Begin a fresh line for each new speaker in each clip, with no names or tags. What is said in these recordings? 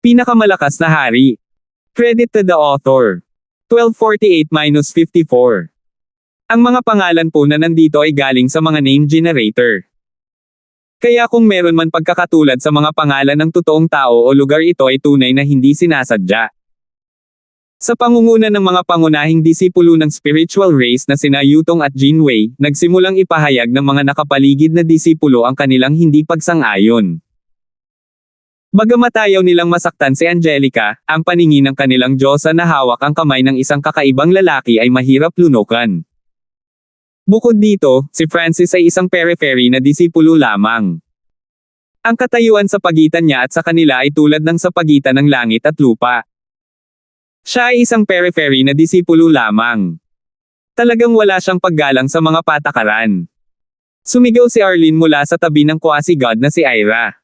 Pinakamalakas na hari. Credit to the author. 1248-54. Ang mga pangalan po na nandito ay galing sa mga name generator. Kaya kung meron man pagkakatulad sa mga pangalan ng totoong tao o lugar, ito ay tunay na hindi sinasadya. Sa pangunguna ng mga pangunahing disipulo ng spiritual race na sina Yutong at Jin Wei, nagsimulang ipahayag ng mga nakapaligid na disipulo ang kanilang hindi pagsang-ayon. Bagamat ayaw nilang masaktan si Angelica, ang paningin ng kanilang Diyosa na hawak ang kamay ng isang kakaibang lalaki ay mahirap lunukan. Bukod dito, si Francis ay isang periphery na disipulo lamang. Ang katayuan sa pagitan niya at sa kanila ay tulad ng sa pagitan ng langit at lupa. Siya ay isang periphery na disipulo lamang. Talagang wala siyang paggalang sa mga patakaran. Sumigaw si Arlene mula sa tabi ng quasi-god na si Ira.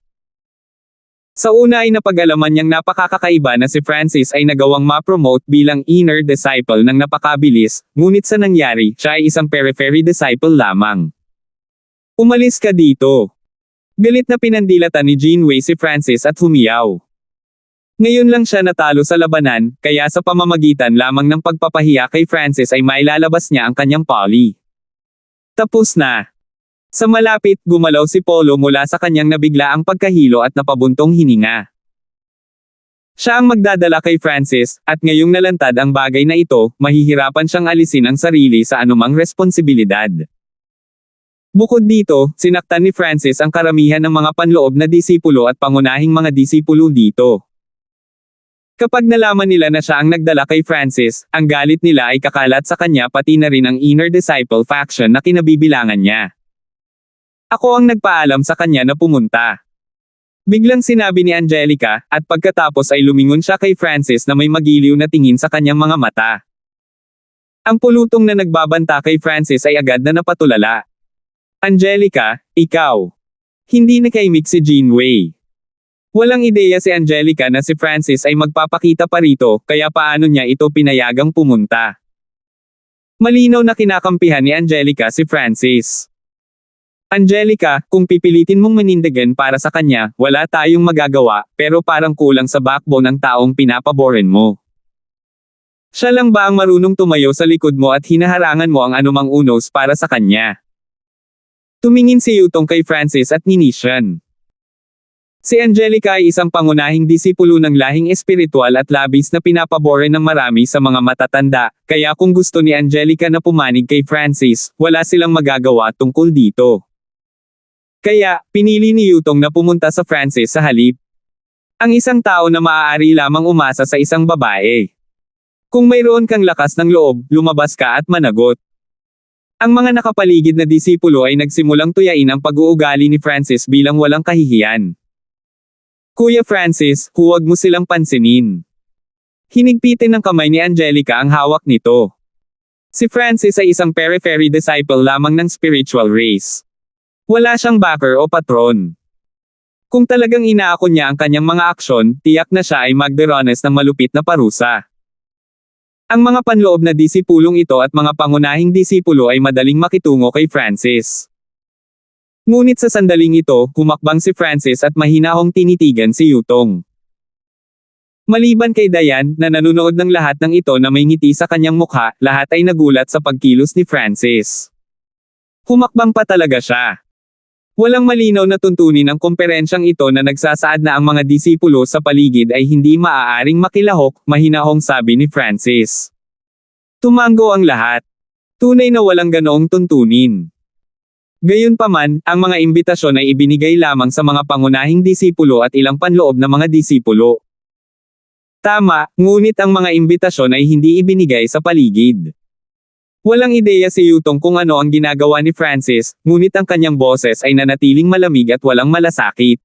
Sa una ay napag-alaman niyang napakakakaiba na si Francis ay nagawang ma-promote bilang inner disciple ng napakabilis, ngunit sa nangyari, siya ay isang periphery disciple lamang. Umalis ka dito. Galit na pinandilatan ni Jin Wei si Francis at humiyaw. Ngayon lang siya natalo sa labanan, kaya sa pamamagitan lamang ng pagpapahiya kay Francis ay mailalabas niya ang kanyang poly. Tapos na. Sa malapit, gumalaw si Polo mula sa kanyang nabiglaang pagkahilo at napabuntong hininga. Siya ang magdadala kay Francis, at ngayong nalantad ang bagay na ito, mahihirapan siyang alisin ang sarili sa anumang responsibilidad. Bukod dito, sinaktan ni Francis ang karamihan ng mga panloob na disipulo at pangunahing mga disipulo dito. Kapag nalaman nila na siya ang nagdala kay Francis, ang galit nila ay kakalat sa kanya pati na rin ang inner disciple faction na kinabibilangan niya. Ako ang nagpaalam sa kanya na pumunta. Biglang sinabi ni Angelica, at pagkatapos ay lumingon siya kay Francis na may magiliw na tingin sa kanyang mga mata. Ang pulutong na nagbabanta kay Francis ay agad na napatulala. Angelica, ikaw. Hindi nakaimik si Jin Wei. Walang ideya si Angelica na si Francis ay magpapakita pa rito, kaya paano niya ito pinayagang pumunta. Malinaw na kinakampihan ni Angelica si Francis. Angelica, kung pipilitin mong manindigan para sa kanya, wala tayong magagawa, pero parang kulang sa backbone ang taong pinapaboren mo. Siya lang ba ang marunong tumayo sa likod mo at hinaharangan mo ang anumang unos para sa kanya? Tumingin si Yutong kay Francis at ninisyan. Si Angelica ay isang pangunahing disipulo ng lahing espiritual at labis na pinapaboren ng marami sa mga matatanda, kaya kung gusto ni Angelica na pumanig kay Francis, wala silang magagawa tungkol dito. Kaya, pinili ni Yutong na pumunta sa Francis sa halip. Ang isang tao na maaari lamang umasa sa isang babae. Kung mayroon kang lakas ng loob, lumabas ka at managot. Ang mga nakapaligid na disipulo ay nagsimulang tuyain ang pag-uugali ni Francis bilang walang kahihiyan. Kuya Francis, huwag mo silang pansinin. Hinigpitin ng kamay ni Angelica ang hawak nito. Si Francis ay isang periphery disciple lamang ng spiritual race. Wala siyang backer o patron. Kung talagang inaako niya ang kanyang mga aksyon, tiyak na siya ay magderanas ng malupit na parusa. Ang mga panloob na disipulong ito at mga pangunahing disipulo ay madaling makitungo kay Francis. Ngunit sa sandaling ito, humakbang si Francis at mahinahong tinitigan si Yutong. Maliban kay Dayan, na nanunood ng lahat ng ito na may ngiti sa kanyang mukha, lahat ay nagulat sa pagkilos ni Francis. Humakbang pa talaga siya. Walang malinaw na tuntunin ang komperensyang ito na nagsasaad na ang mga disipulo sa paligid ay hindi maaaring makilahok, mahinahong sabi ni Francis. Tumango ang lahat. Tunay na walang ganoong tuntunin. Gayunpaman, ang mga imbitasyon ay ibinigay lamang sa mga pangunahing disipulo at ilang panloob na mga disipulo. Tama, ngunit ang mga imbitasyon ay hindi ibinigay sa paligid. Walang ideya si Yutong kung ano ang ginagawa ni Francis, ngunit ang kanyang boses ay nanatiling malamig at walang malasakit.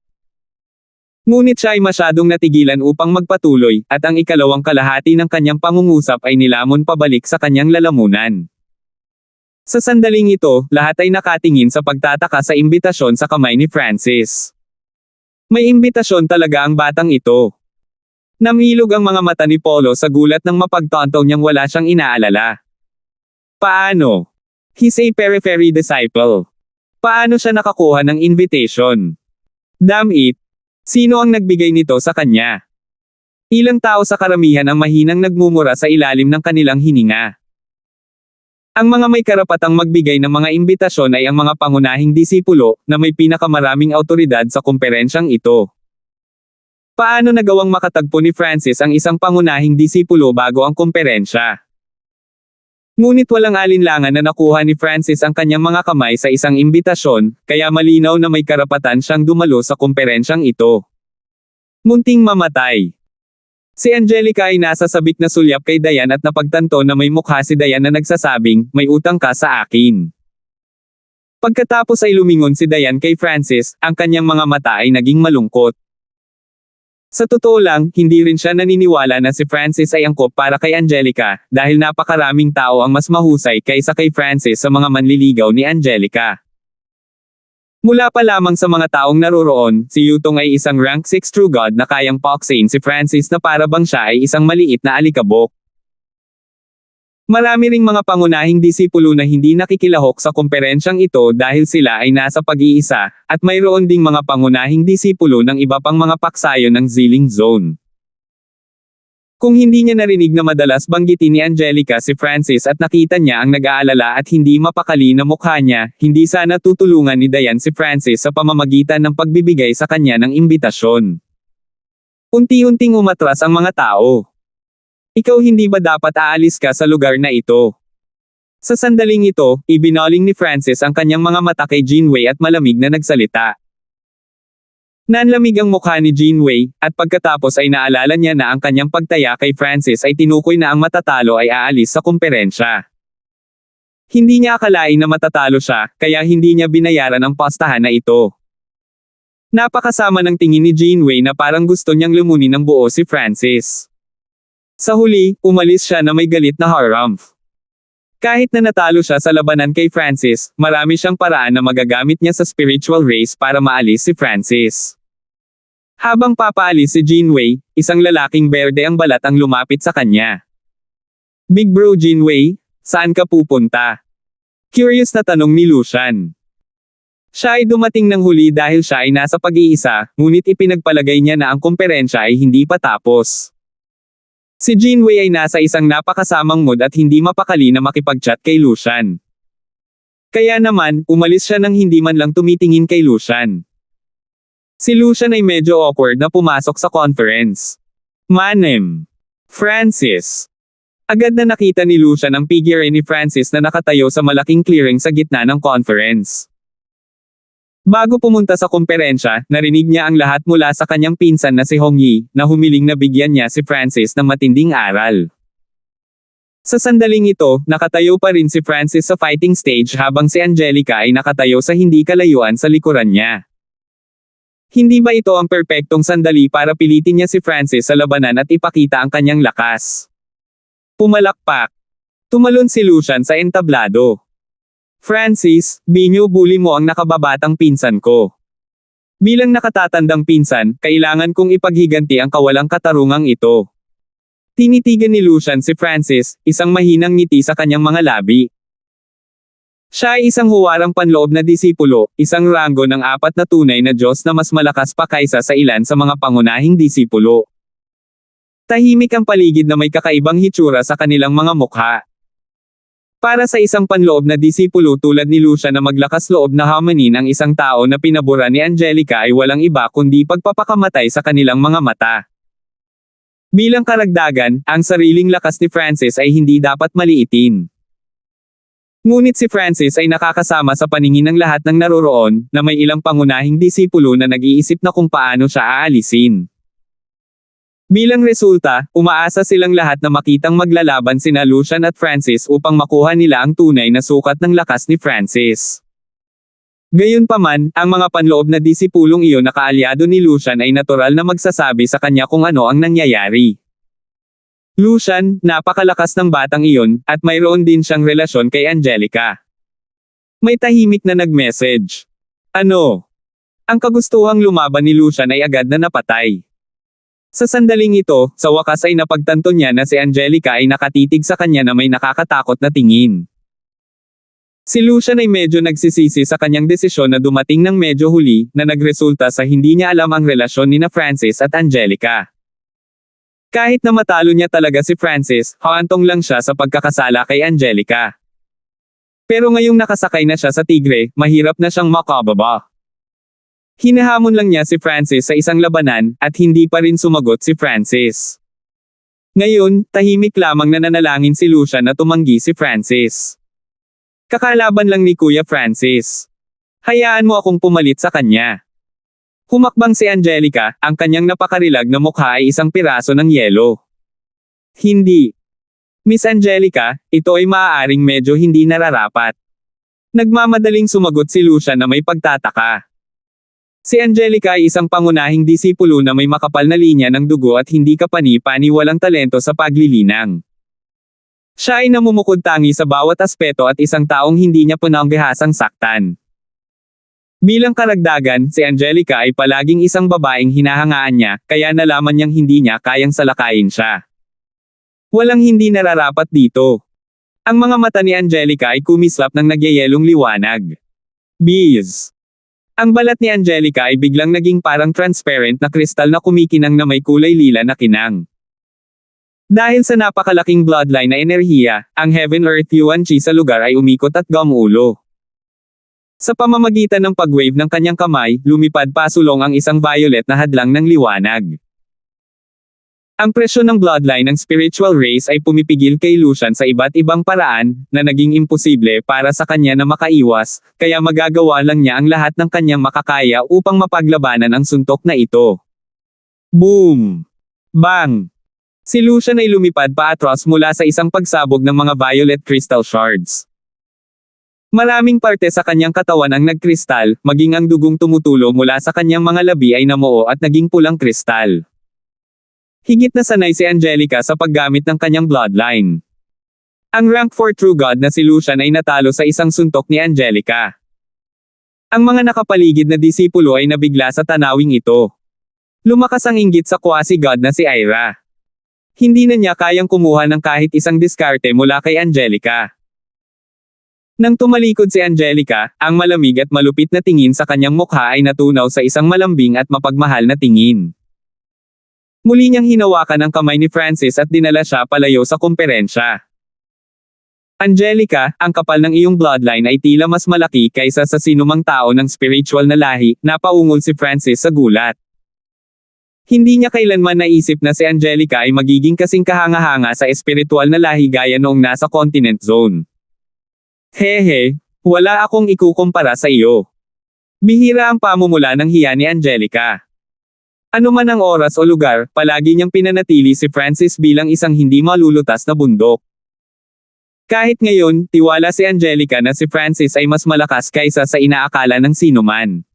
Ngunit siya ay masyadong natigilan upang magpatuloy, at ang ikalawang kalahati ng kanyang pangungusap ay nilamon pabalik sa kanyang lalamunan. Sa sandaling ito, lahat ay nakatingin sa pagtataka sa imbitasyon sa kamay ni Francis. May imbitasyon talaga ang batang ito. Namilog ang mga mata ni Polo sa gulat nang mapagtanto niyang wala siyang inaalala. Paano? He's a periphery disciple. Paano siya nakakuha ng invitation? Damn it! Sino ang nagbigay nito sa kanya? Ilang tao sa karamihan ang mahinang nagmumura sa ilalim ng kanilang hininga. Ang mga may karapatang magbigay ng mga imbitasyon ay ang mga pangunahing disipulo, na may pinakamaraming awtoridad sa komperensyang ito. Paano nagawang makatagpo ni Francis ang isang pangunahing disipulo bago ang komperensya? Ngunit walang alinlangan na nakuha ni Francis ang kanyang mga kamay sa isang imbitasyon, kaya malinaw na may karapatan siyang dumalo sa komperensyang ito. Munting mamatay. Si Angelica ay nasa sabik na sulyap kay Diane at napagtanto na may mukha si Diane na nagsasabing, "May utang ka sa akin." Pagkatapos ay lumingon si Diane kay Francis, ang kanyang mga mata ay naging malungkot. Sa totoo lang, hindi rin siya naniniwala na si Francis ay angkop para kay Angelica, dahil napakaraming tao ang mas mahusay kaysa kay Francis sa mga manliligaw ni Angelica. Mula pa lamang sa mga taong naroroon, si Yutong ay isang rank 6 true god na kayang pauksain si Francis na para bang siya ay isang maliit na alikabok. Marami ring mga pangunahing disipulo na hindi nakikilahok sa komperensyang ito dahil sila ay nasa pag-iisa, at mayroon ding mga pangunahing disipulo ng iba pang mga paksayo ng Ziling Zone. Kung hindi niya narinig na madalas banggitin ni Angelica si Francis at nakita niya ang nag-aalala at hindi mapakali na mukha niya, hindi sana tutulungan ni Diane si Francis sa pamamagitan ng pagbibigay sa kanya ng imbitasyon. Unti-unting umatras ang mga tao. Ikaw, hindi ba dapat aalis ka sa lugar na ito? Sa sandaling ito, ibinaling ni Francis ang kanyang mga mata kay Jinwei at malamig na nagsalita. Nanlamig ang mukha ni Jinwei, at pagkatapos ay naalala niya na ang kanyang pagtaya kay Francis ay tinukoy na ang matatalo ay aalis sa komperensya. Hindi niya akalain na matatalo siya, kaya hindi niya binayaran ang pastahan na ito. Napakasama ng tingin ni Jinwei na parang gusto niyang lumunin ng buo si Francis. Sa huli, umalis siya na may galit na harumph. Kahit na natalo siya sa labanan kay Francis, marami siyang paraan na magagamit niya sa spiritual race para maalis si Francis. Habang papaalis si Jinwei, isang lalaking berde ang balat ang lumapit sa kanya. "Big bro Jinwei, saan ka pupunta?" Curious na tanong ni Lucian. Siya ay dumating ng huli dahil siya ay nasa pag-iisa, ngunit ipinagpalagay niya na ang komperensya ay hindi pa tapos. Si Jinwei ay nasa isang napakasamang mood at hindi mapakali na makipag-chat kay Lucian. Kaya naman, umalis siya nang hindi man lang tumitingin kay Lucian. Si Lucian ay medyo awkward na pumasok sa conference. "Manem. Francis." Agad na nakita ni Lucian ang figure ni Francis na nakatayo sa malaking clearing sa gitna ng conference. Bago pumunta sa komperensya, narinig niya ang lahat mula sa kanyang pinsan na si Hongyi, na humiling na bigyan niya si Francis ng matinding aral. Sa sandaling ito, nakatayo pa rin si Francis sa fighting stage habang si Angelica ay nakatayo sa hindi kalayuan sa likuran niya. Hindi ba ito ang perpektong sandali para pilitin niya si Francis sa labanan at ipakita ang kanyang lakas? Pumalakpak. Tumalon si Lucian sa entablado. "Francis, binubuli mo ang nakababatang pinsan ko. Bilang nakatatandang pinsan, kailangan kong ipaghiganti ang kawalang katarungang ito." Tinitigan ni Lucian si Francis, isang mahinang ngiti sa kanyang mga labi. Siya ay isang huwarang panloob na disipulo, isang ranggo ng 4 na tunay na Diyos na mas malakas pa kaysa sa ilan sa mga pangunahing disipulo. Tahimik ang paligid na may kakaibang hitsura sa kanilang mga mukha. Para sa isang panloob na disipulo tulad ni Lucian na maglakas loob na hamanin ang isang tao na pinabura ni Angelica ay walang iba kundi pagpapakamatay sa kanilang mga mata. Bilang karagdagan, ang sariling lakas ni Francis ay hindi dapat maliitin. Ngunit si Francis ay nakakasama sa paningin ng lahat ng naroroon, na may ilang pangunahing disipulo na nag-iisip na kung paano siya aalisin. Bilang resulta, umaasa silang lahat na makitang maglalaban sina Lucian at Francis upang makuha nila ang tunay na sukat ng lakas ni Francis. Gayunpaman, ang mga panloob na disipulong iyon na kaalyado ni Lucian ay natural na magsasabi sa kanya kung ano ang nangyayari. "Lucian, napakalakas ng batang iyon, at mayroon din siyang relasyon kay Angelica." May tahimik na nag-message. "Ano?" Ang kagustuhang lumaban ni Lucian ay agad na napatay. Sa sandaling ito, sa wakas ay napagtanto niya na si Angelica ay nakatitig sa kanya na may nakakatakot na tingin. Si Lucian ay medyo nagsisisi sa kanyang desisyon na dumating ng medyo huli, na nagresulta sa hindi niya alam ang relasyon nina Francis at Angelica. Kahit na matalo niya talaga si Francis, haantong lang siya sa pagkakasala kay Angelica. Pero ngayong nakasakay na siya sa tigre, mahirap na siyang makababa. Hinahamon lang niya si Francis sa isang labanan, at hindi pa rin sumagot si Francis. Ngayon, tahimik lamang na nanalangin si Lucian na tumanggi si Francis. Kakalaban lang ni Kuya Francis. Hayaan mo akong pumalit sa kanya. Humakbang si Angelica, ang kanyang napakarilag na mukha ay isang piraso ng yelo. Hindi. Miss Angelica, ito ay maaaring medyo hindi nararapat. Nagmamadaling sumagot si Lucian na may pagtataka. Si Angelica ay isang pangunahing disipulo na may makapal na linya ng dugo at hindi kapani-pani walang talento sa paglilinang. Siya ay namumukod tangi sa bawat aspeto at isang taong hindi niya pinanggahasang saktan. Bilang karagdagan, si Angelica ay palaging isang babaeng hinahangaan niya, kaya nalaman niyang hindi niya kayang salakayin siya. Walang hindi nararapat dito. Ang mga mata ni Angelica ay kumislap ng nagyayelong liwanag. Bees. Ang balat ni Angelica ay biglang naging parang transparent na kristal na kumikinang na may kulay lila na kinang. Dahil sa napakalaking bloodline na enerhiya, ang Heaven-Earth Yuan Chi sa lugar ay umikot at gumulo. Sa pamamagitan ng pag-wave ng kanyang kamay, lumipad pasulong ang isang violet na hadlang ng liwanag. Ang presyon ng bloodline ng spiritual race ay pumipigil kay Lucian sa iba't ibang paraan, na naging imposible para sa kanya na makaiwas, kaya magagawa lang niya ang lahat ng kanyang makakaya upang mapaglabanan ang suntok na ito. Boom! Bang! Si Lucian ay lumipad paatras mula sa isang pagsabog ng mga violet crystal shards. Maraming parte sa kanyang katawan ang nagkristal, maging ang dugong tumutulo mula sa kanyang mga labi ay namuo at naging pulang kristal. Higit na sanay si Angelica sa paggamit ng kanyang bloodline. Ang rank 4 True God na si Lucian ay natalo sa isang suntok ni Angelica. Ang mga nakapaligid na disipulo ay nabigla sa tanawing ito. Lumakas ang inggit sa quasi-god na si Ira. Hindi na niya kayang kumuha ng kahit isang diskarte mula kay Angelica. Nang tumalikod si Angelica, ang malamig at malupit na tingin sa kanyang mukha ay natunaw sa isang malambing at mapagmahal na tingin. Muli niyang hinawakan ang kamay ni Francis at dinala siya palayo sa komperensya. Angelica, ang kapal ng iyong bloodline ay tila mas malaki kaysa sa sinumang tao ng spiritual na lahi, napaungol si Francis sa gulat. Hindi niya kailanman naisip na si Angelica ay magiging kasing kahanga-hanga sa espiritual na lahi gaya noong nasa continent zone. Hehe, wala akong ikukumpara sa iyo. Bihira ang pamumula ng hiya ni Angelica. Ano man ang oras o lugar, palagi niyang pinanatili si Francis bilang isang hindi malulutas na bundok. Kahit ngayon, tiwala si Angelica na si Francis ay mas malakas kaysa sa inaakala ng sinuman.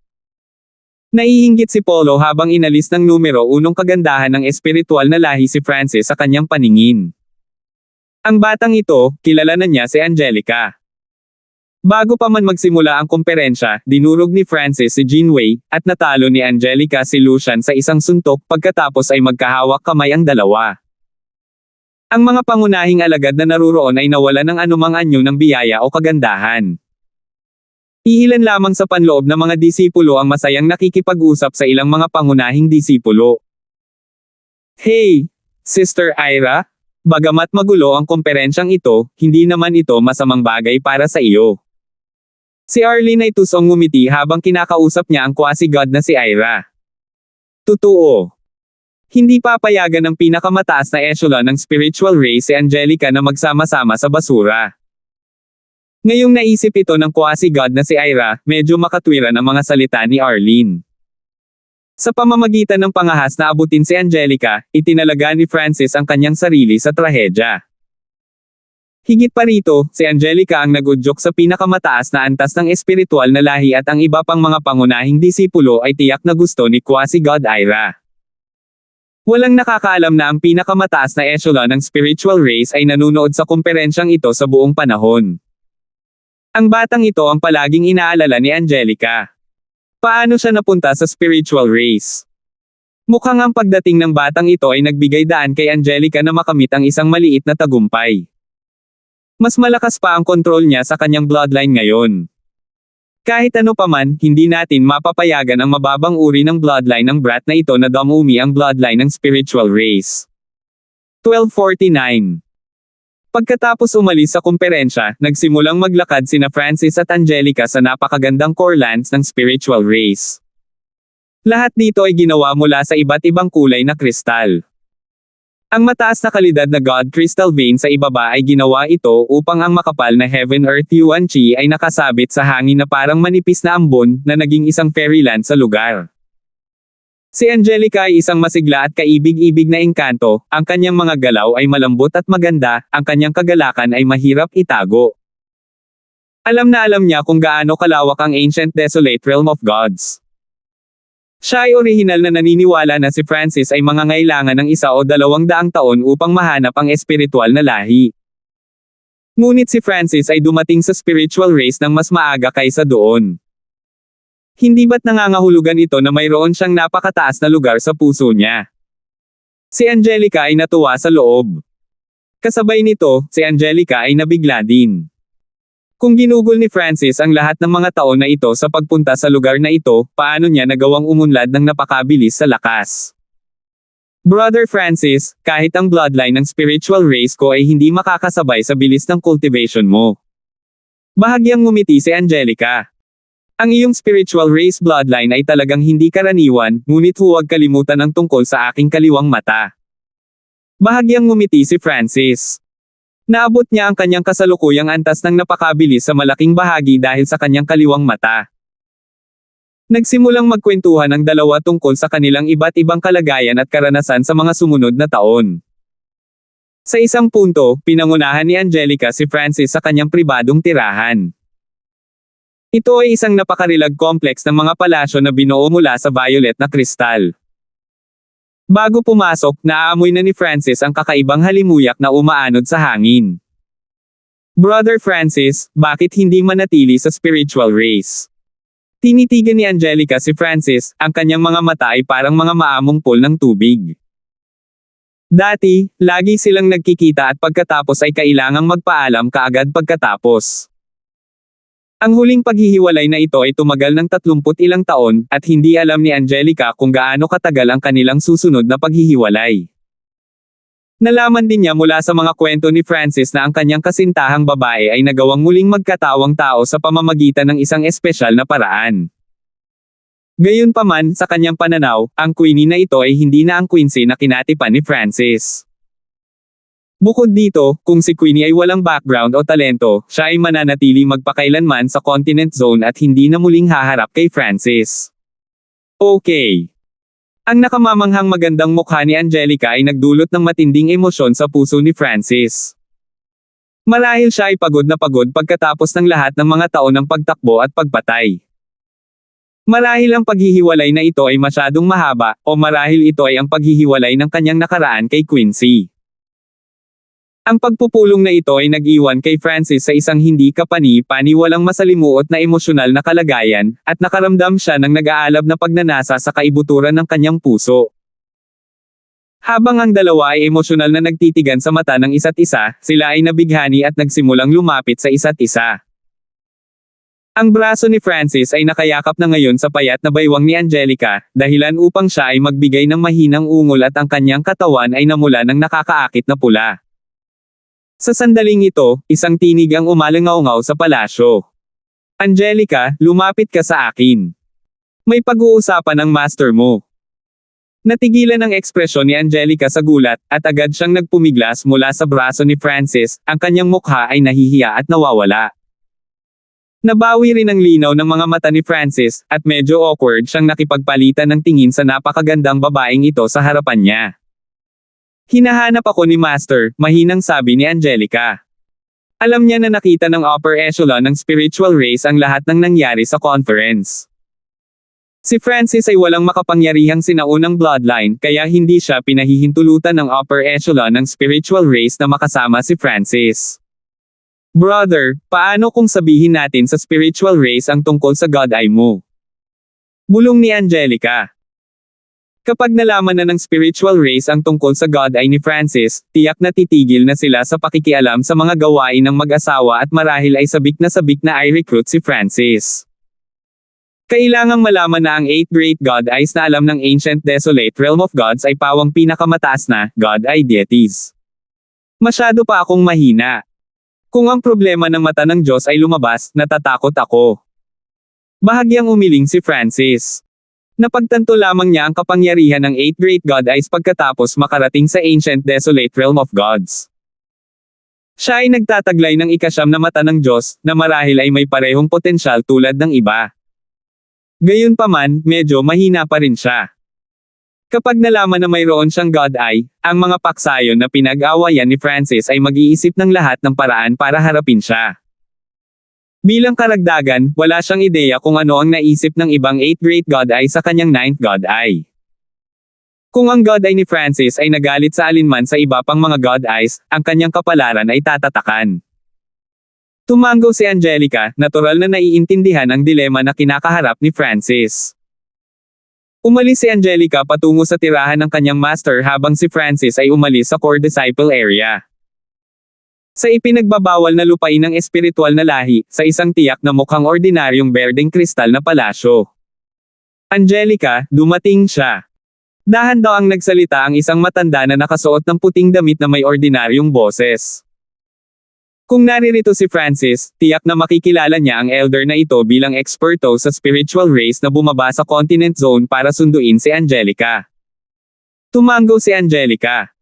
Naiinggit si Polo habang inalis ng numero 1 kagandahan ng espiritual na lahi si Francis sa kanyang paningin. Ang batang ito, kilala na niya si Angelica. Bago pa man magsimula ang komperensya, dinurog ni Francis si Jinwei, at natalo ni Angelica si Lucian sa isang suntok pagkatapos ay magkahawak kamay ang dalawa. Ang mga pangunahing alagad na naruroon ay nawala ng anumang anyo ng biyaya o kagandahan. Iilan lamang sa panloob ng mga disipulo ang masayang nakikipag-usap sa ilang mga pangunahing disipulo. Hey, Sister Ira, bagamat magulo ang komperensyang ito, hindi naman ito masamang bagay para sa iyo. Si Arlene ay tusong ngumiti habang kinakausap niya ang quasi-god na si Ira. Totoo. Hindi papayagan ng pinakamataas na echelon ng spiritual race si Angelica na magsama-sama sa basura. Ngayong naisip ito ng quasi-god na si Ira, medyo makatwiran ang mga salita ni Arlene. Sa pamamagitan ng pangahas na abutin si Angelica, itinalaga ni Francis ang kanyang sarili sa trahedya. Higit pa rito, si Angelica ang nagudyok sa pinakamataas na antas ng espiritual na lahi at ang iba pang mga pangunahing disipulo ay tiyak na gusto ni quasi-god Ira. Walang nakakaalam na ang pinakamataas na echelon ng spiritual race ay nanunood sa komperensyang ito sa buong panahon. Ang batang ito ang palaging inaalala ni Angelica. Paano siya napunta sa spiritual race? Mukhang ang pagdating ng batang ito ay nagbigay daan kay Angelica na makamit ang isang maliit na tagumpay. Mas malakas pa ang kontrol niya sa kanyang bloodline ngayon. Kahit ano paman, hindi natin mapapayagan ang mababang uri ng bloodline ng brat na ito na dumumi ang bloodline ng spiritual race. 1249. Pagkatapos umalis sa kumperensya, nagsimulang maglakad sina Francis at Angelica sa napakagandang core lands ng spiritual race. Lahat dito ay ginawa mula sa iba't ibang kulay na kristal. Ang mataas na kalidad na God Crystal Vein sa ibaba ay ginawa ito upang ang makapal na Heaven-Earth Yuan Chi ay nakasabit sa hangin na parang manipis na ambon na naging isang fairyland sa lugar. Si Angelica ay isang masigla at kaibig-ibig na engkanto, ang kanyang mga galaw ay malambot at maganda, ang kanyang kagalakan ay mahirap itago. Alam na alam niya kung gaano kalawak ang Ancient Desolate Realm of Gods. Siya ay orihinal na naniniwala na si Francis ay mangangailangan ng 1 o 200 taon upang mahanap ang espiritual na lahi. Ngunit si Francis ay dumating sa spiritual race ng mas maaga kaysa doon. Hindi ba't nangangahulugan ito na mayroon siyang napakataas na lugar sa puso niya? Si Angelica ay natuwa sa loob. Kasabay nito, si Angelica ay nabigla din. Kung ginugol ni Francis ang lahat ng mga taon na ito sa pagpunta sa lugar na ito, paano niya nagawang umunlad ng napakabilis sa lakas? Brother Francis, kahit ang bloodline ng spiritual race ko ay hindi makakasabay sa bilis ng cultivation mo. Bahagyang ngumiti si Angelica. Ang iyong spiritual race bloodline ay talagang hindi karaniwan, ngunit huwag kalimutan ang tungkol sa aking kaliwang mata. Bahagyang ngumiti si Francis. Naabot niya ang kanyang kasalukuyang antas ng napakabilis sa malaking bahagi dahil sa kanyang kaliwang mata. Nagsimulang magkwentuhan ang dalawa tungkol sa kanilang iba't ibang kalagayan at karanasan sa mga sumunod na taon. Sa isang punto, pinangunahan ni Angelica si Francis sa kanyang pribadong tirahan. Ito ay isang napakarilag complex ng mga palasyo na binuo mula sa violet na kristal. Bago pumasok, naaamoy na ni Francis ang kakaibang halimuyak na umaanod sa hangin. Brother Francis, bakit hindi manatili sa spiritual race? Tinitigan ni Angelica si Francis, ang kanyang mga mata ay parang mga maamong pool ng tubig. Dati, lagi silang nagkikita at pagkatapos ay kailangang magpaalam kaagad pagkatapos. Ang huling paghihiwalay na ito ay tumagal ng 30 ilang taon, at hindi alam ni Angelica kung gaano katagal ang kanilang susunod na paghihiwalay. Nalaman din niya mula sa mga kwento ni Francis na ang kanyang kasintahang babae ay nagawang muling magkatawang tao sa pamamagitan ng isang espesyal na paraan. Gayunpaman, sa kanyang pananaw, ang Queenie na ito ay hindi na ang Quincy na kinatipan ni Francis. Bukod dito, kung si Queenie ay walang background o talento, siya ay mananatili magpakailanman sa continent zone at hindi na muling haharap kay Francis. Okay. Ang nakamamanghang magandang mukha ni Angelica ay nagdulot ng matinding emosyon sa puso ni Francis. Marahil siya ay pagod na pagod pagkatapos ng lahat ng mga taon ng pagtakbo at pagpatay. Marahil ang paghihiwalay na ito ay masyadong mahaba, o marahil ito ay ang paghihiwalay ng kanyang nakaraan kay Quincy. Ang pagpupulong na ito ay nag-iwan kay Francis sa isang hindi kapani-paniwalang masalimuot na emosyonal na kalagayan, at nakaramdam siya ng nag-aalab na pagnanasa sa kaibuturan ng kanyang puso. Habang ang dalawa ay emosyonal na nagtitigan sa mata ng isa't isa, sila ay nabighani at nagsimulang lumapit sa isa't isa. Ang braso ni Francis ay nakayakap na ngayon sa payat na baywang ni Angelica, dahilan upang siya ay magbigay ng mahinang ungol at ang kanyang katawan ay namula ng nakakaakit na pula. Sa sandaling ito, isang tinig ang umalangaw-ngaw sa palasyo. Angelica, lumapit ka sa akin. May pag-uusapan ng master mo. Natigilan ang ekspresyon ni Angelica sa gulat, at agad siyang nagpumiglas mula sa braso ni Francis, ang kanyang mukha ay nahihiya at nawawala. Nabawi rin ang linaw ng mga mata ni Francis, at medyo awkward siyang nakipagpalitan ng tingin sa napakagandang babaeng ito sa harapan niya. Hinahanap ako ni Master, mahinang sabi ni Angelica. Alam niya na nakita ng upper echelon ng spiritual race ang lahat ng nangyari sa conference. Si Francis ay walang makapangyarihang sinaunang bloodline, kaya hindi siya pinahihintulutan ng upper echelon ng spiritual race na makasama si Francis. Brother, paano kung sabihin natin sa spiritual race ang tungkol sa God Eye mo? Bulong ni Angelica. Kapag nalaman na ng spiritual race ang tungkol sa God Eye ni Francis, tiyak na titigil na sila sa pakikialam sa mga gawain ng mag-asawa at marahil ay sabik na i-recruit si Francis. Kailangang malaman na ang 8 Great God Eyes na alam ng Ancient Desolate Realm of Gods ay pawang pinakamataas na God Eye deities. Masyado pa akong mahina. Kung ang problema ng mata ng Diyos ay lumabas, natatakot ako. Bahagyang umiling si Francis. Napagtanto lamang niya ang kapangyarihan ng 8 Great God Eyes pagkatapos makarating sa ancient desolate realm of gods. Siya ay nagtataglay ng ikasyam na mata ng Diyos, na marahil ay may parehong potensyal tulad ng iba. Gayunpaman, medyo mahina pa rin siya. Kapag nalaman na mayroon siyang God Eye, ang mga paksayon na pinag-awayan ni Francis ay mag-iisip ng lahat ng paraan para harapin siya. Bilang karagdagan, wala siyang ideya kung ano ang naisip ng ibang 8 Great God Eye sa kanyang 9th God Eye. Kung ang God Eye ni Francis ay nagalit sa alinman sa iba pang mga God Eyes, ang kanyang kapalaran ay tatatakan. Tumango si Angelica, natural na naiintindihan ang dilema na kinakaharap ni Francis. Umalis si Angelica patungo sa tirahan ng kanyang master habang si Francis ay umalis sa core disciple area. Sa ipinagbabawal na lupain ng espiritual na lahi, sa isang tiyak na mukhang ordinaryong berdeng kristal na palasyo. Angelica, dumating siya. Dahan daw ang nagsalita ang isang matanda na nakasuot ng puting damit na may ordinaryong boses. Kung naririto si Francis, tiyak na makikilala niya ang elder na ito bilang eksperto sa spiritual race na bumaba sa continent zone para sunduin si Angelica. Tumango si Angelica.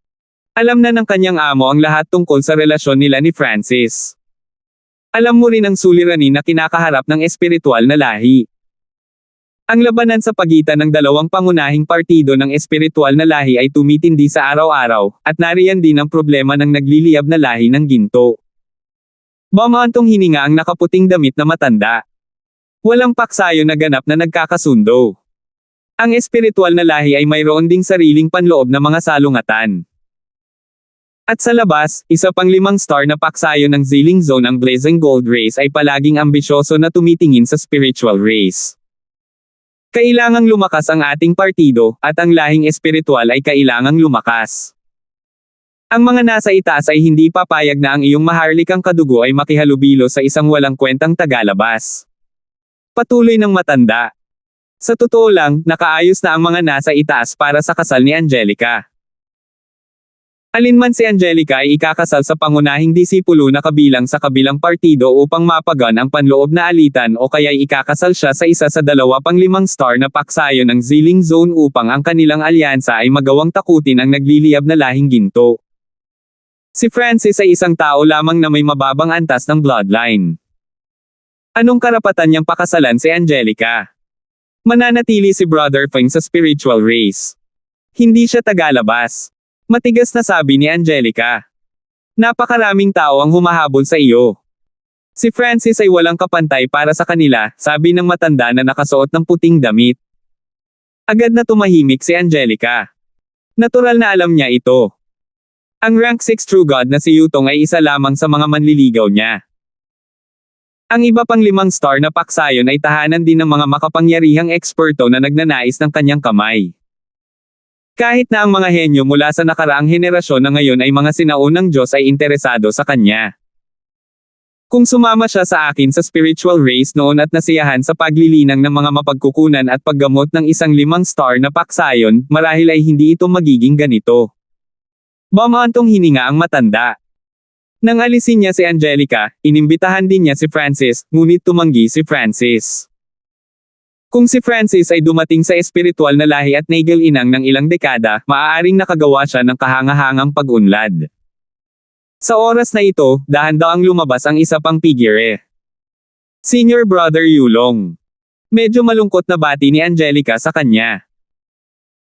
Alam na ng kanyang amo ang lahat tungkol sa relasyon nila ni Francis. Alam mo rin ang suliranin na kinakaharap ng espiritual na lahi. Ang labanan sa pagitan ng dalawang pangunahing partido ng espiritual na lahi ay tumitindi sa araw-araw, at nariyan din ang problema ng nagliliyab na lahi ng ginto. Bamantong hininga ang nakaputing damit na matanda. Walang paksayo na ganap na nagkakasundo. Ang espiritual na lahi ay mayroon ding sariling panloob na mga salungatan. At sa labas, isa pang 5 star na paksayo ng Ziling Zone ang Blazing Gold Race ay palaging ambisyoso na tumitingin sa spiritual race. Kailangang lumakas ang ating partido, at ang lahing espiritual ay kailangang lumakas. Ang mga nasa itaas ay hindi papayag na ang iyong maharlikang kadugo ay makihalubilo sa isang walang kwentang tagalabas. Patuloy ng matanda. Sa totoo lang, nakaayos na ang mga nasa itaas para sa kasal ni Angelica. Alinman si Angelica ay ikakasal sa pangunahing disipulo na kabilang sa kabilang partido upang mapagan ang panloob na alitan o kaya ikakasal siya sa isa sa 2 pang 5 star na paksayo ng Ziling Zone upang ang kanilang alyansa ay magawang takutin ang nagliliyab na lahing ginto. Si Francis ay isang tao lamang na may mababang antas ng bloodline. Anong karapatan niyang pakasalan si Angelica? Mananatili si Brother Feng sa spiritual race. Hindi siya tagalabas. Matigas na sabi ni Angelica. Napakaraming tao ang humahabol sa iyo. Si Francis ay walang kapantay para sa kanila, sabi ng matanda na nakasuot ng puting damit. Agad na tumahimik si Angelica. Natural na alam niya ito. Ang rank 6 True God na si Yutong ay isa lamang sa mga manliligaw niya. Ang iba pang 5 star na paksayon ay tahanan din ng mga makapangyarihang eksperto na nagnanais ng kanyang kamay. Kahit na ang mga henyo mula sa nakaraang henerasyon na ngayon ay mga sinaunang Diyos ay interesado sa kanya. Kung sumama siya sa akin sa spiritual race noon at nasiyahan sa paglilinang ng mga mapagkukunan at paggamot ng isang 5 star na paksayon, marahil ay hindi ito magiging ganito. Bamantong hininga ang matanda. Nang alisin niya si Angelica, inimbitahan din niya si Francis, ngunit tumanggi si Francis. Kung si Francis ay dumating sa espiritual na lahi at naigal-inang ng ilang dekada, maaaring nakagawa siya ng kahangahangang pag-unlad. Sa oras na ito, dahan-dahang lumabas ang isa pang figure. Senior Brother Yulong. Medyo malungkot na bati ni Angelica sa kanya.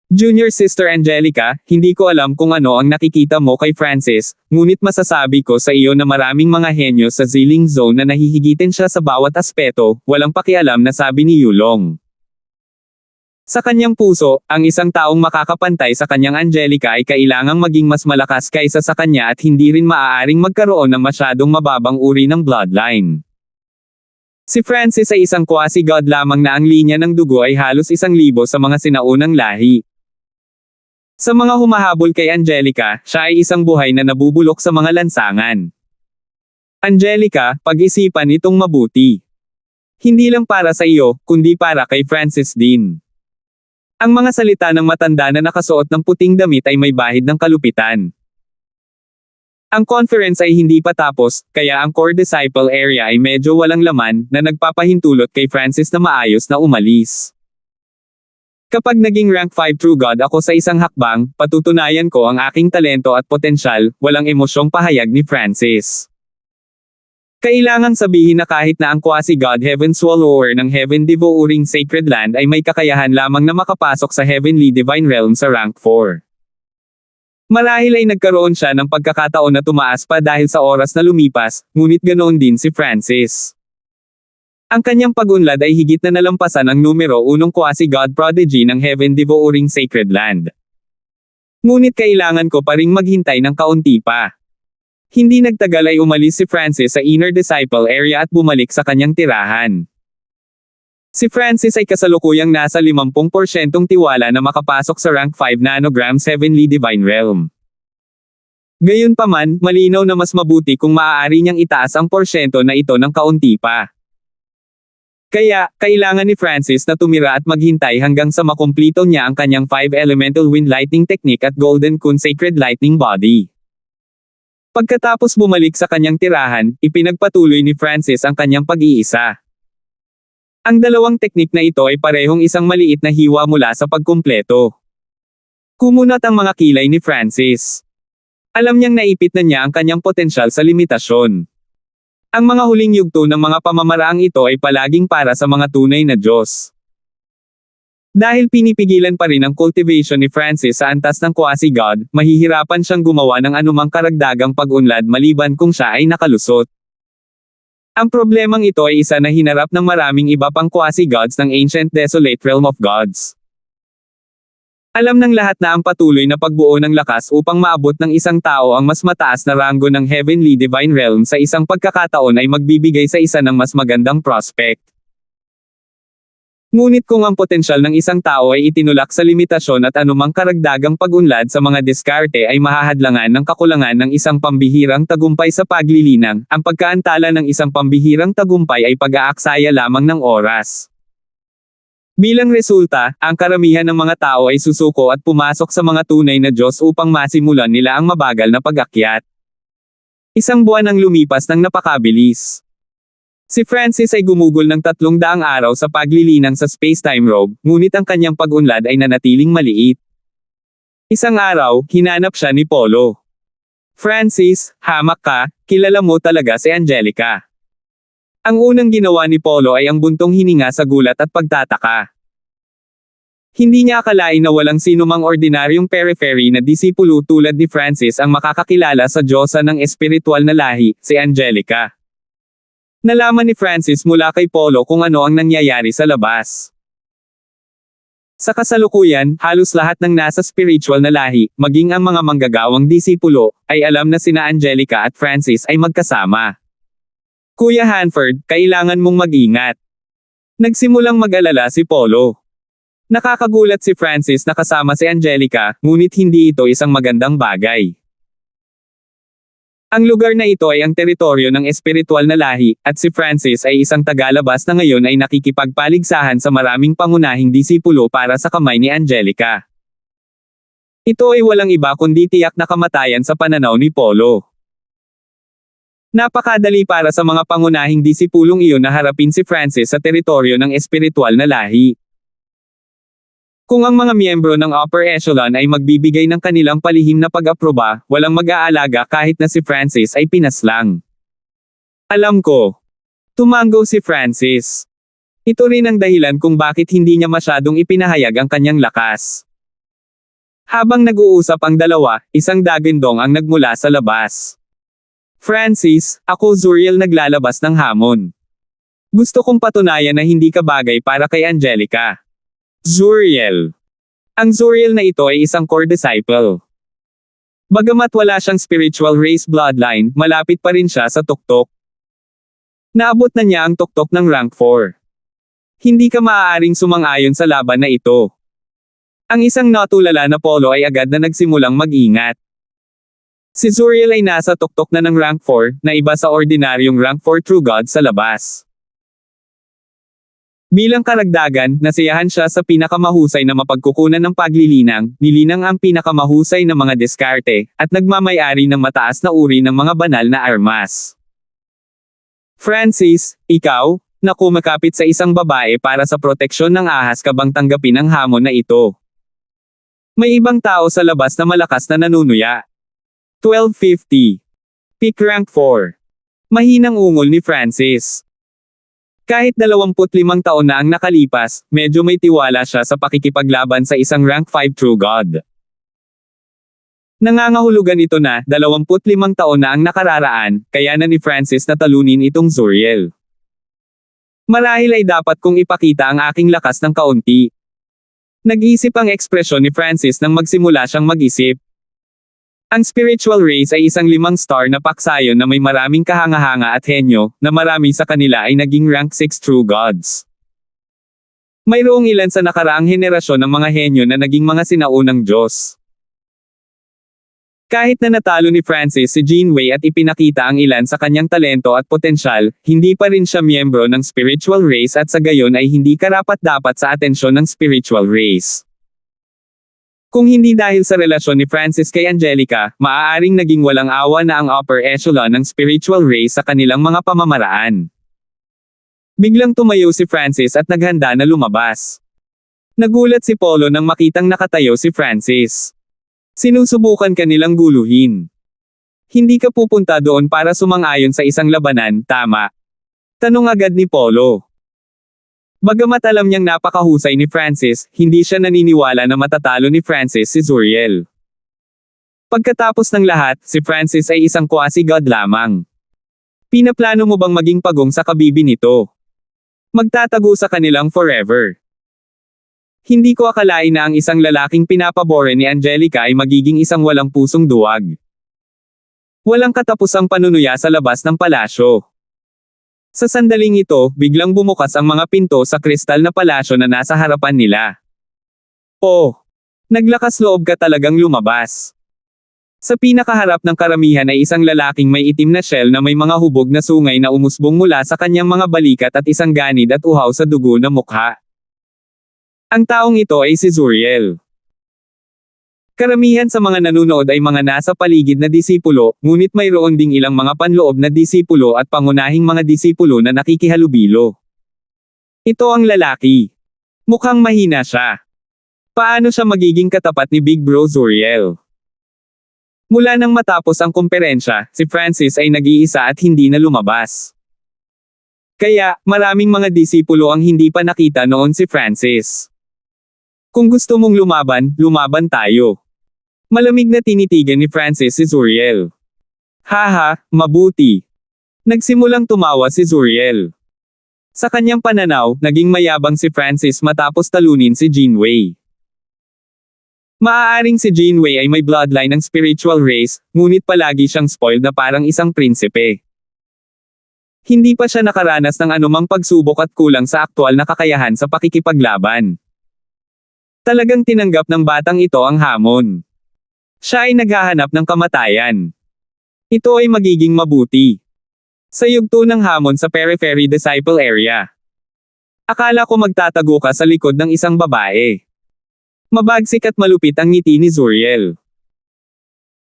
Junior Sister Angelica, hindi ko alam kung ano ang nakikita mo kay Francis, ngunit masasabi ko sa iyo na maraming mga henyo sa Ziling Zone na nahihigitin siya sa bawat aspeto, walang pakialam na sabi ni Yulong. Sa kanyang puso, ang isang taong makakapantay sa kanyang Angelica ay kailangang maging mas malakas kaysa sa kanya at hindi rin maaaring magkaroon ng masyadong mababang uri ng bloodline. Si Francis ay isang quasi-god lamang na ang linya ng dugo ay halos 1,000 sa mga sinaunang lahi. Sa mga humahabol kay Angelica, siya ay isang buhay na nabubulok sa mga lansangan. Angelica, pag-isipan itong mabuti. Hindi lang para sa iyo, kundi para kay Francis din. Ang mga salita ng matanda na nakasuot ng puting damit ay may bahid ng kalupitan. Ang conference ay hindi pa tapos, kaya ang core disciple area ay medyo walang laman, na nagpapahintulot kay Francis na maayos na umalis. Kapag naging rank 5 True God ako sa isang hakbang, patutunayan ko ang aking talento at potensyal, walang emosyong pahayag ni Francis. Kailangang sabihin na kahit na ang quasi-God Heaven Swallower ng Heaven Devouring Sacred Land ay may kakayahan lamang na makapasok sa Heavenly Divine Realm sa rank 4. Marahil ay nagkaroon siya ng pagkakataon na tumaas pa dahil sa oras na lumipas, ngunit ganoon din si Francis. Ang kanyang pag-unlad ay higit na nalampasan ang numero 1 quasi-God prodigy ng Heaven Devouring Sacred Land. Ngunit kailangan ko pa ring maghintay ng kaunti pa. Hindi nagtagal ay umalis si Francis sa inner disciple area at bumalik sa kanyang tirahan. Si Francis ay kasalukuyang nasa 50% tiwala na makapasok sa rank 5 nanograms Heavenly Divine Realm. Gayunpaman, malinaw na mas mabuti kung maaari niyang itaas ang porsyento na ito ng kaunti pa. Kaya, kailangan ni Francis na tumira at maghintay hanggang sa makumplito niya ang kanyang 5 Elemental Wind Lightning Technique at Golden Kun Sacred Lightning Body. Pagkatapos bumalik sa kanyang tirahan, ipinagpatuloy ni Francis ang kanyang pag-iisa. Ang dalawang teknik na ito ay parehong isang maliit na hiwa mula sa pagkumpleto. Kumunat ang mga kilay ni Francis. Alam niyang naipit na niya ang kanyang potensyal sa limitasyon. Ang mga huling yugto ng mga pamamaraang ito ay palaging para sa mga tunay na Diyos. Dahil pinipigilan pa rin ang cultivation ni Francis sa antas ng quasi-God, mahihirapan siyang gumawa ng anumang karagdagang pag-unlad maliban kung siya ay nakalusot. Ang problemang ito ay isa na hinarap ng maraming iba pang quasi-gods ng Ancient Desolate Realm of Gods. Alam ng lahat na ang patuloy na pagbuo ng lakas upang maabot ng isang tao ang mas mataas na ranggo ng Heavenly Divine Realm sa isang pagkakataon ay magbibigay sa isa ng mas magandang prospect. Ngunit kung ang potensyal ng isang tao ay itinulak sa limitasyon at anumang karagdagang pag-unlad sa mga diskarte ay mahahadlangan ng kakulangan ng isang pambihirang tagumpay sa paglilinang, ang pagkaantala ng isang pambihirang tagumpay ay pag-aaksaya lamang ng oras. Bilang resulta, ang karamihan ng mga tao ay susuko at pumasok sa mga tunay na Diyos upang masimulan nila ang mabagal na pag-akyat. Isang buwan ang lumipas ng napakabilis. Si Francis ay gumugol ng 300 araw sa paglilinang sa space-time robe, ngunit ang kanyang pag-unlad ay nanatiling maliit. Isang araw, hinanap siya ni Polo. Francis, hamak ka, kilala mo talaga si Angelica. Ang unang ginawa ni Polo ay ang buntong hininga sa gulat at pagtataka. Hindi niya akalain na walang sinumang ordinaryong periphery na disipulo tulad ni Francis ang makakakilala sa Diyosa ng espiritual na lahi, si Angelica. Nalaman ni Francis mula kay Polo kung ano ang nangyayari sa labas. Sa kasalukuyan, halos lahat ng nasa spiritual na lahi, maging ang mga manggagawang disipulo, ay alam na sina Angelica at Francis ay magkasama. Kuya Hanford, kailangan mong mag-ingat. Nagsimulang mag-alala si Polo. Nakakagulat si Francis na kasama si Angelica, ngunit hindi ito isang magandang bagay. Ang lugar na ito ay ang teritoryo ng espiritual na lahi, at si Francis ay isang tagalabas na ngayon ay nakikipagpaligsahan sa maraming pangunahing disipulo para sa kamay ni Angelica. Ito ay walang iba kundi tiyak na kamatayan sa pananaw ni Polo. Napakadali para sa mga pangunahing disipulong iyon na harapin si Francis sa teritoryo ng espiritual na lahi. Kung ang mga miyembro ng upper echelon ay magbibigay ng kanilang palihim na pag-aproba, walang mag-aalaga kahit na si Francis ay pinaslang. Alam ko. Tumango si Francis. Ito rin ang dahilan kung bakit hindi niya masyadong ipinahayag ang kanyang lakas. Habang nag-uusap ang dalawa, isang dagindong ang nagmula sa labas. Francis, ako Zuriel naglalabas ng hamon. Gusto kong patunayan na hindi ka bagay para kay Angelica. Zuriel. Ang Zuriel na ito ay isang core disciple. Bagamat wala siyang spiritual race bloodline, malapit pa rin siya sa tuktok. Naabot na niya ang tuktok ng rank 4. Hindi ka maaaring sumang-ayon sa laban na ito. Ang isang natulala na Polo ay agad na nagsimulang mag-ingat. Si Zuriel ay nasa tuktok na ng rank 4, na iba sa ordinaryong rank 4 True God sa labas. Bilang karagdagan, nasiyahan siya sa pinakamahusay na mapagkukunan ng paglilinang, nilinang ang pinakamahusay na mga diskarte, at nagmamay-ari ng mataas na uri ng mga banal na armas. Francis, ikaw, na kumakapit sa isang babae para sa proteksyon ng ahas ka bang tanggapin ang hamon na ito? May ibang tao sa labas na malakas na nanunuya. 1250. Pick rank 4. Mahinang ungol ni Francis. Kahit 25 taon na ang nakalipas, medyo may tiwala siya sa pakikipaglaban sa isang rank 5 True God. Nangangahulugan ito na 25 taon na ang nakararaan, kaya na ni Francis na talunin itong Zuriel. Marahil ay dapat kong ipakita ang aking lakas ng kaunti. Nag-isip ang ekspresyon ni Francis nang magsimula siyang mag-isip. Ang spiritual race ay isang 5-star na paksayon na may maraming kahanga-hanga at henyo, na marami sa kanila ay naging rank 6 True Gods. Mayroong ilan sa nakaraang henerasyon ng mga henyo na naging mga sinaunang Diyos. Kahit na natalo ni Francis si Jean Wei at ipinakita ang ilan sa kanyang talento at potensyal, hindi pa rin siya miyembro ng spiritual race at sa gayon ay hindi karapat-dapat sa atensyon ng spiritual race. Kung hindi dahil sa relasyon ni Francis kay Angelica, maaaring naging walang awa na ang upper echelon ng spiritual race sa kanilang mga pamamaraan. Biglang tumayo si Francis at naghanda na lumabas. Nagulat si Polo nang makitang nakatayo si Francis. Sinusubukan kanilang guluhin. Hindi ka pupunta doon para sumang-ayon sa isang labanan, tama? Tanong agad ni Polo. Bagamat alam niyang napakahusay ni Francis, hindi siya naniniwala na matatalo ni Francis si Zuriel. Pagkatapos ng lahat, si Francis ay isang quasi-god lamang. Pinaplano mo bang maging pagong sa kabibi nito? Magtatago sa kanilang forever. Hindi ko akalain na ang isang lalaking pinapabore ni Angelica ay magiging isang walang pusong duwag. Walang katapusang panunuya sa labas ng palasyo. Sa sandaling ito, biglang bumukas ang mga pinto sa kristal na palasyo na nasa harapan nila. Oh! Naglakas loob ka talagang lumabas. Sa pinakaharap ng karamihan ay isang lalaking may itim na shell na may mga hubog na sungay na umusbong mula sa kanyang mga balikat at isang ganid at uhaw sa dugo na mukha. Ang taong ito ay si Zuriel. Karamihan sa mga nanunood ay mga nasa paligid na disipulo, ngunit mayroon ding ilang mga panloob na disipulo at pangunahing mga disipulo na nakikihalubilo. Ito ang lalaki. Mukhang mahina siya. Paano siya magiging katapat ni Big Bro Zuriel? Mula nang matapos ang komperensya, si Francis ay nag-iisa at hindi na lumabas. Kaya, maraming mga disipulo ang hindi pa nakita noon si Francis. Kung gusto mong lumaban, lumaban tayo. Malamig na tinitigan ni Francis si Zuriel. Haha, mabuti. Nagsimulang tumawa si Zuriel. Sa kanyang pananaw, naging mayabang si Francis matapos talunin si Jean Wei. Maaaring si Jean Wei ay may bloodline ng spiritual race, ngunit palagi siyang spoiled na parang isang prinsipe. Hindi pa siya nakaranas ng anumang pagsubok at kulang sa aktwal na kakayahan sa pakikipaglaban. Talagang tinanggap ng batang ito ang hamon. Siya ay naghahanap ng kamatayan. Ito ay magiging mabuti. Sa yugto ng hamon sa periphery disciple area. Akala ko magtatago ka sa likod ng isang babae. Mabagsik at malupit ang ngiti ni Zuriel.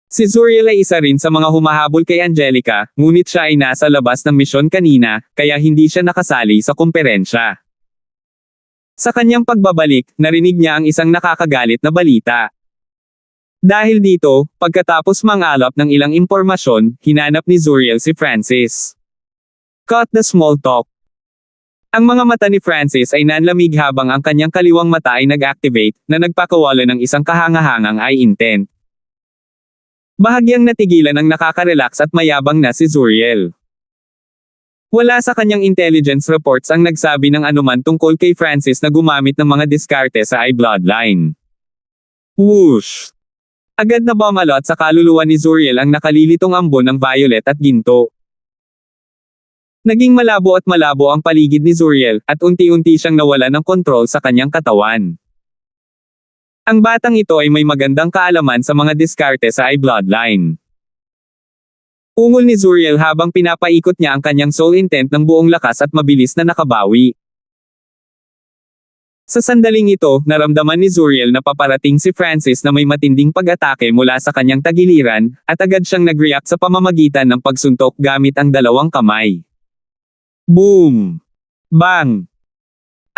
Si Zuriel ay isa rin sa mga humahabol kay Angelica, ngunit siya ay nasa labas ng misyon kanina, kaya hindi siya nakasali sa komperensya. Sa kanyang pagbabalik, narinig niya ang isang nakakagalit na balita. Dahil dito, pagkatapos mangalap ng ilang impormasyon, hinanap ni Zuriel si Francis. Cut the small talk. Ang mga mata ni Francis ay nanlamig habang ang kanyang kaliwang mata ay nag-activate, na nagpakawala ng isang kahangahangang eye intent. Bahagyang natigilan ang nakaka-relax at mayabang na si Zuriel. Wala sa kanyang intelligence reports ang nagsabi ng anuman tungkol kay Francis na gumamit ng mga diskarte sa I-bloodline. Whoosh! Agad na bumalot sa kaluluwa ni Zuriel ang nakalilitong ambon ng violet at ginto. Naging malabo at malabo ang paligid ni Zuriel, at unti-unti siyang nawala ng kontrol sa kanyang katawan. Ang batang ito ay may magandang kaalaman sa mga diskarte sa I-bloodline. Ungol ni Zuriel habang pinapaikot niya ang kanyang soul intent ng buong lakas at mabilis na nakabawi. Sa sandaling ito, naramdaman ni Zuriel na paparating si Francis na may matinding pag-atake mula sa kanyang tagiliran, at agad siyang nag-react sa pamamagitan ng pagsuntok gamit ang dalawang kamay. Boom! Bang!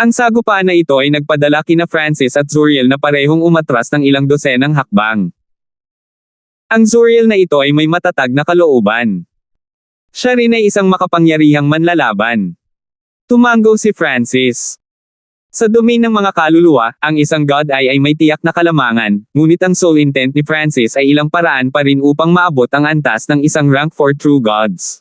Ang sagupaan na ito ay nagpadala kina Francis at Zuriel na parehong umatras ng ilang dosenang hakbang. Ang Zuriel na ito ay may matatag na kalooban. Siya rin ay isang makapangyarihang manlalaban. Tumango si Francis. Sa domain ng mga kaluluwa, ang isang God ay may tiyak na kalamangan, ngunit ang soul intent ni Francis ay ilang paraan pa rin upang maabot ang antas ng isang rank 4 true gods.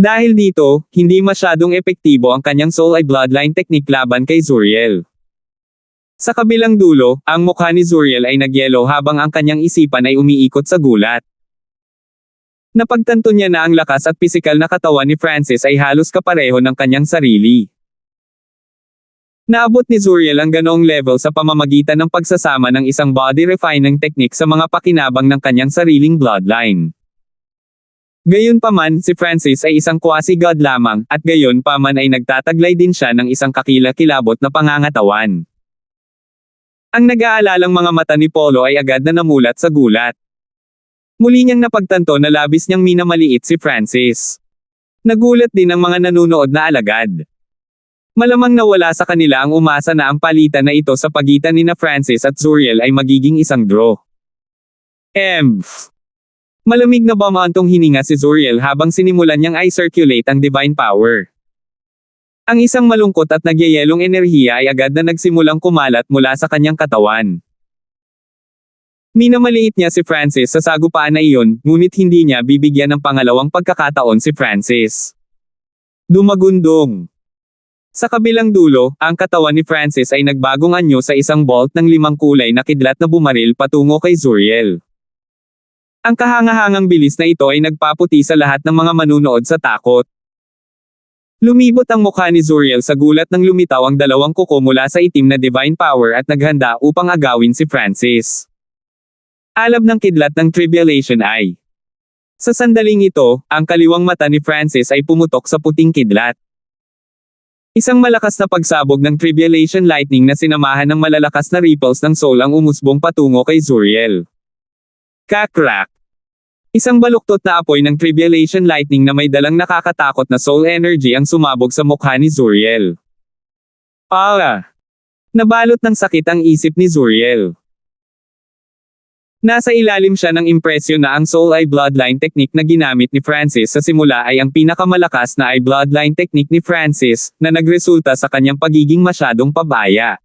Dahil dito, hindi masyadong epektibo ang kanyang soul eye bloodline technique laban kay Zuriel. Sa kabilang dulo, ang mukha ni Zuriel ay nagyelo habang ang kanyang isipan ay umiikot sa gulat. Napagtanto niya na ang lakas at pisikal na katawan ni Francis ay halos kapareho ng kanyang sarili. Naabot ni Zuriel ang ganoong level sa pamamagitan ng pagsasama ng isang body refining technique sa mga pakinabang ng kanyang sariling bloodline. Gayunpaman, si Francis ay isang quasi-god lamang, at gayunpaman ay nagtataglay din siya ng isang kakilakilabot na pangangatawan. Ang nag-aalalang mga mata ni Polo ay agad na namulat sa gulat. Muli niyang napagtanto na labis niyang minamaliit si Francis. Nagulat din ang mga nanunood na alagad. Malamang nawala sa kanila ang umasa na ang palitan na ito sa pagitan ni Francis at Zuriel ay magiging isang draw. Malamig na bumantong hininga si Zuriel habang sinimulan niyang i-circulate ang divine power. Ang isang malungkot at nagyayelong enerhiya ay agad na nagsimulang kumalat mula sa kanyang katawan. Minamaliit niya si Francis sa sagupaan na iyon, ngunit hindi niya bibigyan ng pangalawang pagkakataon si Francis. Dumagundong. Sa kabilang dulo, ang katawan ni Francis ay nagbagong anyo sa isang bolt ng 5 kulay na kidlat na bumaril patungo kay Zuriel. Ang kahangahangang bilis na ito ay nagpaputi sa lahat ng mga manunood sa takot. Lumibot ang mukha ni Zuriel sa gulat nang lumitaw ang dalawang kuko mula sa itim na divine power at naghanda upang agawin si Francis. Alab ng kidlat ng Tribulation Eye. Sa sandaling ito, ang kaliwang mata ni Francis ay pumutok sa puting kidlat. Isang malakas na pagsabog ng Tribulation Lightning na sinamahan ng malalakas na ripples ng soul ang umusbong patungo kay Zuriel. Kakrak! Isang baluktot na apoy ng Tribulation Lightning na may dalang nakakatakot na soul energy ang sumabog sa mukha ni Zuriel. Nabalot ng sakit ang isip ni Zuriel. Nasa ilalim siya ng impresyon na ang soul eye bloodline technique na ginamit ni Francis sa simula ay ang pinakamalakas na eye bloodline technique ni Francis, na nagresulta sa kanyang pagiging masyadong pabaya.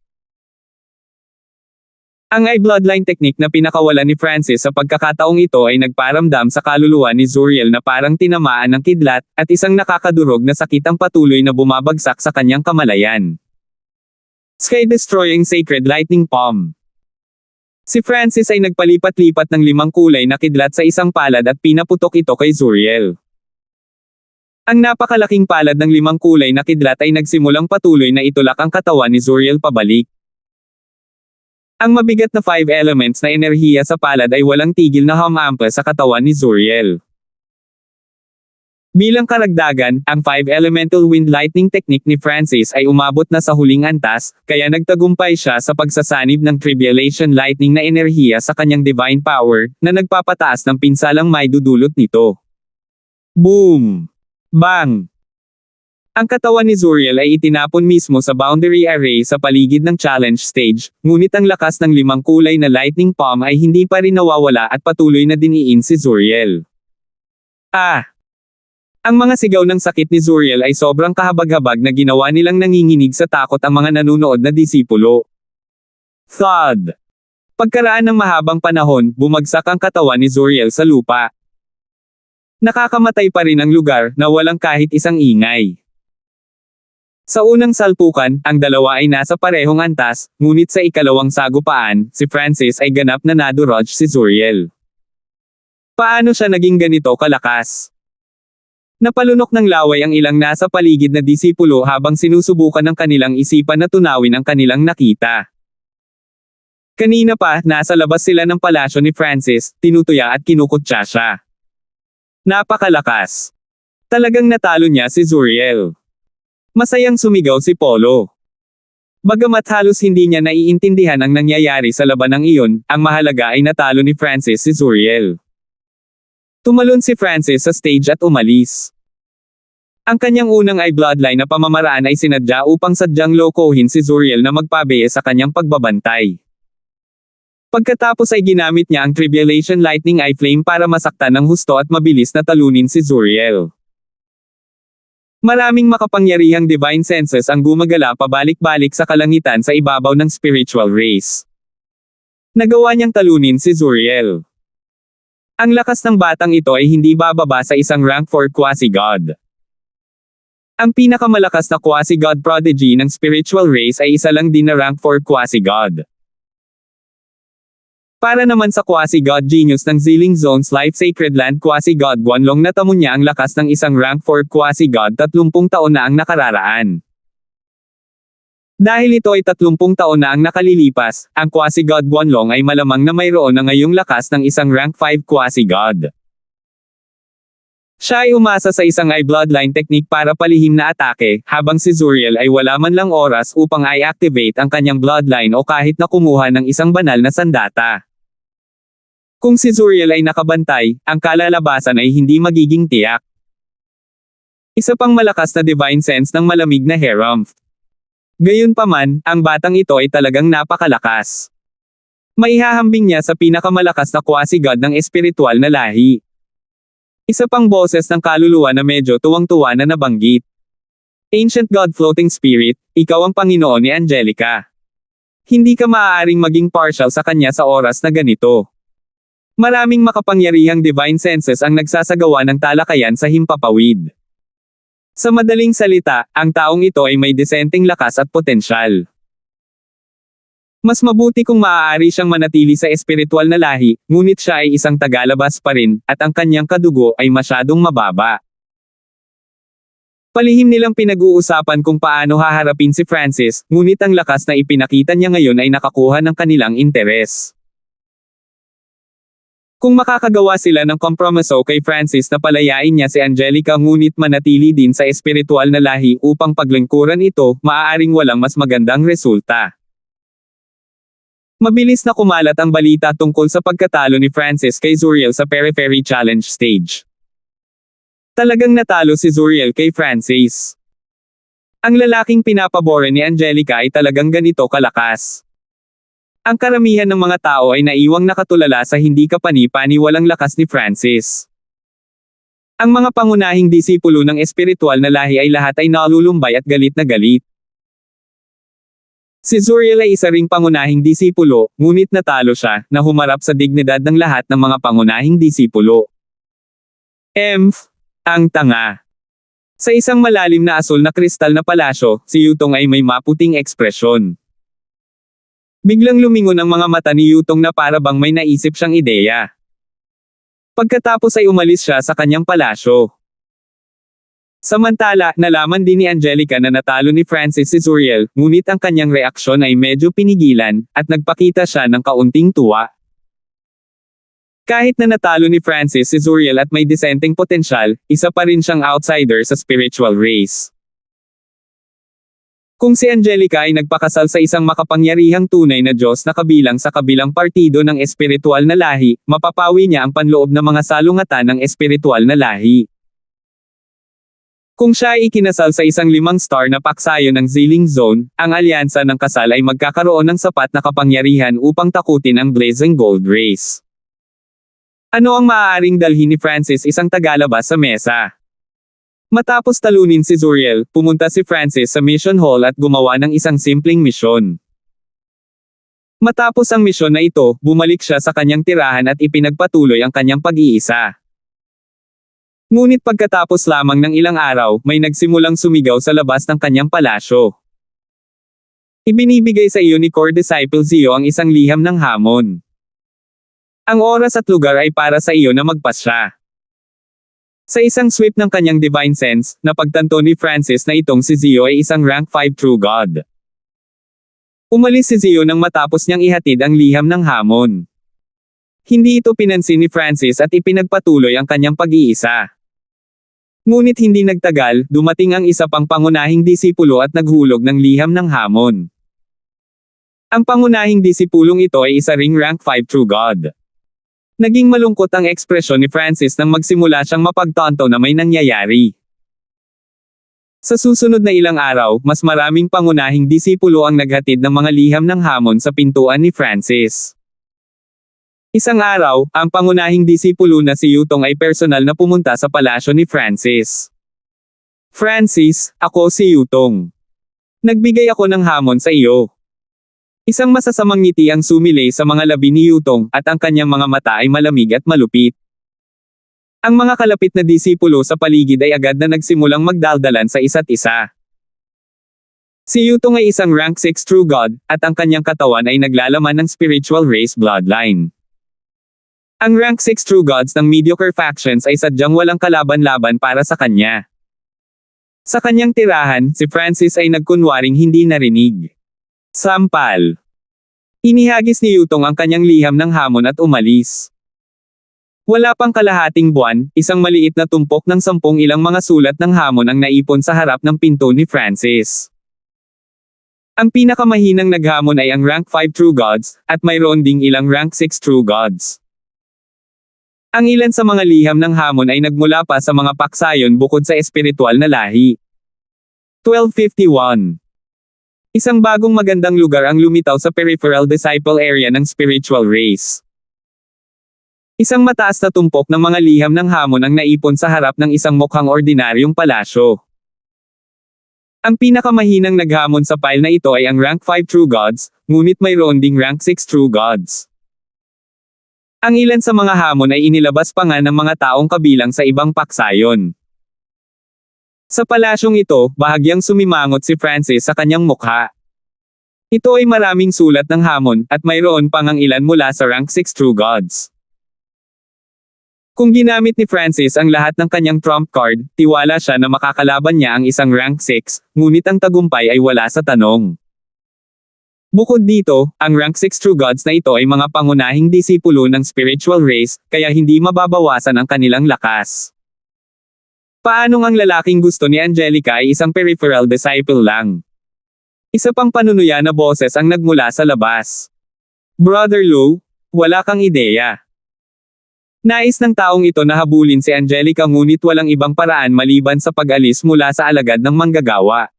Ang eye bloodline technique na pinakawalan ni Francis sa pagkakataong ito ay nagparamdam sa kaluluwa ni Zuriel na parang tinamaan ng kidlat, at isang nakakadurog na sakit ang patuloy na bumabagsak sa kanyang kamalayan. Sky-destroying Sacred Lightning Palm. Si Francis ay nagpalipat-lipat ng 5 kulay na kidlat sa isang palad at pinaputok ito kay Zuriel. Ang napakalaking palad ng 5 kulay na kidlat ay nagsimulang patuloy na itulak ang katawan ni Zuriel pabalik. Ang mabigat na 5 elements na enerhiya sa palad ay walang tigil na humampa sa katawan ni Zuriel. Bilang karagdagan, ang 5 elemental wind lightning technique ni Francis ay umabot na sa huling antas, kaya nagtagumpay siya sa pagsasanib ng Tribulation Lightning na enerhiya sa kanyang divine power, na nagpapataas ng pinsalang may dudulot nito. Boom! Bang! Ang katawan ni Zuriel ay itinapon mismo sa boundary array sa paligid ng challenge stage, ngunit ang lakas ng 5 kulay na lightning palm ay hindi pa rin nawawala at patuloy na diniin si Zuriel. Ang mga sigaw ng sakit ni Zuriel ay sobrang kahabag-habag na ginawa nilang nanginginig sa takot ang mga nanunood na disipulo. Thud! Pagkaraan ng mahabang panahon, bumagsak ang katawan ni Zuriel sa lupa. Nakakamatay pa rin ang lugar, na walang kahit isang ingay. Sa unang salpukan, ang dalawa ay nasa parehong antas, ngunit sa ikalawang sagupaan, si Francis ay ganap na nadurog si Zuriel. Paano siya naging ganito kalakas? Napalunok ng laway ang ilang nasa paligid na disipulo habang sinusubukan ng kanilang isipan na tunawin ang kanilang nakita. Kanina pa, nasa labas sila ng palasyo ni Francis, tinutuya at kinukutsa siya. Napakalakas. Talagang natalo niya si Zuriel. Masayang sumigaw si Polo. Bagamat halos hindi niya naiintindihan ang nangyayari sa labanang iyon, ang mahalaga ay natalo ni Francis si Zuriel. Tumalon si Francis sa stage at umalis. Ang kanyang unang eye bloodline na pamamaraan ay sinadya upang sadyang lokohin si Zuriel na magpabeye sa kanyang pagbabantay. Pagkatapos ay ginamit niya ang Tribulation Lightning Eye Flame para masaktan ng husto at mabilis na talunin si Zuriel. Maraming makapangyarihang divine senses ang gumagala pabalik-balik sa kalangitan sa ibabaw ng spiritual race. Nagawa niyang talunin si Zuriel. Ang lakas ng batang ito ay hindi bababa sa isang rank 4 quasi-god. Ang pinakamalakas na quasi-god prodigy ng spiritual race ay isa lang din na rank 4 quasi-god. Para naman sa quasi-god genius ng Ziling Zone's Life Sacred Land quasi-god Guanlong natamo niya ang lakas ng isang rank 4 quasi-god 30 taon na ang nakararaan. Dahil ito ay 30 taon na ang nakalilipas, ang quasi-god Guanlong ay malamang na mayroon na ngayong lakas ng isang rank 5 quasi-god. Siya ay umasa sa isang eye bloodline technique para palihim na atake, habang si Zuriel ay wala man lang oras upang i-activate ang kanyang bloodline o kahit na kumuha ng isang banal na sandata. Kung si Zuriel ay nakabantay, ang kalalabasan ay hindi magiging tiyak. Isa pang malakas na divine sense ng malamig na Hieromph. Gayunpaman, ang batang ito ay talagang napakalakas. Maihahambing niya sa pinakamalakas na quasi-god ng espiritual na lahi. Isa pang boses ng kaluluwa na medyo tuwang-tuwa na nabanggit. Ancient God Floating Spirit, ikaw ang Panginoon ni Angelica. Hindi ka maaaring maging partial sa kanya sa oras na ganito. Maraming makapangyarihang divine senses ang nagsasagawa ng talakayan sa himpapawid. Sa madaling salita, ang taong ito ay may disenteng lakas at potensyal. Mas mabuti kung maaari siyang manatili sa espiritual na lahi, ngunit siya ay isang tagalabas pa rin, at ang kanyang kadugo ay masyadong mababa. Palihim nilang pinag-uusapan kung paano haharapin si Francis, ngunit ang lakas na ipinakita niya ngayon ay nakakuha ng kanilang interes. Kung makakagawa sila ng kompromiso kay Francis na palayain niya si Angelica ngunit manatili din sa espiritual na lahi upang paglingkuran ito, maaaring walang mas magandang resulta. Mabilis na kumalat ang balita tungkol sa pagkatalo ni Francis kay Zuriel sa Periphery Challenge stage. Talagang natalo si Zuriel kay Francis. Ang lalaking pinapabore ni Angelica ay talagang ganito kalakas. Ang karamihan ng mga tao ay naiwang nakatulala sa hindi kapani-paniwalang lakas ni Francis. Ang mga pangunahing disipulo ng espiritual na lahi ay lahat ay nalulumbay at galit na galit. Si Zuriel ay isa ring pangunahing disipulo, ngunit natalo siya, na humarap sa dignidad ng lahat ng mga pangunahing disipulo. Ang tanga. Sa isang malalim na asul na kristal na palasyo, si Yutong ay may maputing ekspresyon. Biglang lumingon ang mga mata ni Yutong na para bang may naisip siyang ideya. Pagkatapos ay umalis siya sa kanyang palasyo. Samantala, nalaman din ni Angelica na natalo ni Francis si Zuriel, ngunit ang kanyang reaksyon ay medyo pinigilan, at nagpakita siya ng kaunting tuwa. Kahit na natalo ni Francis si Zuriel at may disenteng potensyal, isa pa rin siyang outsider sa spiritual race. Kung si Angelica ay nagpakasal sa isang makapangyarihang tunay na Diyos na kabilang sa kabilang partido ng espiritual na lahi, mapapawi niya ang panloob ng mga salungatan ng espiritual na lahi. Kung siya ay ikinasal sa isang 5-star na paksayo ng Ziling Zone, ang alyansa ng kasal ay magkakaroon ng sapat na kapangyarihan upang takutin ang Blazing Gold Race. Ano ang maaaring dalhin ni Francis isang tagalabas sa mesa? Matapos talunin si Zuriel, pumunta si Francis sa mission hall at gumawa ng isang simpleng misyon. Matapos ang misyon na ito, bumalik siya sa kanyang tirahan at ipinagpatuloy ang kanyang pag-iisa. Ngunit pagkatapos lamang ng ilang araw, may nagsimulang sumigaw sa labas ng kanyang palasyo. Ibinibigay sa iyo ni core disciple Zio ang isang liham ng hamon. Ang oras at lugar ay para sa iyo na magpasya. Sa isang sweep ng kanyang divine sense, napagtanto ni Francis na itong si Zio ay isang rank 5 true god. Umalis si Zio nang matapos niyang ihatid ang liham ng hamon. Hindi ito pinansin ni Francis at ipinagpatuloy ang kanyang pag-iisa. Ngunit hindi nagtagal, dumating ang isa pang pangunahing disipulo at naghulog ng liham ng hamon. Ang pangunahing disipulong ito ay isa ring rank 5 true god. Naging malungkot ang ekspresyon ni Francis nang magsimula siyang mapagtanto na may nangyayari. Sa susunod na ilang araw, mas maraming pangunahing disipulo ang naghatid ng mga liham ng hamon sa pintuan ni Francis. Isang araw, ang pangunahing disipulo na si Yutong ay personal na pumunta sa palasyo ni Francis. Francis, ako si Yutong. Nagbigay ako ng hamon sa iyo. Isang masasamang ngiti ang sumilay sa mga labi ni Yutong at ang kanyang mga mata ay malamig at malupit. Ang mga kalapit na disipulo sa paligid ay agad na nagsimulang magdaldalan sa isa't isa. Si Yutong ay isang rank 6 true god, at ang kanyang katawan ay naglalaman ng spiritual race bloodline. Ang rank 6 true gods ng mediocre factions ay sadyang walang kalaban-laban para sa kanya. Sa kanyang tirahan, si Francis ay nagkunwaring hindi narinig. Sampal. Inihagis ni Yutong ang kanyang liham ng hamon at umalis. Wala pang kalahating buwan, isang maliit na tumpok ng 10 ilang mga sulat ng hamon ang naipon sa harap ng pinto ni Francis. Ang pinakamahinang naghamon ay ang rank 5 true gods, at mayroon ding ilang rank 6 true gods. Ang ilan sa mga liham ng hamon ay nagmula pa sa mga paksayon bukod sa espiritual na lahi. 1251. Isang bagong magandang lugar ang lumitaw sa peripheral disciple area ng spiritual race. Isang mataas na tumpok ng mga liham ng hamon ang naipon sa harap ng isang mukhang ordinaryong palasyo. Ang pinakamahinang naghamon sa pile na ito ay ang rank 5 true gods, ngunit mayroon ding rank 6 true gods. Ang ilan sa mga hamon ay inilabas pa nga ng mga taong kabilang sa ibang paksayon. Sa palasyong ito, bahagyang sumimangot si Francis sa kanyang mukha. Ito ay maraming sulat ng hamon, at mayroon pang ang ilan mula sa rank 6 true gods. Kung ginamit ni Francis ang lahat ng kanyang trump card, tiwala siya na makakalaban niya ang isang rank 6, ngunit ang tagumpay ay wala sa tanong. Bukod dito, ang rank 6 true gods na ito ay mga pangunahing disipulo ng spiritual race, kaya hindi mababawasan ang kanilang lakas. Paanong ang lalaking gusto ni Angelica ay isang peripheral disciple lang? Isa pang panunuya na boses ang nagmula sa labas. Brother Lou, wala kang ideya. Nais ng taong ito na habulin si Angelica ngunit walang ibang paraan maliban sa pag-alis mula sa alagad ng manggagawa.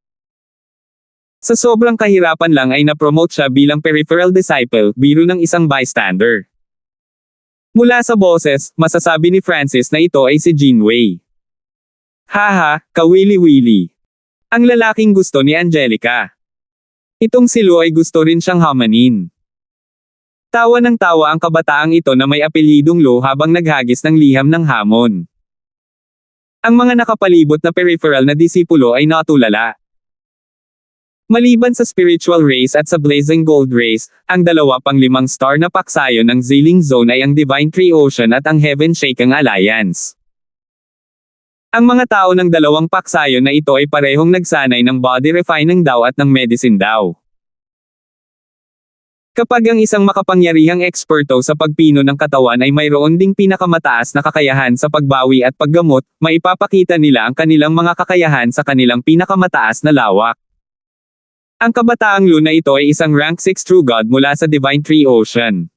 Sa sobrang kahirapan lang ay na-promote siya bilang peripheral disciple, biro ng isang bystander. Mula sa boses, masasabi ni Francis na ito ay si Jean Wei. Haha, kawili-wili. Ang lalaking gusto ni Angelica. Itong si Lou ay gusto rin siyang hamanin. Tawa ng tawa ang kabataang ito na may apelyidong Lou habang naghagis ng liham ng hamon. Ang mga nakapalibot na peripheral na disipulo ay natulala. Maliban sa spiritual race at sa blazing gold race, ang 25 star na paksayon ng Ziling Zone ay ang Divine Tree Ocean at ang Heaven Shaking Alliance. Ang mga tao ng dalawang paksayon na ito ay parehong nagsanay ng body refining daw at ng medicine daw. Kapag ang isang makapangyarihang eksperto sa pagpino ng katawan ay mayroon ding pinakamataas na kakayahan sa pagbawi at paggamot, maipapakita nila ang kanilang mga kakayahan sa kanilang pinakamataas na lawak. Ang kabataang Lou na ito ay isang rank 6 true god mula sa Divine Tree Ocean.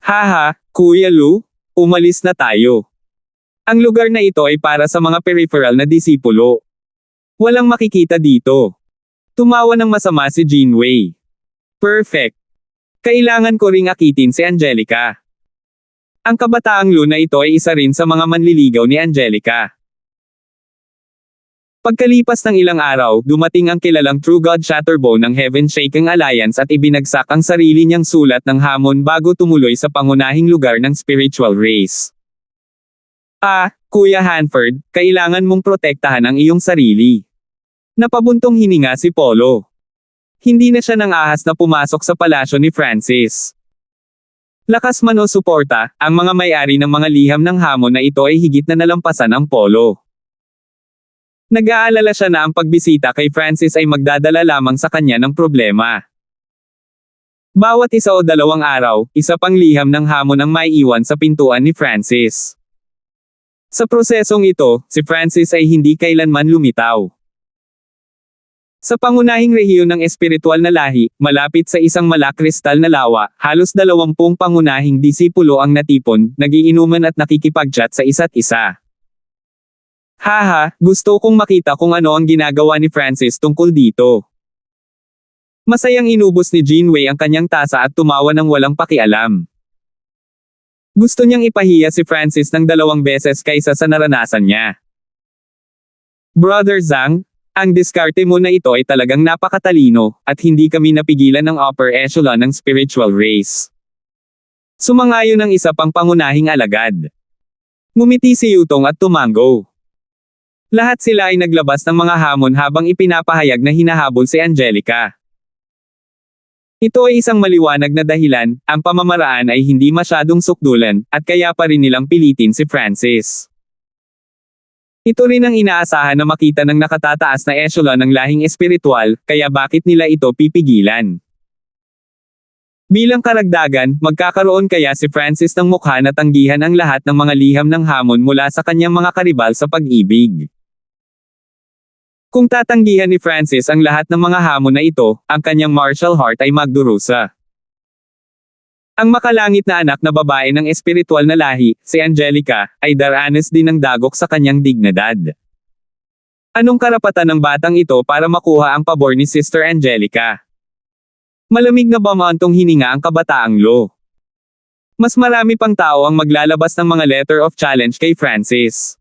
Haha, Kuya Lou, umalis na tayo. Ang lugar na ito ay para sa mga peripheral na disipulo. Walang makikita dito. Tumawa ng masama si Jean Wei. Perfect. Kailangan ko ring akitin si Angelica. Ang kabataang Lou na ito ay isa rin sa mga manliligaw ni Angelica. Pagkalipas ng ilang araw, dumating ang kilalang True God Shatterbone ng Heaven Shaking Alliance at ibinagsak ang sarili niyang sulat ng hamon bago tumuloy sa pangunahing lugar ng spiritual race. Kuya Hanford, kailangan mong protektahan ang iyong sarili. Napabuntong hininga si Polo. Hindi na siya nang ahas na pumasok sa palasyo ni Francis. Lakas man o suporta, ang mga may-ari ng mga liham ng hamon na ito ay higit na nalampasan ang Polo. Nag-aalala siya na ang pagbisita kay Francis ay magdadala lamang sa kanya ng problema. Bawat isa o 2 araw, isa pang liham ng hamon ang maiiwan sa pintuan ni Francis. Sa prosesong ito, si Francis ay hindi kailanman lumitaw. Sa pangunahing rehiyon ng espiritual na lahi, malapit sa isang malakristal na lawa, halos 20 pangunahing disipulo ang natipon, nagiinuman at nakikipag-chat sa isa't isa. Haha, gusto kong makita kung ano ang ginagawa ni Francis tungkol dito. Masayang inubos ni Jinwei ang kanyang tasa at tumawa ng walang pakialam. Gusto niyang ipahiya si Francis ng 2 beses kaysa sa naranasan niya. Brother Zhang, ang diskarte mo na ito ay talagang napakatalino, at hindi kami napigilan ng upper echelon ng spiritual race. Sumangayon ang isa pang pangunahing alagad. Ngumiti si Yutong at tumango. Lahat sila ay naglabas ng mga hamon habang ipinapahayag na hinahabol si Angelica. Ito ay isang maliwanag na dahilan, ang pamamaraan ay hindi masyadong sukdulan, at kaya pa rin nilang pilitin si Francis. Ito rin ang inaasahan na makita ng nakatataas na echelon ng lahing espiritual, kaya bakit nila ito pipigilan? Bilang karagdagan, magkakaroon kaya si Francis ng mukha na tanggihan ang lahat ng mga liham ng hamon mula sa kanyang mga karibal sa pag-ibig. Kung tatanggihan ni Francis ang lahat ng mga hamon na ito, ang kanyang martial heart ay magdurusa. Ang makalangit na anak na babae ng espiritual na lahi, si Angelica, ay daranas din ng dagok sa kanyang dignidad. Anong karapatan ng batang ito para makuha ang pabor ni Sister Angelica? Malamig na bamantong hininga ang kabataang Lo. Mas marami pang tao ang maglalabas ng mga letter of challenge kay Francis.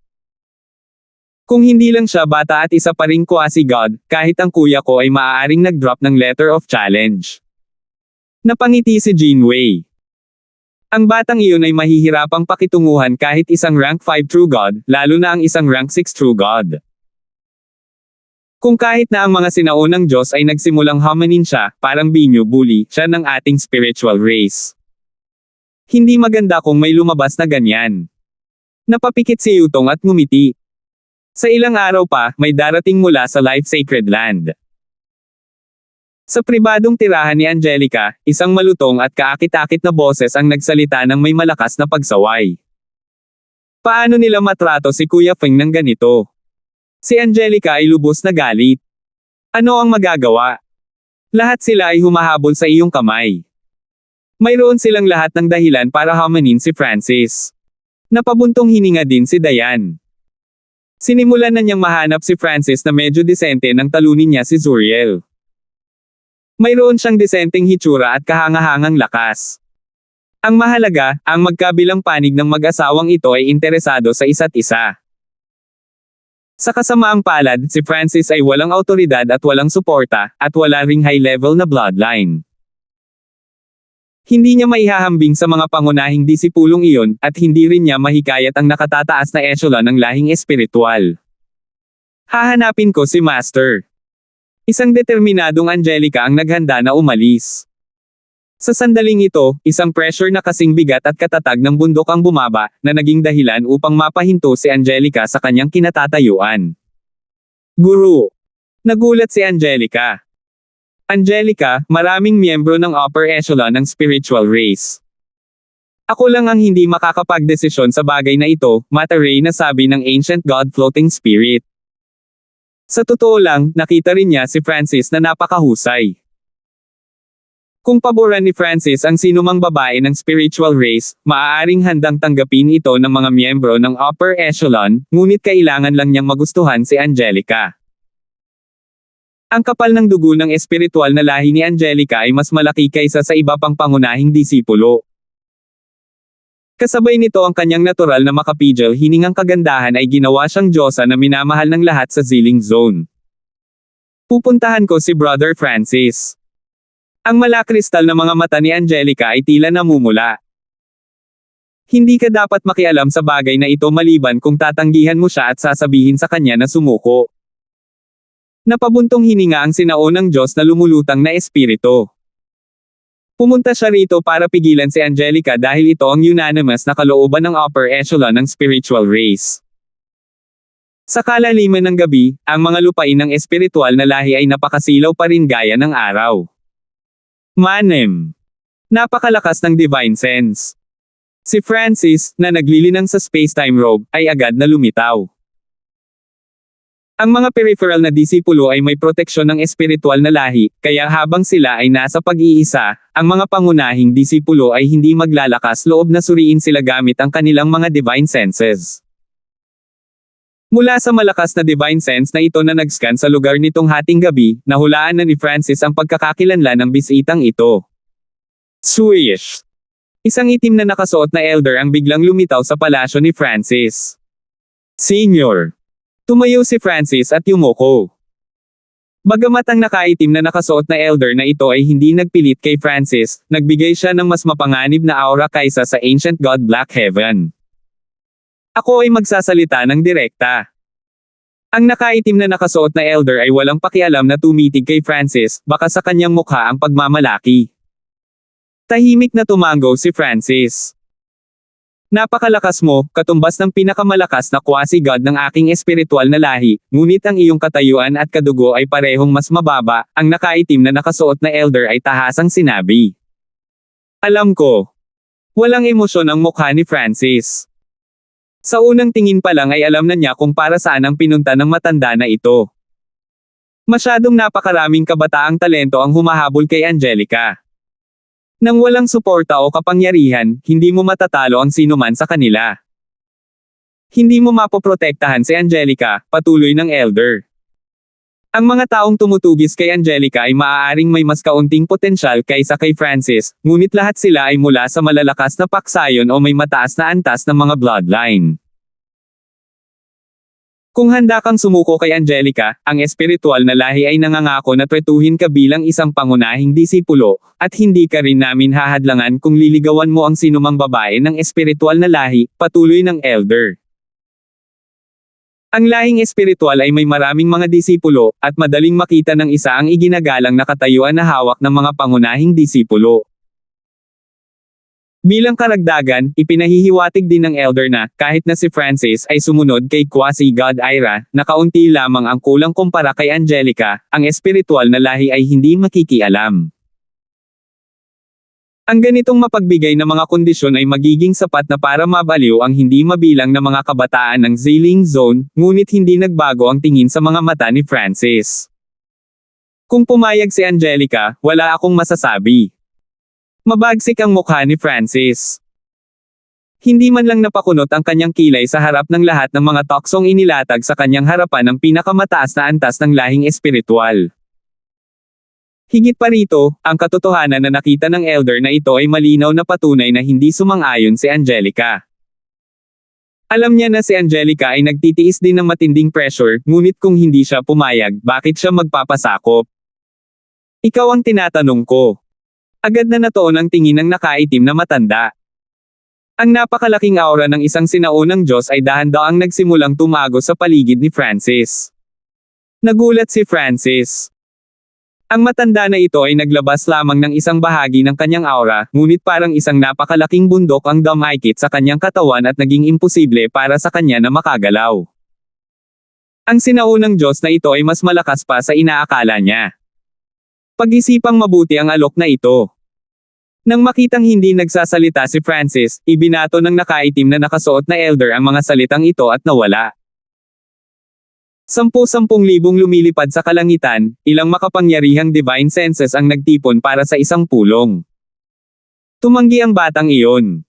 Kung hindi lang siya bata at isa pa ring quasi-god, kahit ang kuya ko ay maaaring nag-drop ng letter of challenge. Napangiti si Jinwei. Ang batang iyon ay mahihirapang pakitunguhan kahit isang rank 5 true god, lalo na ang isang rank 6 true god. Kung kahit na ang mga sinaunang Diyos ay nagsimulang hamanin siya, parang binyo bully siya ng ating spiritual race. Hindi maganda kung may lumabas na ganyan. Napapikit si Yutong at ngumiti. Sa ilang araw pa, may darating mula sa Life Sacred Land. Sa pribadong tirahan ni Angelica, isang malutong at kaakit-akit na boses ang nagsalita ng may malakas na pagsaway. Paano nila matrato si Kuya Feng ng ganito? Si Angelica ay lubos na galit. Ano ang magagawa? Lahat sila ay humahabol sa iyong kamay. Mayroon silang lahat ng dahilan para hamanin si Francis. Napabuntong hininga din si Diane. Sinimulan na niyang mahanap si Francis na medyo disente nang talunin niya si Zuriel. Mayroon siyang disenteng hitsura at kahangahangang lakas. Ang mahalaga, ang magkabilang panig ng mag-asawang ito ay interesado sa isa't isa. Sa kasamaang palad, si Francis ay walang awtoridad at walang suporta, at wala ring high-level na bloodline. Hindi niya maihahambing sa mga pangunahing disipulong iyon, at hindi rin niya mahikayat ang nakatataas na echelon ng lahing espiritual. Hahanapin ko si Master. Isang determinadong Angelica ang naghanda na umalis. Sa sandaling ito, isang pressure na kasing bigat at katatag ng bundok ang bumaba, na naging dahilan upang mapahinto si Angelica sa kanyang kinatatayuan. Guru! Nagulat si Angelica. Angelica, maraming miyembro ng upper echelon ng spiritual race. Ako lang ang hindi makakapagdesisyon sa bagay na ito, Mataray na sabi ng Ancient God Floating Spirit. Sa totoo lang, nakita rin niya si Francis na napakahusay. Kung paboran ni Francis ang sinumang babae ng spiritual race, maaaring handang tanggapin ito ng mga miyembro ng upper echelon, ngunit kailangan lang niyang magustuhan si Angelica. Ang kapal ng dugo ng espiritual na lahi ni Angelica ay mas malaki kaysa sa iba pang pangunahing disipulo. Kasabay nito ang kanyang natural na makapigil hiningang kagandahan ay ginawa siyang Diyosa na minamahal ng lahat sa Ziling Zone. Pupuntahan ko si Brother Francis. Ang malakristal na mga mata ni Angelica ay tila namumula. Hindi ka dapat makialam sa bagay na ito maliban kung tatanggihan mo siya at sasabihin sa kanya na sumuko. Napabuntong hininga ang sinaunang Diyos na lumulutang na espiritu. Pumunta siya rito para pigilan si Angelica dahil ito ang unanimous na kalooban ng upper echelon ng spiritual race. Sa kalaliman ng gabi, ang mga lupain ng espiritual na lahi ay napakasilaw pa rin gaya ng araw. Manem. Napakalakas ng divine sense. Si Francis, na naglilinang sa space-time robe, ay agad na lumitaw. Ang mga peripheral na disipulo ay may proteksyon ng espiritual na lahi, kaya habang sila ay nasa pag-iisa, ang mga pangunahing disipulo ay hindi maglalakas loob na suriin sila gamit ang kanilang mga divine senses. Mula sa malakas na divine sense na ito na nag-scan sa lugar nitong hating gabi, nahulaan na ni Francis ang pagkakakilanlan ng bisitang ito. Swish! Isang itim na nakasuot na elder ang biglang lumitaw sa palasyo ni Francis. Senior! Tumayo si Francis at yumuko. Bagamat ang nakaitim na nakasuot na elder na ito ay hindi nagpilit kay Francis, nagbigay siya ng mas mapanganib na aura kaysa sa Ancient God Black Heaven. Ako ay magsasalita ng direkta. Ang nakaitim na nakasuot na elder ay walang pakialam na tumitig kay Francis, baka sa kanyang mukha ang pagmamalaki. Tahimik na tumango si Francis. Napakalakas mo, katumbas ng pinakamalakas na quasi-god ng aking espiritual na lahi, ngunit ang iyong katayuan at kadugo ay parehong mas mababa, ang nakaitim na nakasuot na elder ay tahasang sinabi. Alam ko. Walang emosyon ang mukha ni Francis. Sa unang tingin pa lang ay alam na niya kung para saan ang pinunta ng matanda na ito. Masyadong napakaraming kabataang talento ang humahabol kay Angelica. Nang walang suporta o kapangyarihan, hindi mo matatalo ang sinuman sa kanila. Hindi mo mapoprotektahan si Angelica, patuloy ng elder. Ang mga taong tumutugis kay Angelica ay maaaring may mas kaunting potensyal kaysa kay Francis, ngunit lahat sila ay mula sa malalakas na paksayon o may mataas na antas ng mga bloodline. Kung handa kang sumuko kay Angelica, ang espiritual na lahi ay nangangako na tretuhin ka bilang isang pangunahing disipulo, at hindi ka rin namin hahadlangan kung liligawan mo ang sinumang babae ng espiritual na lahi, patuloy ng elder. Ang lahing espiritual ay may maraming mga disipulo, at madaling makita ng isa ang iginagalang na katayuan na hawak ng mga pangunahing disipulo. Bilang karagdagan, ipinahihiwatig din ng elder na, kahit na si Francis ay sumunod kay quasi-god Ira, na kaunti lamang ang kulang kumpara kay Angelica, ang espiritual na lahi ay hindi makikialam. Ang ganitong mapagbigay na mga kondisyon ay magiging sapat na para mabaliw ang hindi mabilang na mga kabataan ng Xiling Zone, ngunit hindi nagbago ang tingin sa mga mata ni Francis. Kung pumayag si Angelica, wala akong masasabi. Mabagsik ang mukha ni Francis. Hindi man lang napakunot ang kanyang kilay sa harap ng lahat ng mga toksong inilatag sa kanyang harapan ng pinakamataas na antas ng lahing espiritual. Higit pa rito, ang katotohanan na nakita ng elder na ito ay malinaw na patunay na hindi sumang-ayon si Angelica. Alam niya na si Angelica ay nagtitiis din ng matinding pressure, ngunit kung hindi siya pumayag, bakit siya magpapasakop? Ikaw ang tinatanong ko. Agad na natuon ang tingin ng nakaitim na matanda. Ang napakalaking aura ng isang sinaunang Diyos ay dahan-daang nagsimulang tumago sa paligid ni Francis. Nagulat si Francis. Ang matanda na ito ay naglabas lamang ng isang bahagi ng kanyang aura, ngunit parang isang napakalaking bundok ang dumaikit sa kanyang katawan at naging imposible para sa kanya na makagalaw. Ang sinaunang Diyos na ito ay mas malakas pa sa inaakala niya. Pag-isipang mabuti ang alok na ito. Nang makitang hindi nagsasalita si Francis, ibinato ng nakaitim na nakasuot na elder ang mga salitang ito at nawala. 10,000 lumilipad sa kalangitan, ilang makapangyarihang divine senses ang nagtipon para sa isang pulong. Tumanggi ang batang iyon.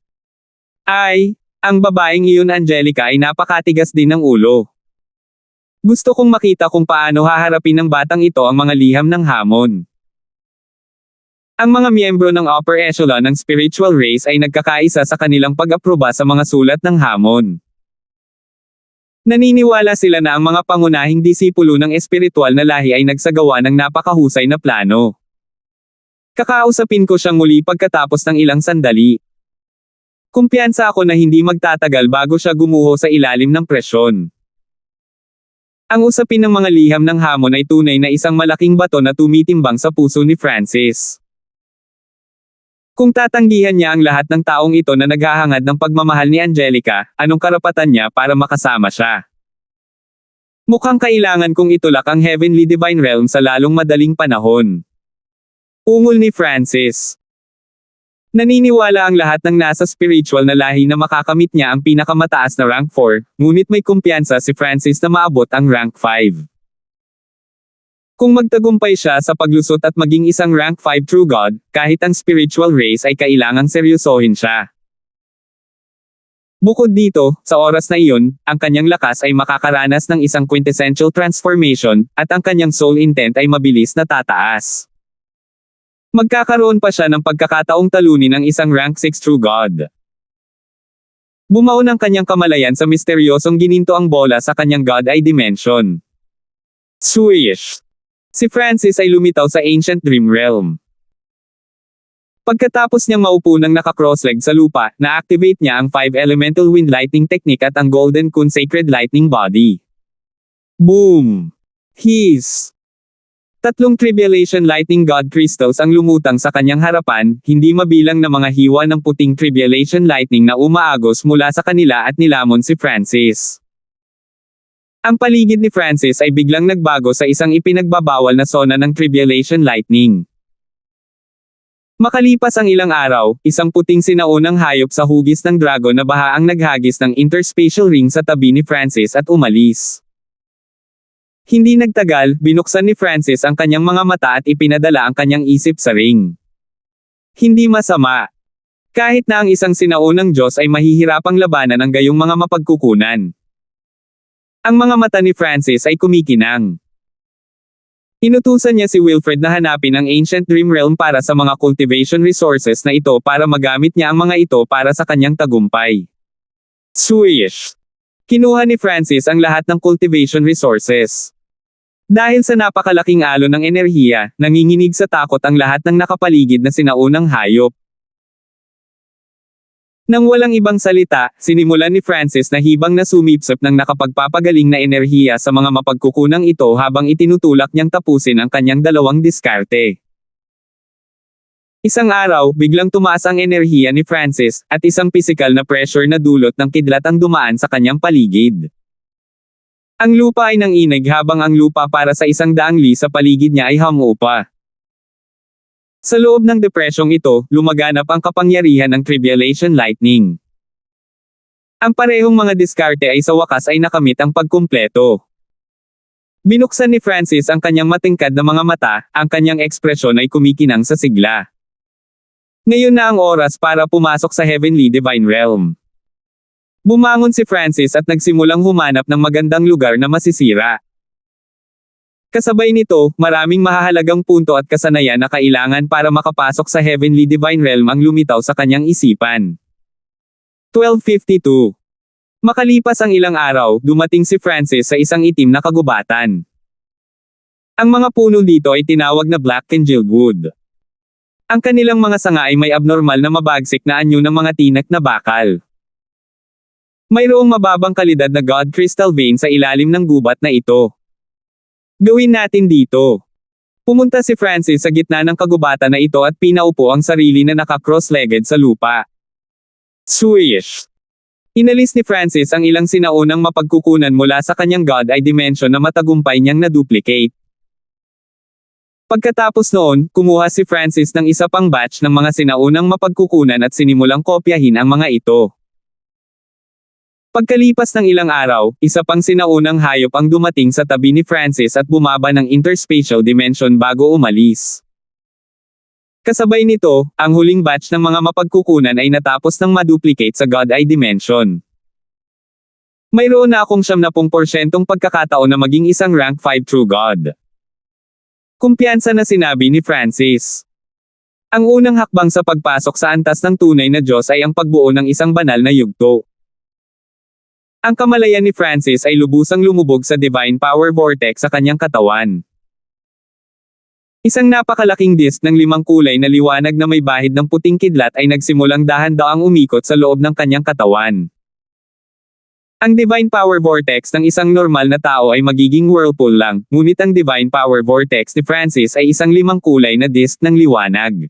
Ay, ang babaeng iyon Angelica ay napakatigas din ng ulo. Gusto kong makita kung paano haharapin ng batang ito ang mga liham ng hamon. Ang mga miyembro ng upper echelon ng spiritual race ay nagkakaisa sa kanilang pag-aproba sa mga sulat ng hamon. Naniniwala sila na ang mga pangunahing disipulo ng espiritual na lahi ay nagsagawa ng napakahusay na plano. Kakausapin ko siyang muli pagkatapos ng ilang sandali. Kumpiyansa ako na hindi magtatagal bago siya gumuho sa ilalim ng presyon. Ang usapin ng mga liham ng hamon ay tunay na isang malaking bato na tumitimbang sa puso ni Francis. Kung tatanggihan niya ang lahat ng taong ito na naghahangad ng pagmamahal ni Angelica, anong karapatan niya para makasama siya? Mukhang kailangan kong itulak ang Heavenly Divine Realm sa lalong madaling panahon. Ungol ni Francis. Naniniwala ang lahat ng nasa spiritual na lahi na makakamit niya ang pinakamataas na rank 4, ngunit may kumpiyansa si Francis na maabot ang rank 5. Kung magtagumpay siya sa paglusot at maging isang rank 5 true god, kahit ang spiritual race ay kailangang seryosohin siya. Bukod dito, sa oras na iyon, ang kanyang lakas ay makakaranas ng isang quintessential transformation, at ang kanyang soul intent ay mabilis na tataas. Magkakaroon pa siya ng pagkakataong talunin ang isang rank 6 true god. Bumao ng kanyang kamalayan sa misteryosong gininto ang bola sa kanyang god eye dimension. Swish! Si Francis ay lumitaw sa Ancient Dream Realm. Pagkatapos niyang maupo ng naka-crossleg sa lupa, na-activate niya ang 5 Elemental Wind Lightning Technique at ang Golden Kun Sacred Lightning Body. Boom! Hiss! 3 Tribulation Lightning God Crystals ang lumutang sa kanyang harapan, hindi mabilang na mga hiwa ng puting Tribulation Lightning na umaagos mula sa kanila at nilamon si Francis. Ang paligid ni Francis ay biglang nagbago sa isang ipinagbabawal na zona ng Tribulation Lightning. Makalipas ang ilang araw, isang puting sinaunang hayop sa hugis ng dragon na baha ang naghagis ng interspatial ring sa tabi ni Francis at umalis. Hindi nagtagal, binuksan ni Francis ang kanyang mga mata at ipinadala ang kanyang isip sa ring. Hindi masama. Kahit na ang isang sinaunang Diyos ay mahihirapang labanan ang gayong mga mapagkukunan. Ang mga mata ni Francis ay kumikinang. Inutusan niya si Wilfred na hanapin ang Ancient Dream Realm para sa mga cultivation resources na ito para magamit niya ang mga ito para sa kanyang tagumpay. Swish! Kinuha ni Francis ang lahat ng cultivation resources. Dahil sa napakalaking alon ng enerhiya, nanginginig sa takot ang lahat ng nakapaligid na sinaunang hayop. Nang walang ibang salita, sinimulan ni Francis na hibang na sumipsop ng nakapagpapagaling na enerhiya sa mga mapagkukunang ito habang itinutulak niyang tapusin ang kanyang dalawang diskarte. Isang araw, biglang tumaas ang enerhiya ni Francis, at isang pisikal na pressure na dulot ng kidlat ang dumaan sa kanyang paligid. Ang lupa ay nanginig habang ang lupa para sa 100 li sa paligid niya ay humupa. Sa loob ng depresyong ito, lumaganap ang kapangyarihan ng Tribulation Lightning. Ang parehong mga diskarte ay sa wakas ay nakamit ang pagkumpleto. Binuksan ni Francis ang kanyang matingkad na mga mata, ang kanyang ekspresyon ay kumikinang sa sigla. Ngayon na ang oras para pumasok sa Heavenly Divine Realm. Bumangon si Francis at nagsimulang humanap ng magandang lugar na masisira. Kasabay nito, maraming mahahalagang punto at kasanayan na kailangan para makapasok sa Heavenly Divine Realm ang lumitaw sa kanyang isipan. 1252. Makalipas ang ilang araw, dumating si Francis sa isang itim na kagubatan. Ang mga puno dito ay tinawag na Black Congealed Wood. Ang kanilang mga sanga ay may abnormal na mabagsik na anyo ng mga tinak na bakal. Mayroong mababang kalidad na God Crystal Vein sa ilalim ng gubat na ito. Gawin natin dito. Pumunta si Francis sa gitna ng kagubatan na ito at pinaupo ang sarili na naka-cross-legged sa lupa. Swish! Inalis ni Francis ang ilang sinaunang mapagkukunan mula sa kanyang God Eye Dimension na matagumpay niyang na-duplicate. Pagkatapos noon, kumuha si Francis ng isa pang batch ng mga sinaunang mapagkukunan at sinimulang kopyahin ang mga ito. Pagkalipas ng ilang araw, isa pang sinaunang hayop ang dumating sa tabi ni Francis at bumaba ng interspatial dimension bago umalis. Kasabay nito, ang huling batch ng mga mapagkukunan ay natapos ng maduplicate sa God Eye Dimension. Mayroon na akong 70% pagkakataon na maging isang rank 5 true God. Kumpiyansa na sinabi ni Francis. Ang unang hakbang sa pagpasok sa antas ng tunay na Diyos ay ang pagbuo ng isang banal na yugto. Ang kamalayan ni Francis ay lubusang lumubog sa Divine Power Vortex sa kanyang katawan. Isang napakalaking disk ng 5 kulay na liwanag na may bahid ng puting kidlat ay nagsimulang dahan-daang umikot sa loob ng kanyang katawan. Ang Divine Power Vortex ng isang normal na tao ay magiging whirlpool lang, ngunit ang Divine Power Vortex ni Francis ay isang 5 kulay na disk ng liwanag.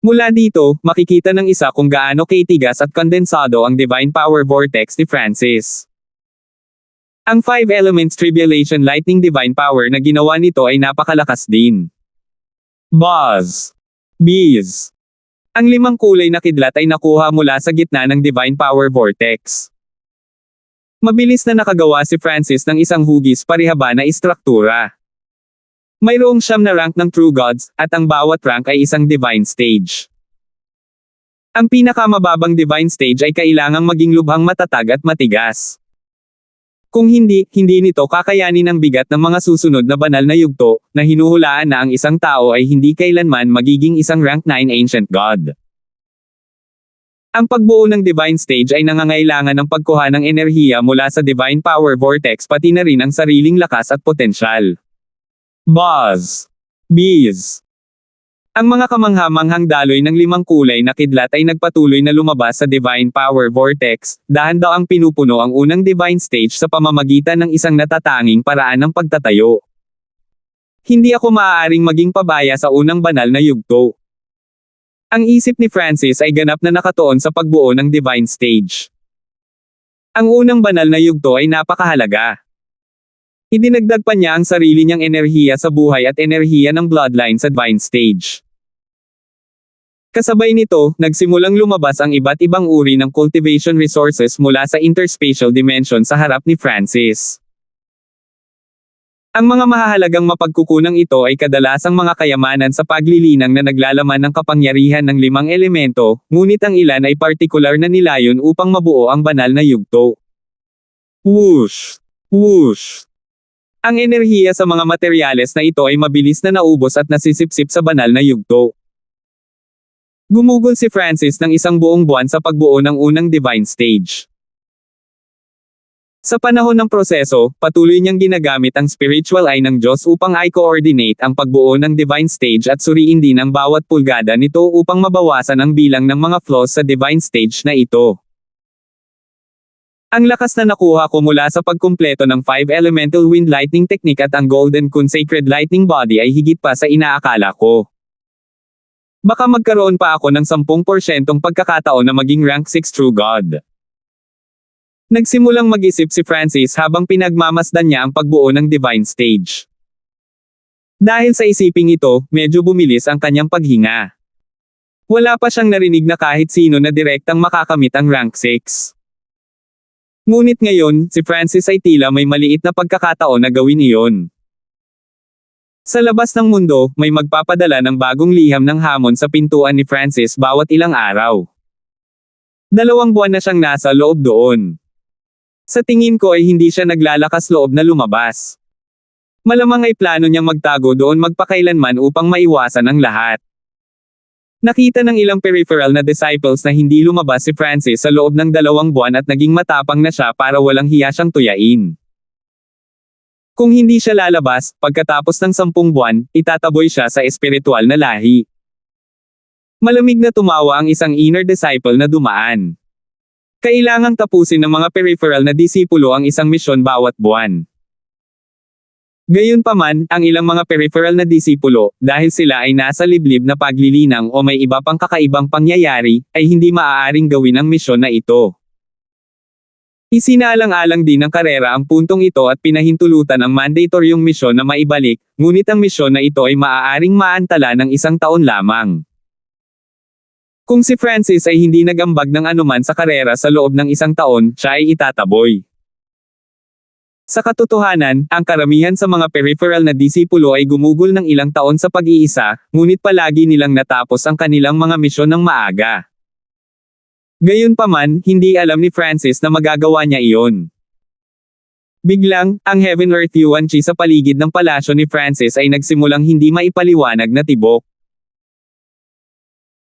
Mula dito, makikita ng isa kung gaano katigas at kondensado ang Divine Power Vortex ni Francis. Ang 5 Elements Tribulation Lightning Divine Power na ginawa nito ay napakalakas din. Buzz! Bees! Ang 5 kulay na kidlat ay nakuha mula sa gitna ng Divine Power Vortex. Mabilis na nakagawa si Francis ng isang hugis parihaba na istruktura. Mayroong 9 na rank ng True Gods, at ang bawat rank ay isang Divine Stage. Ang pinakamababang Divine Stage ay kailangang maging lubhang matatag at matigas. Kung hindi nito kakayanin ang bigat ng mga susunod na banal na yugto, na hinuhulaan na ang isang tao ay hindi kailanman magiging isang rank 9 Ancient God. Ang pagbuo ng Divine Stage ay nangangailangan ng pagkuha ng enerhiya mula sa Divine Power Vortex pati na rin ang sariling lakas at potensyal. Buzz. Bees. Ang mga kamangha-manghang daloy ng 5 kulay na kidlat ay nagpatuloy na lumabas sa Divine Power Vortex, dahan-dahang pinupuno ang unang Divine Stage sa pamamagitan ng isang natatanging paraan ng pagtatayo. Hindi ako maaaring maging pabaya sa unang banal na yugto. Ang isip ni Francis ay ganap na nakatuon sa pagbuo ng Divine Stage. Ang unang banal na yugto ay napakahalaga. Idinagdag pa niya ang sarili niyang enerhiya sa buhay at enerhiya ng bloodline sa Divine Stage. Kasabay nito, nagsimulang lumabas ang iba't ibang uri ng cultivation resources mula sa interspatial dimension sa harap ni Francis. Ang mga mahahalagang mapagkukunang ito ay kadalasang mga kayamanan sa paglilinang na naglalaman ng kapangyarihan ng 5 elemento, ngunit ang ilan ay partikular na nilayon upang mabuo ang banal na yugto. Whoosh! Whoosh! Ang enerhiya sa mga materyales na ito ay mabilis na naubos at nasisipsip sa banal na yugto. Gumugol si Francis ng isang buong buwan sa pagbuo ng unang Divine Stage. Sa panahon ng proseso, patuloy niyang ginagamit ang spiritual eye ng Diyos upang i-coordinate ang pagbuo ng Divine Stage at suriin din ang bawat pulgada nito upang mabawasan ang bilang ng mga flaws sa Divine Stage na ito. Ang lakas na nakuha ko mula sa pagkumpleto ng 5 Elemental Wind Lightning Technique at ang Golden Kun Sacred Lightning Body ay higit pa sa inaakala ko. Baka magkaroon pa ako ng 10% pagkakataon na maging rank 6 True God. Nagsimulang mag-isip si Francis habang pinagmamasdan niya ang pagbuo ng Divine Stage. Dahil sa isiping ito, medyo bumilis ang kanyang paghinga. Wala pa siyang narinig na kahit sino na direktang makakamit ang rank 6. Ngunit ngayon, si Francis ay tila may maliit na pagkakataon na gawin iyon. Sa labas ng mundo, may magpapadala ng bagong liham ng hamon sa pintuan ni Francis bawat ilang araw. 2 buwan na siyang nasa loob doon. Sa tingin ko ay hindi siya naglalakas loob na lumabas. Malamang ay plano niyang magtago doon magpakailanman upang maiwasan ang lahat. Nakita ng ilang peripheral na disciples na hindi lumabas si Francis sa loob ng 2 buwan at naging matapang na siya para walang hiya siyang tuyain. Kung hindi siya lalabas, pagkatapos ng 10 buwan, itataboy siya sa espiritual na lahi. Malamig na tumawa ang isang inner disciple na dumaan. Kailangang tapusin ng mga peripheral na disipulo ang isang misyon bawat buwan. Gayunpaman, ang ilang mga peripheral na disipulo, dahil sila ay nasa liblib na paglilinang o may iba pang kakaibang pangyayari, ay hindi maaaring gawin ang misyon na ito. Isinaalang-alang din ng karera ang puntong ito at pinahintulutan ang mandatoryong misyon na maibalik, ngunit ang misyon na ito ay maaaring maantala ng 1 taon lamang. Kung si Francis ay hindi nagambag ng anuman sa karera sa loob ng 1 taon, siya ay itataboy. Sa katotohanan, ang karamihan sa mga peripheral na disipulo ay gumugol ng ilang taon sa pag-iisa, ngunit palagi nilang natapos ang kanilang mga misyon ng maaga. Gayunpaman, hindi alam ni Francis na magagawa niya iyon. Biglang, ang Heaven Earth Yuan Chi sa paligid ng palasyo ni Francis ay nagsimulang hindi maipaliwanag na tibok.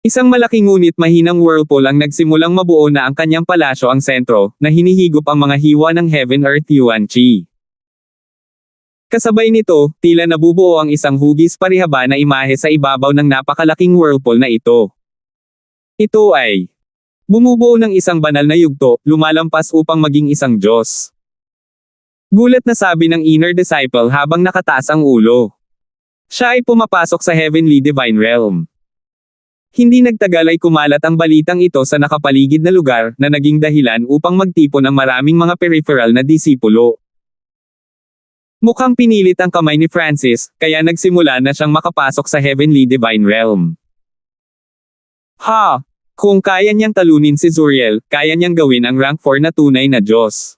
Isang malaking ngunit mahinang whirlpool ang nagsimulang mabuo na ang kanyang palasyo ang sentro, na hinihigop ang mga hiwa ng Heaven Earth Yuan Chi. Kasabay nito, tila nabubuo ang isang hugis parihaba na imahe sa ibabaw ng napakalaking whirlpool na ito. Ito ay bumubuo ng isang banal na yugto, lumalampas upang maging isang Diyos. Gulat na sabi ng inner disciple habang nakataas ang ulo. Siya ay pumapasok sa Heavenly Divine Realm. Hindi nagtagal ay kumalat ang balitang ito sa nakapaligid na lugar na naging dahilan upang magtipon ang maraming mga peripheral na disipulo. Mukhang pinilit ang kamay ni Francis, kaya nagsimula na siyang makapasok sa Heavenly Divine Realm. Ha! Kung kaya niyang talunin si Zuriel, kaya niyang gawin ang rank 4 na tunay na Diyos.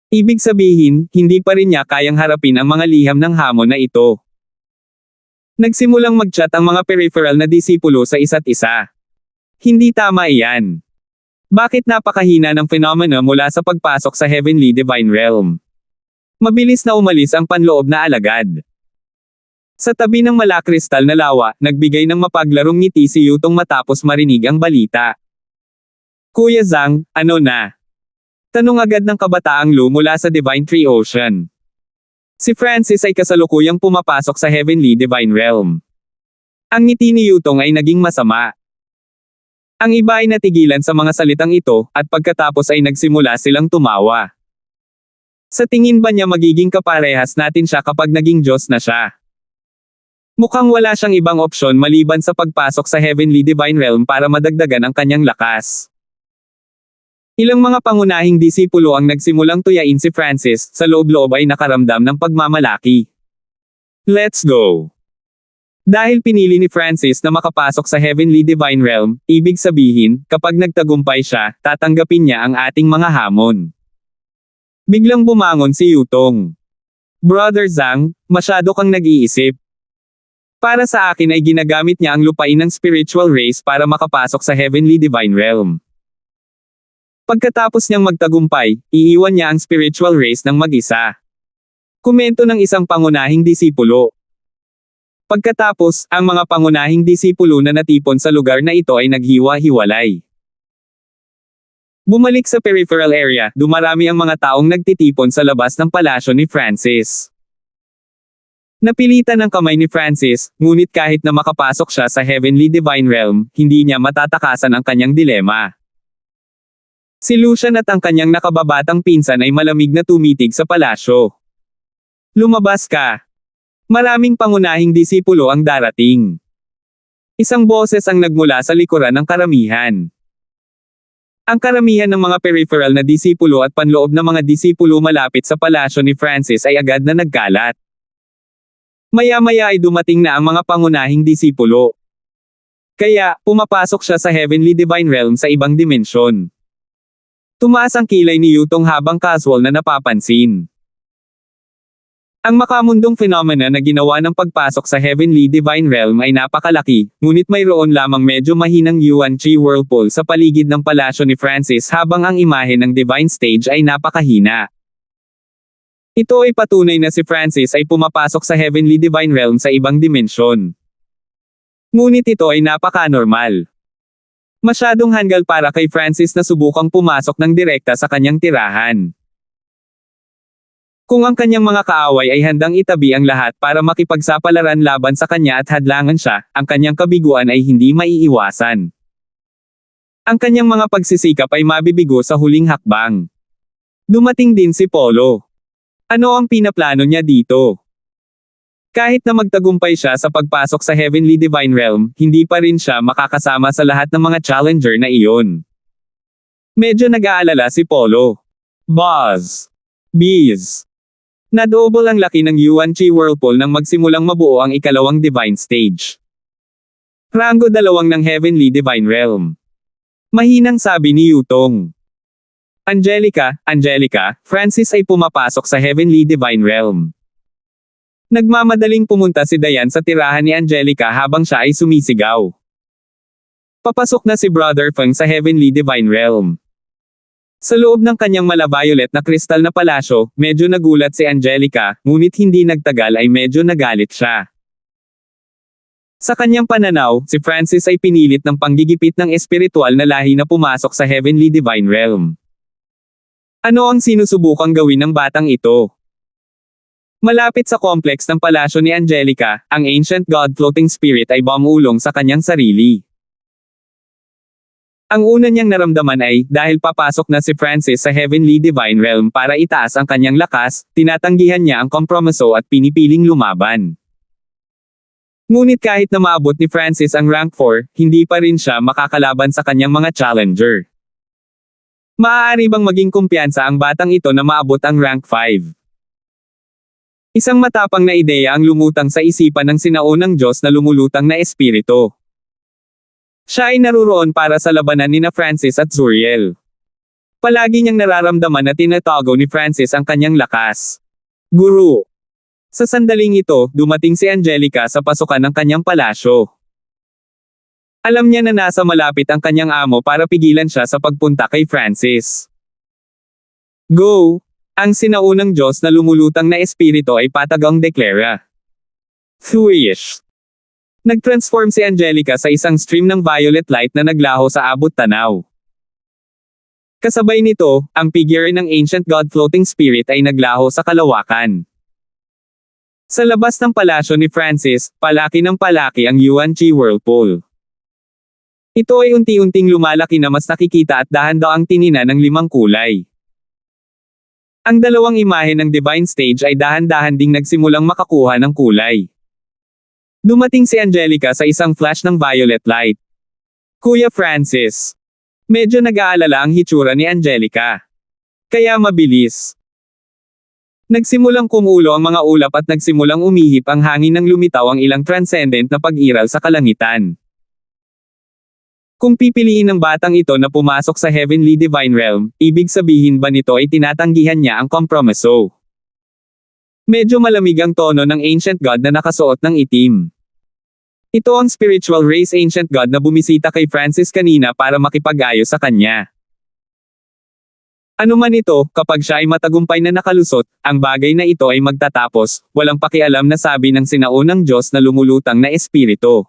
Ibig sabihin, hindi pa rin niya kayang harapin ang mga liham ng hamon na ito. Nagsimulang mag-chat ang mga peripheral na disipulo sa isa't isa. Hindi tama iyan. Bakit napakahina ng phenomena mula sa pagpasok sa Heavenly Divine Realm? Mabilis na umalis ang panloob na alagad. Sa tabi ng malakristal na lawa, nagbigay ng mapaglarong ngiti si Yutong matapos marinig ang balita. Kuya Zhang, ano na? Tanong agad ng kabataang Lu mula sa Divine Tree Ocean. Si Francis ay kasalukuyang pumapasok sa Heavenly Divine Realm. Ang ngiti ni Yutong ay naging masama. Ang iba ay natigilan sa mga salitang ito, at pagkatapos ay nagsimula silang tumawa. Sa tingin ba niya magiging kaparehas natin siya kapag naging Diyos na siya? Mukhang wala siyang ibang opsyon maliban sa pagpasok sa Heavenly Divine Realm para madagdagan ang kanyang lakas. Ilang mga pangunahing disipulo ang nagsimulang tuyain si Francis, sa loob-loob ay nakaramdam ng pagmamalaki. Let's go! Dahil pinili ni Francis na makapasok sa Heavenly Divine Realm, ibig sabihin, kapag nagtagumpay siya, tatanggapin niya ang ating mga hamon. Biglang bumangon si Yutong. Brother Zhang, masyado kang nag-iisip. Para sa akin ay ginagamit niya ang lupain ng spiritual race para makapasok sa Heavenly Divine Realm. Pagkatapos niyang magtagumpay, iiwan niya ang spiritual race ng mag-isa. Komento ng isang pangunahing disipulo. Pagkatapos, ang mga pangunahing disipulo na natipon sa lugar na ito ay naghiwa-hiwalay. Bumalik sa peripheral area, dumarami ang mga taong nagtitipon sa labas ng palasyo ni Francis. Napilitan ang kamay ni Francis, ngunit kahit na makapasok siya sa Heavenly Divine Realm, hindi niya matatakasan ang kanyang dilema. Si Lucian at ang kanyang nakababatang pinsan ay malamig na tumitig sa palasyo. Lumabas ka! Maraming pangunahing disipulo ang darating. Isang boses ang nagmula sa likuran ng karamihan. Ang karamihan ng mga peripheral na disipulo at panloob na mga disipulo malapit sa palasyo ni Francis ay agad na nagkalat. Maya-maya ay dumating na ang mga pangunahing disipulo. Kaya, pumapasok siya sa Heavenly Divine Realm sa ibang dimensyon. Tumaas ang kilay ni Yutong habang casual na napapansin. Ang makamundong phenomena na ginawa ng pagpasok sa Heavenly Divine Realm ay napakalaki, ngunit mayroon lamang medyo mahinang Yuan Chi whirlpool sa paligid ng palasyo ni Francis habang ang imahe ng Divine Stage ay napakahina. Ito ay patunay na si Francis ay pumapasok sa Heavenly Divine Realm sa ibang dimensyon. Ngunit ito ay napaka-normal. Masyadong hanggal para kay Francis na subukang pumasok ng direkta sa kanyang tirahan. Kung ang kanyang mga kaaway ay handang itabi ang lahat para makipagsapalaran laban sa kanya at hadlangan siya, ang kanyang kabiguan ay hindi maiiwasan. Ang kanyang mga pagsisikap ay mabibigo sa huling hakbang. Dumating din si Polo. Ano ang pinaplano niya dito? Kahit na magtagumpay siya sa pagpasok sa Heavenly Divine Realm, hindi pa rin siya makakasama sa lahat ng mga challenger na iyon. Medyo nag-aalala si Polo. Buzz. Bees. Na-double ang laki ng Yuan Chi whirlpool nang magsimulang mabuo ang ikalawang Divine Stage. Rango 2 ng Heavenly Divine Realm. Mahinang sabi ni Yutong. Angelica, Francis ay pumapasok sa Heavenly Divine Realm. Nagmamadaling pumunta si Dayan sa tirahan ni Angelica habang siya ay sumisigaw. Papasok na si Brother Feng sa Heavenly Divine Realm. Sa loob ng kanyang mala-violet na kristal na palasyo, medyo nagulat si Angelica, ngunit hindi nagtagal ay medyo nagalit siya. Sa kanyang pananaw, si Francis ay pinilit ng panggigipit ng espiritual na lahi na pumasok sa Heavenly Divine Realm. Ano ang sinusubukang gawin ng batang ito? Malapit sa complex ng palasyo ni Angelica, ang Ancient God Floating Spirit ay bumulong sa kanyang sarili. Ang una niyang naramdaman ay, dahil papasok na si Francis sa Heavenly Divine Realm para itaas ang kanyang lakas, tinatanggihan niya ang kompromiso at pinipiling lumaban. Ngunit kahit na maabot ni Francis ang rank 4, hindi pa rin siya makakalaban sa kanyang mga challenger. Maaari bang maging kumpiyansa ang batang ito na maabot ang rank 5? Isang matapang na ideya ang lumutang sa isipan ng sinaunang Diyos na lumulutang na espiritu. Siya ay naruroon para sa labanan nina Francis at Zuriel. Palagi niyang nararamdaman na tinatago ni Francis ang kanyang lakas. Guru. Sa sandaling ito, dumating si Angelica sa pasukan ng kanyang palasyo. Alam niya na nasa malapit ang kanyang amo para pigilan siya sa pagpunta kay Francis. Go! Ang sinaunang Diyos na lumulutang na espiritu ay patagang deklara. Thuish. Nag-transform si Angelica sa isang stream ng violet light na naglaho sa abot tanaw. Kasabay nito, ang figure ng ancient god floating spirit ay naglaho sa kalawakan. Sa labas ng palasyo ni Francis, palaki ng palaki ang Yuan Chi Whirlpool. Ito ay unti-unting lumalaki na mas nakikita at dahan-daang tinina ng 5 kulay. Ang dalawang imahe ng Divine Stage ay dahan-dahan ding nagsimulang makakuha ng kulay. Dumating si Angelica sa isang flash ng violet light. Kuya Francis. Medyo nag-aalala ang hitsura ni Angelica. Kaya mabilis. Nagsimulang kumulo ang mga ulap at nagsimulang umihip ang hangin nang lumitaw ang ilang transcendent na pag-iral sa kalangitan. Kung pipiliin ng batang ito na pumasok sa Heavenly Divine Realm, ibig sabihin ba nito ay tinatanggihan niya ang kompromiso? Medyo malamig ang tono ng Ancient God na nakasuot ng itim. Ito ang spiritual race Ancient God na bumisita kay Francis kanina para makipag-ayos sa kanya. Ano man ito, kapag siya ay matagumpay na nakalusot, ang bagay na ito ay magtatapos, walang pakialam na sabi ng sinaunang Diyos na lumulutang na espiritu.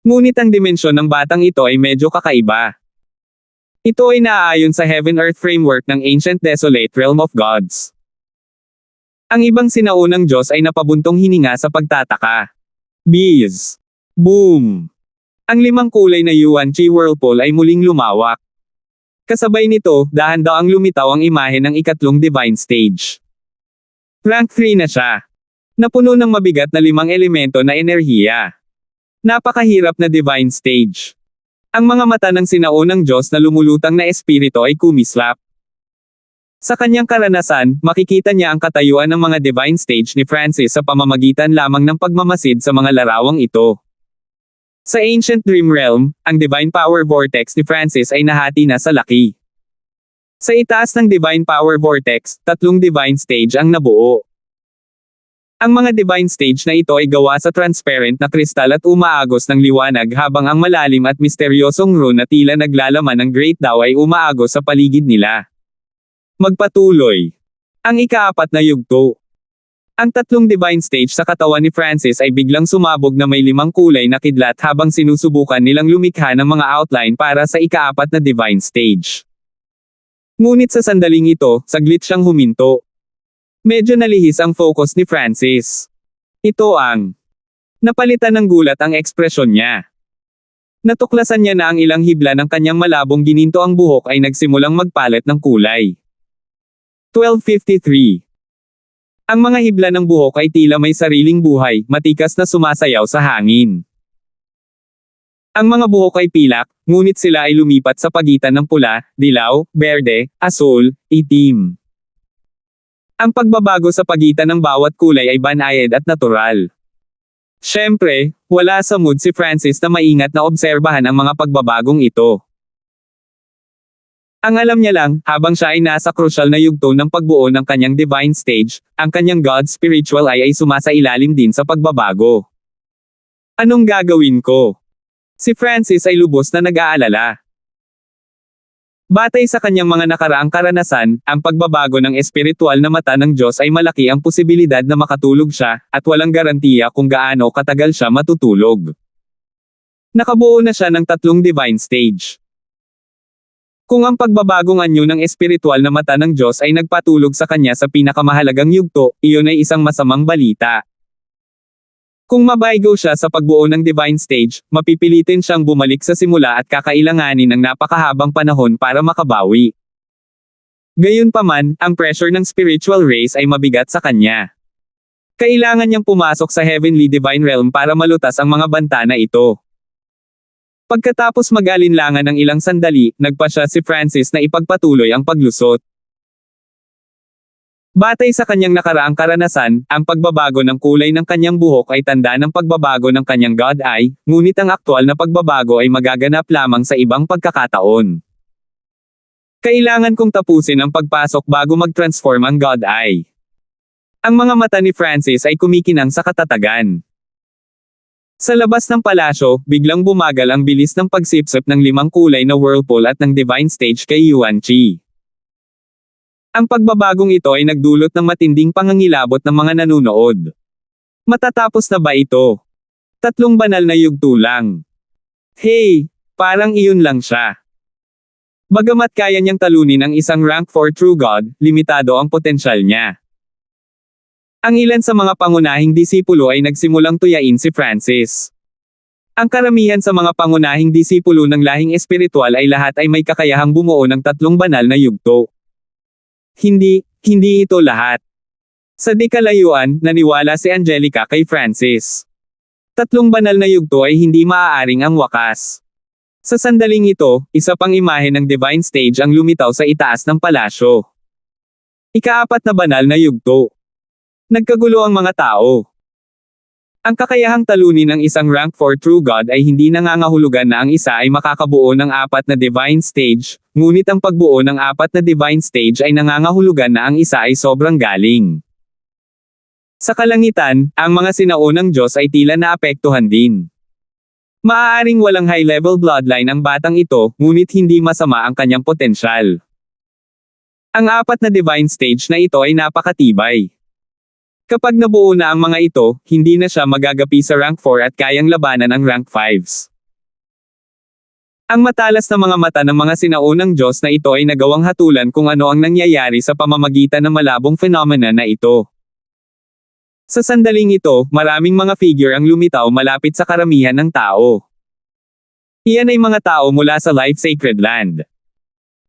Ngunit ang dimensyon ng batang ito ay medyo kakaiba. Ito ay naaayon sa Heaven-Earth framework ng Ancient Desolate Realm of Gods. Ang ibang sinaunang Diyos ay napabuntong hininga sa pagtataka. Bees. Boom. Ang 5 kulay na Yuan Chi Whirlpool ay muling lumawak. Kasabay nito, dahan-daang lumitaw ang imahe ng ikatlong Divine Stage. Rank 3 na siya. Napuno ng mabigat na 5 elemento na enerhiya. Napakahirap na Divine Stage. Ang mga mata ng sinaunang Diyos na lumulutang na espiritu ay kumislap. Sa kanyang karanasan, makikita niya ang katayuan ng mga Divine Stage ni Francis sa pamamagitan lamang ng pagmamasid sa mga larawang ito. Sa Ancient Dream Realm, ang Divine Power Vortex ni Francis ay nahati na sa laki. Sa itaas ng Divine Power Vortex, 3 Divine Stage ang nabuo. Ang mga Divine Stage na ito ay gawa sa transparent na kristal at umaagos ng liwanag habang ang malalim at misteryosong rune na tila naglalaman ng Great Tao ay umaagos sa paligid nila. Magpatuloy. Ang ika-4 na yugto. Ang 3 Divine Stage sa katawan ni Francis ay biglang sumabog na may 5 kulay na kidlat habang sinusubukan nilang lumikha ng mga outline para sa ika-4 na Divine Stage. Ngunit sa sandaling ito, saglit siyang huminto. Medyo nalihis ang focus ni Francis. Ito ang napalitan ng gulat ang ekspresyon niya. Natuklasan niya na ang ilang hibla ng kanyang malabong gininto ang buhok ay nagsimulang magpalit ng kulay. 1253. Ang mga hibla ng buhok ay tila may sariling buhay, matikas na sumasayaw sa hangin. Ang mga buhok ay pilak, ngunit sila ay lumipat sa pagitan ng pula, dilaw, berde, asul, itim. Ang pagbabago sa pagitan ng bawat kulay ay banayad at natural. Siyempre, wala sa mood si Francis na maingat na obserbahan ang mga pagbabagong ito. Ang alam niya lang, habang siya ay nasa crucial na yugto ng pagbuo ng kanyang Divine Stage, ang kanyang God Spiritual Eye ay sumasailalim din sa pagbabago. Anong gagawin ko? Si Francis ay lubos na nag-aalala. Batay sa kanyang mga nakaraang karanasan, ang pagbabago ng espiritual na mata ng Diyos ay malaki ang posibilidad na makatulog siya, at walang garantiya kung gaano katagal siya matutulog. Nakabuo na siya ng 3 Divine Stage. Kung ang pagbabagong anyo ng espiritual na mata ng Diyos ay nagpatulog sa kanya sa pinakamahalagang yugto, iyon ay isang masamang balita. Kung mabaygo siya sa pagbuo ng Divine Stage, mapipilitin siyang bumalik sa simula at kakailanganin ng napakahabang panahon para makabawi. Gayunpaman, ang pressure ng spiritual race ay mabigat sa kanya. Kailangan niyang pumasok sa Heavenly Divine Realm para malutas ang mga banta na ito. Pagkatapos mag-alinlangan ng ilang sandali, nagpa siya si Francis na ipagpatuloy ang paglusot. Batay sa kanyang nakaraang karanasan, ang pagbabago ng kulay ng kanyang buhok ay tanda ng pagbabago ng kanyang God Eye, ngunit ang aktwal na pagbabago ay magaganap lamang sa ibang pagkakataon. Kailangan kong tapusin ang pagpasok bago mag-transform ang God Eye. Ang mga mata ni Francis ay kumikinang sa katatagan. Sa labas ng palasyo, biglang bumagal ang bilis ng pagsipsip ng 5 kulay na whirlpool at ng divine stage kay Yuan Chi. Ang pagbabagong ito ay nagdulot ng matinding pangangilabot ng mga nanunood. Matatapos na ba ito? 3 banal na yugto lang. Hey, parang iyon lang siya. Bagamat kaya niyang talunin ang isang rank 4 true god, limitado ang potensyal niya. Ang ilan sa mga pangunahing disipulo ay nagsimulang tuyain si Francis. Ang karamihan sa mga pangunahing disipulo ng lahing espiritual ay lahat ay may kakayahang bumuo ng 3 banal na yugto. Hindi ito lahat. Sa di kalayuan, naniwala si Angelica kay Francis. 3 banal na yugto ay hindi maaaring ang wakas. Sa sandaling ito, isa pang imahe ng divine stage ang lumitaw sa itaas ng palasyo. Ika-4 na banal na yugto. Nagkagulo ang mga tao. Ang kakayahang talunin ng isang rank 4 true god ay hindi nangangahulugan na ang isa ay makakabuo ng 4 na divine stage, ngunit ang pagbuo ng 4 na divine stage ay nangangahulugan na ang isa ay sobrang galing. Sa kalangitan, ang mga sinaunang Diyos ay tila naapektuhan din. Maaaring walang high-level bloodline ang batang ito, ngunit hindi masama ang kanyang potensyal. Ang 4 na divine stage na ito ay napakatibay. Kapag nabuo na ang mga ito, hindi na siya magagapi sa rank 4 at kayang labanan ang rank 5s. Ang matalas na mga mata ng mga sinaunang Diyos na ito ay nagawang hatulan kung ano ang nangyayari sa pamamagitan ng malabong phenomena na ito. Sa sandaling ito, maraming mga figure ang lumitaw malapit sa karamihan ng tao. Iyan ay mga tao mula sa Life Sacred Land.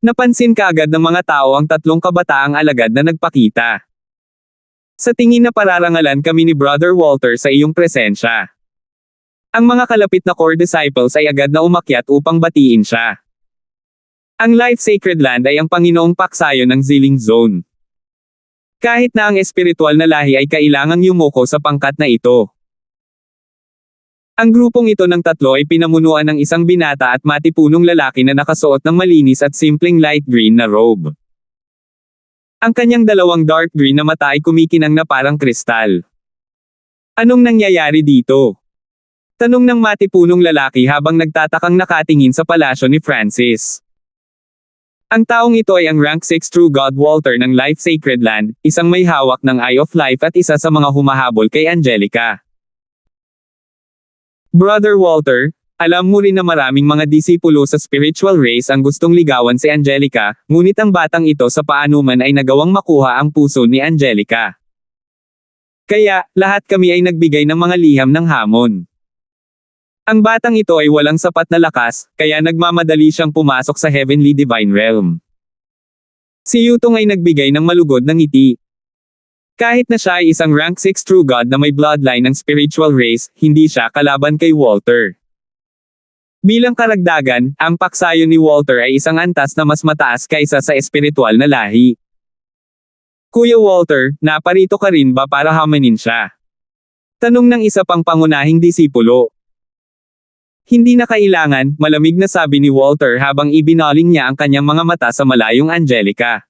Napansin kaagad ng mga tao ang 3 kabataang alagad na nagpakita. Sa tingin na pararangalan kami ni Brother Walter sa iyong presensya. Ang mga kalapit na core disciples ay agad na umakyat upang batiin siya. Ang Life Sacred Land ay ang Panginoong paksayo ng Ziling Zone. Kahit na ang espiritual na lahi ay kailangang yumuko sa pangkat na ito. Ang grupong ito ng 3 ay pinamunuan ng isang binata at matipunong lalaki na nakasuot ng malinis at simpleng light green na robe. Ang kanyang 2 dark green na mata ay kumikinang na parang kristal. Anong nangyayari dito? Tanong ng matipunong lalaki habang nagtatakang nakatingin sa palasyo ni Francis. Ang taong ito ay ang rank 6 true god Walter ng Life Sacred Land, isang may hawak ng Eye of Life at isa sa mga humahabol kay Angelica. Brother Walter, alam mo rin na maraming mga disipulo sa spiritual race ang gustong ligawan si Angelica, ngunit ang batang ito sa paanuman ay nagawang makuha ang puso ni Angelica. Kaya, lahat kami ay nagbigay ng mga liham ng hamon. Ang batang ito ay walang sapat na lakas, kaya nagmamadali siyang pumasok sa Heavenly Divine Realm. Si Yutong ay nagbigay ng malugod na ngiti. Kahit na siya ay isang rank 6 true god na may bloodline ng spiritual race, hindi siya kalaban kay Walter. Bilang karagdagan, ang paksayo ni Walter ay isang antas na mas mataas kaysa sa espiritual na lahi. Kuya Walter, naparito ka rin ba para hamanin siya? Tanong ng isa pang pangunahing disipulo. Hindi na kailangan, malamig na sabi ni Walter habang ibinaling niya ang kanyang mga mata sa malayong Angelica.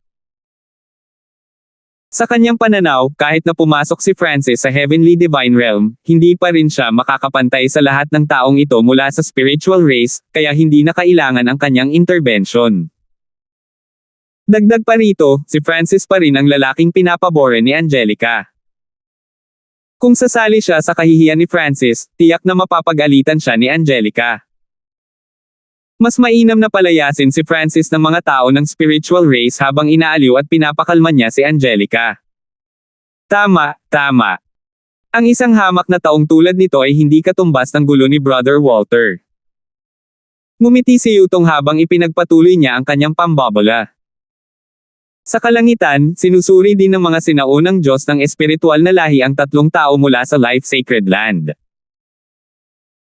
Sa kanyang pananaw, kahit na pumasok si Francis sa Heavenly Divine Realm, hindi pa rin siya makakapantay sa lahat ng taong ito mula sa spiritual race, kaya hindi na kailangan ang kanyang intervention. Dagdag pa rito, si Francis pa rin ang lalaking pinapabore ni Angelica. Kung sasali siya sa kahihiyan ni Francis, tiyak na mapapagalitan siya ni Angelica. Mas mainam na palayasin si Francis ng mga tao ng spiritual race habang inaaliw at pinapakalma niya si Angelica. Tama. Ang isang hamak na taong tulad nito ay hindi katumbas ng gulo ni Brother Walter. Ngumiti si Yutong habang ipinagpatuloy niya ang kanyang pambabola. Sa kalangitan, sinusuri din ng mga sinaunang Diyos ng espiritual na lahi ang 3 tao mula sa Life Sacred Land.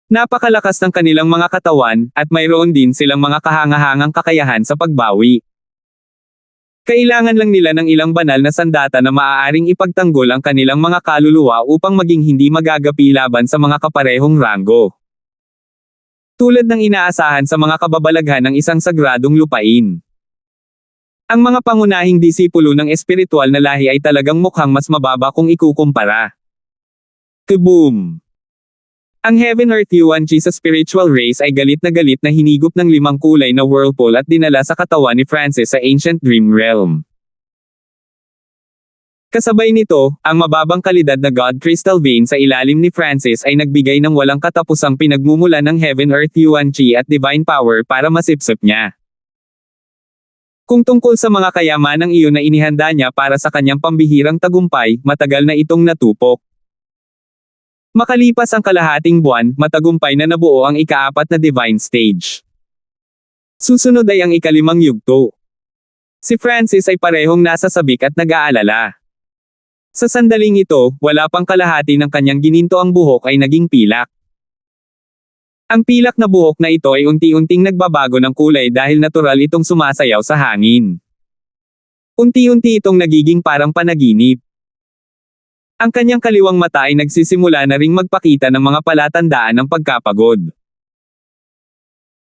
Napakalakas ng kanilang mga katawan, at mayroon din silang mga kahangahangang kakayahan sa pagbawi. Kailangan lang nila ng ilang banal na sandata na maaaring ipagtanggol ang kanilang mga kaluluwa upang maging hindi magagapi laban sa mga kaparehong ranggo. Tulad ng inaasahan sa mga kababalaghan ng isang sagradong lupain. Ang mga pangunahing disipulo ng espiritual na lahi ay talagang mukhang mas mababa kung ikukumpara. Kaboom! Ang Heaven Earth Yuan-Chi sa spiritual race ay galit na hinigop ng 5 kulay na whirlpool at dinala sa katawan ni Francis sa Ancient Dream Realm. Kasabay nito, ang mababang kalidad na God Crystal Vein sa ilalim ni Francis ay nagbigay ng walang katapusang pinagmumulan ng Heaven Earth Yuan-Chi at Divine Power para masipsip niya. Kung tungkol sa mga kayamanang iyon na inihanda niya para sa kanyang pambihirang tagumpay, matagal na itong natupok. Makalipas ang kalahating buwan, matagumpay na nabuo ang ika-4 na Divine Stage. Susunod ay ang ika-5 yugto. Si Francis ay parehong nasa sabik at nag-aalala. Sa sandaling ito, wala pang kalahati ng kanyang gininto ang buhok ay naging pilak. Ang pilak na buhok na ito ay unti-unting nagbabago ng kulay dahil natural itong sumasayaw sa hangin. Unti-unti itong nagiging parang panaginip. Ang kanyang kaliwang mata ay nagsisimula na ring magpakita ng mga palatandaan ng pagkapagod.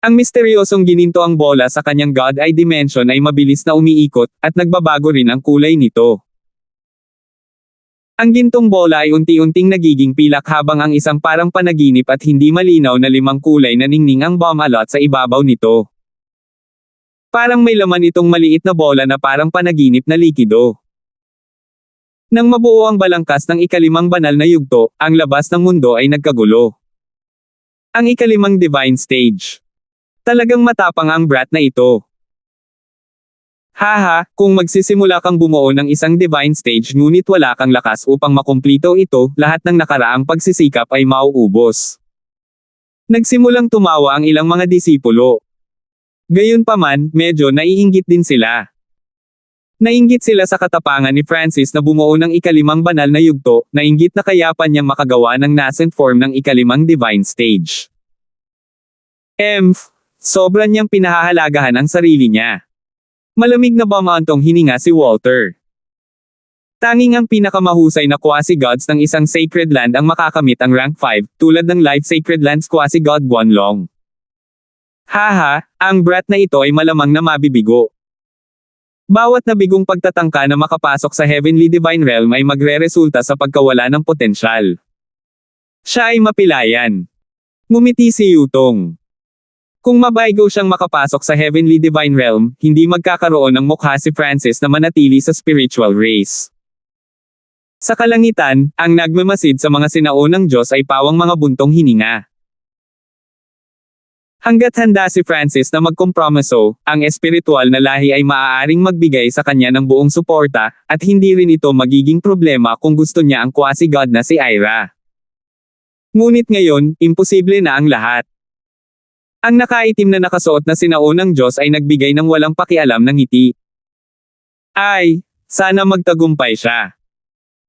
Ang misteryosong gininto ang bola sa kanyang God Eye Dimension ay mabilis na umiikot, at nagbabago rin ang kulay nito. Ang gintong bola ay unti-unting nagiging pilak habang ang isang parang panaginip at hindi malinaw na 5 kulay na ningning ang bomb-alot sa ibabaw nito. Parang may laman itong maliit na bola na parang panaginip na likido. Nang mabuo ang balangkas ng ika-5 banal na yugto, ang labas ng mundo ay nagkagulo. Ang ika-5 Divine Stage. Talagang matapang ang brat na ito. Haha, kung magsisimula kang bumuo ng isang Divine Stage ngunit wala kang lakas upang makumplito ito, lahat ng nakaraang pagsisikap ay mauubos. Nagsimulang tumawa ang ilang mga disipulo. Gayunpaman, medyo naiinggit din sila. Nainggit sila sa katapangan ni Francis na bumuo ng ika-5 banal na yugto, nainggit na kayapan niyang makagawa ng nascent form ng ika-5 Divine Stage. Sobra niyang pinahahalagahan ang sarili niya. Malamig na bumantong hininga si Walter. Tanging ang pinakamahusay na quasi-gods ng isang sacred land ang makakamit ang rank 5, tulad ng Life Sacred Lands quasi-god Guanlong. Haha, ang brat na ito ay malamang na mabibigo. Bawat nabigong pagtatangka na makapasok sa Heavenly Divine Realm ay magre-resulta sa pagkawala ng potensyal. Siya ay mapilayan. Ngumiti si Yutong. Kung mabaygo siyang makapasok sa Heavenly Divine Realm, hindi magkakaroon ng mukha si Francis na manatili sa spiritual race. Sa kalangitan, ang nagmamasid sa mga sinaunang Diyos ay pawang mga buntong hininga. Hanggat handa si Francis na magkompromiso, ang espiritual na lahi ay maaaring magbigay sa kanya ng buong suporta, at hindi rin ito magiging problema kung gusto niya ang quasi-god na si Ira. Ngunit ngayon, imposible na ang lahat. Ang nakaitim na nakasuot na sinaunang Diyos ay nagbigay ng walang pakialam ng ngiti. Ay, sana magtagumpay siya.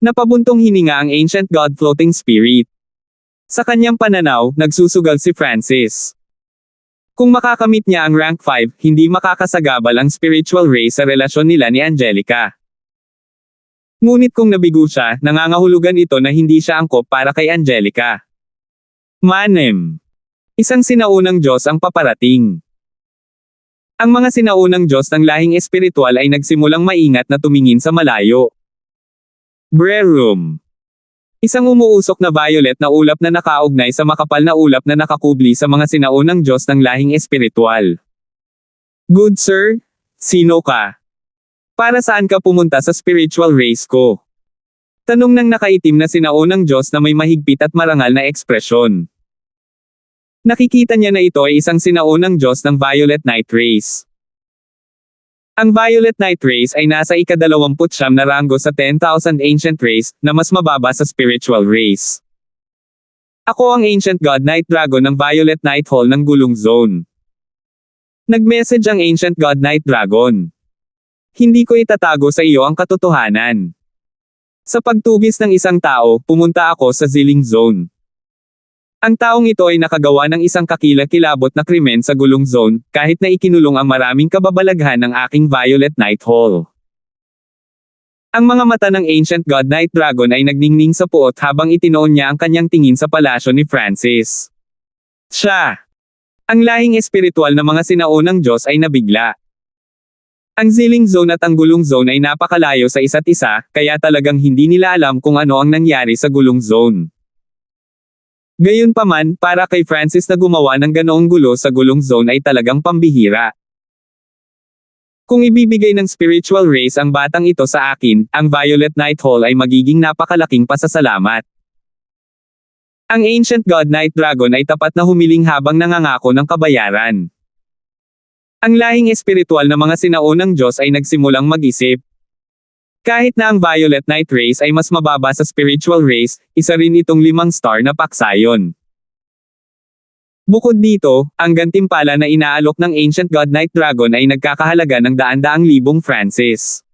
Napabuntong hininga ang Ancient God Floating Spirit. Sa kanyang pananaw, nagsusugal si Francis. Kung makakamit niya ang rank 5, hindi makakasagabal ang spiritual race sa relasyon nila ni Angelica. Ngunit kung nabigo siya, nangangahulugan ito na hindi siya angkop para kay Angelica. Manem. Isang sinaunang Diyos ang paparating. Ang mga sinaunang Diyos ng lahing espiritual ay nagsimulang maingat na tumingin sa malayo. Brerum. Isang umuusok na violet na ulap na nakaugnay sa makapal na ulap na nakakubli sa mga sinaunang Diyos ng lahing espiritual. Good sir, sino ka? Para saan ka pumunta sa spiritual race ko? Tanong ng nakaitim na sinaunang Diyos na may mahigpit at marangal na ekspresyon. Nakikita niya na ito ay isang sinaunang Diyos ng Violet Night Race. Ang Violet Night Race ay nasa ika-29 na ranggo sa 10,000 Ancient Race, na mas mababa sa Spiritual Race. Ako ang Ancient God Night Dragon ng Violet Night Hall ng Gulong Zone. Nag-message ang Ancient God Night Dragon. Hindi ko itatago sa iyo ang katotohanan. Sa pagtugis ng isang tao, pumunta ako sa Ziling Zone. Ang taong ito ay nakagawa ng isang kakilakilabot na krimen sa Gulong Zone, kahit na ikinulong ang maraming kababalaghan ng aking Violet Night Hall. Ang mga mata ng Ancient God Night Dragon ay nagningning sa puot habang itinoon niya ang kanyang tingin sa palasyo ni Francis. Siya! Ang lahing espiritual na mga sinaunang Diyos ay nabigla. Ang Zilling Zone at ang Gulong Zone ay napakalayo sa isa't isa, kaya talagang hindi nila alam kung ano ang nangyari sa Gulong Zone. Gayunpaman, para kay Francis na gumawa ng ganoong gulo sa Gulong Zone ay talagang pambihira. Kung ibibigay ng spiritual race ang batang ito sa akin, ang Violet Night Hall ay magiging napakalaking pasasalamat. Ang Ancient God Night Dragon ay tapat na humiling habang nangangako ng kabayaran. Ang lahing espiritual na mga sinaunang Diyos ay nagsimulang mag-isip. Kahit na ang Violet Night Race ay mas mababa sa spiritual race, isa rin itong 5 star na paksayon. Bukod dito, ang gantimpala na inaalok ng Ancient God Night Dragon ay nagkakahalaga ng daan-daang libong Francis.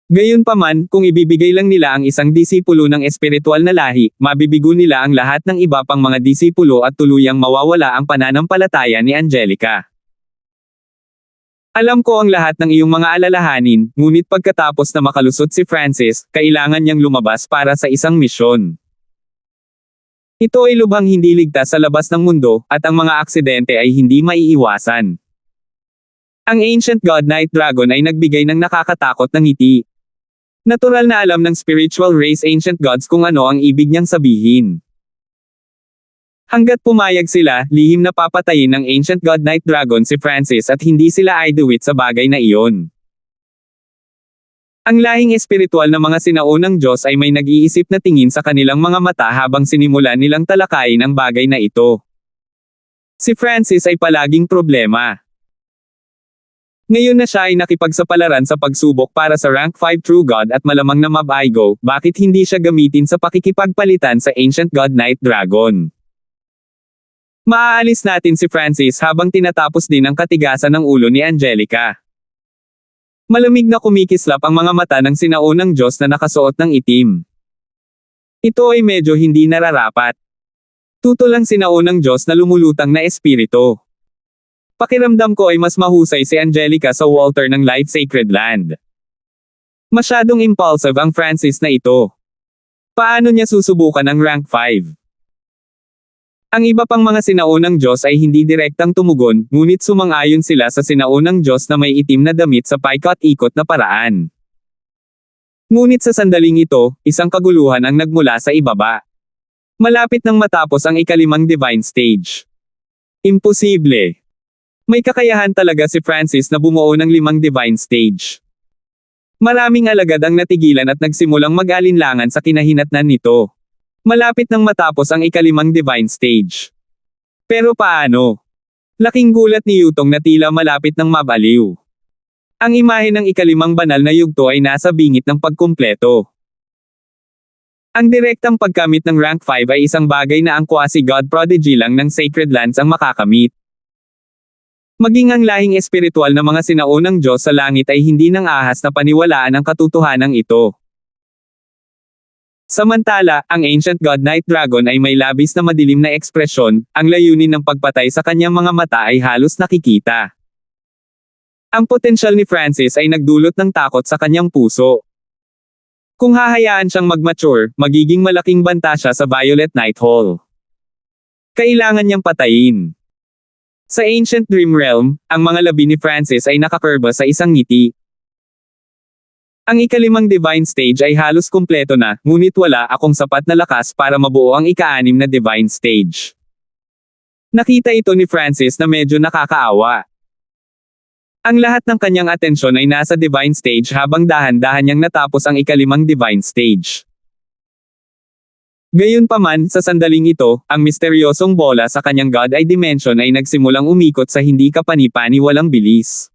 Gayunpaman, kung ibibigay lang nila ang isang disipulo ng espiritual na lahi, mabibigo nila ang lahat ng iba pang mga disipulo at tuluyang mawawala ang pananampalataya ni Angelica. Alam ko ang lahat ng iyong mga alalahanin, ngunit pagkatapos na makalusot si Francis, kailangan niyang lumabas para sa isang misyon. Ito ay lubhang hindi ligtas sa labas ng mundo, at ang mga aksidente ay hindi maiiwasan. Ang Ancient God Night Dragon ay nagbigay ng nakakatakot na ngiti. Natural na alam ng spiritual race Ancient Gods kung ano ang ibig niyang sabihin. Hanggat pumayag sila, lihim na papatayin ng Ancient God Night Dragon si Francis at hindi sila iduwit sa bagay na iyon. Ang lahing espiritual na mga sinaunang Diyos ay may nag-iisip na tingin sa kanilang mga mata habang sinimula nilang talakayin ang bagay na ito. Si Francis ay palaging problema. Ngayon na siya ay nakipagsapalaran sa pagsubok para sa rank 5 True God at malamang na Mab-Igo, bakit hindi siya gamitin sa pakikipagpalitan sa Ancient God Night Dragon? Maaalis natin si Francis habang tinatapos din ang katigasan ng ulo ni Angelica. Malamig na kumikislap ang mga mata ng sinaunang Diyos na nakasuot ng itim. Ito ay medyo hindi nararapat. Tutol ang sinaunang Diyos na lumulutang na espiritu. Pakiramdam ko ay mas mahusay si Angelica sa Walter ng Life Sacred Land. Masyadong impulsive ang Francis na ito. Paano niya susubukan ang rank 5? Ang iba pang mga sinaunang Diyos ay hindi direktang tumugon, ngunit sumang-ayon sila sa sinaunang Diyos na may itim na damit sa paikot-ikot na paraan. Ngunit sa sandaling ito, isang kaguluhan ang nagmula sa ibaba. Malapit nang matapos ang ikalimang divine stage. Imposible. May kakayahan talaga si Francis na bumuo ng 5 divine stage. Maraming alagad ang natigilan at nagsimulang mag-alinlangan sa kinahinatnan nito. Malapit nang matapos ang ikalimang divine stage. Pero paano? Laking gulat ni Yutong na tila malapit ng mabaliw. Ang imahe ng ikalimang banal na yugto ay nasa bingit ng pagkumpleto. Ang direktang pagkamit ng rank 5 ay isang bagay na ang quasi-god prodigy lang ng Sacred Lands ang makakamit. Maging ang lahing espiritual na mga sinaunang Diyos sa langit ay hindi nang ahas na paniwalaan ang katotohanan ito. Samantala, ang Ancient God Night Dragon ay may labis na madilim na ekspresyon, ang layunin ng pagpatay sa kanyang mga mata ay halos nakikita. Ang potensyal ni Francis ay nagdulot ng takot sa kanyang puso. Kung hahayaan siyang mag-mature, magiging malaking banta siya sa Violet Night Hall. Kailangan niyang patayin. Sa Ancient Dream Realm, ang mga labi ni Francis ay nakakurba sa isang ngiti. Ang ikalimang divine stage ay halos kumpleto na, ngunit wala akong sapat na lakas para mabuo ang ika-6 na divine stage. Nakita ito ni Francis na medyo nakakaawa. Ang lahat ng kanyang atensyon ay nasa divine stage habang dahan-dahan niyang natapos ang ikalimang divine stage. Gayunpaman, sa sandaling ito, ang misteryosong bola sa kanyang God Eye Dimension ay nagsimulang umikot sa hindi kapani-paniwalang bilis.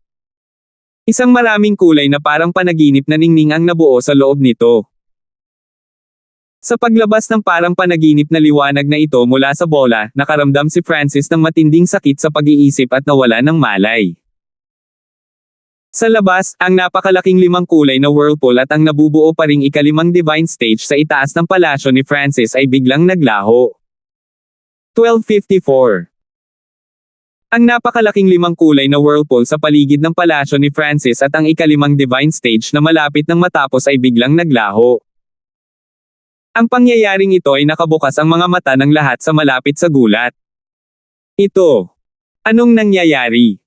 Isang maraming kulay na parang panaginip na ningning ang nabuo sa loob nito. Sa paglabas ng parang panaginip na liwanag na ito mula sa bola, nakaramdam si Francis ng matinding sakit sa pag-iisip at nawala ng malay. Sa labas, ang napakalaking 5 kulay na whirlpool at ang nabubuo pa ring ikalimang divine stage sa itaas ng palasyo ni Francis ay biglang naglaho. 12:54 Ang napakalaking limang kulay na whirlpool sa paligid ng palasyo ni Francis at ang ikalimang divine stage na malapit nang matapos ay biglang naglaho. Ang pangyayaring ito ay nakabukas ang mga mata ng lahat sa malapit sa gulat. Ito. Anong nangyayari?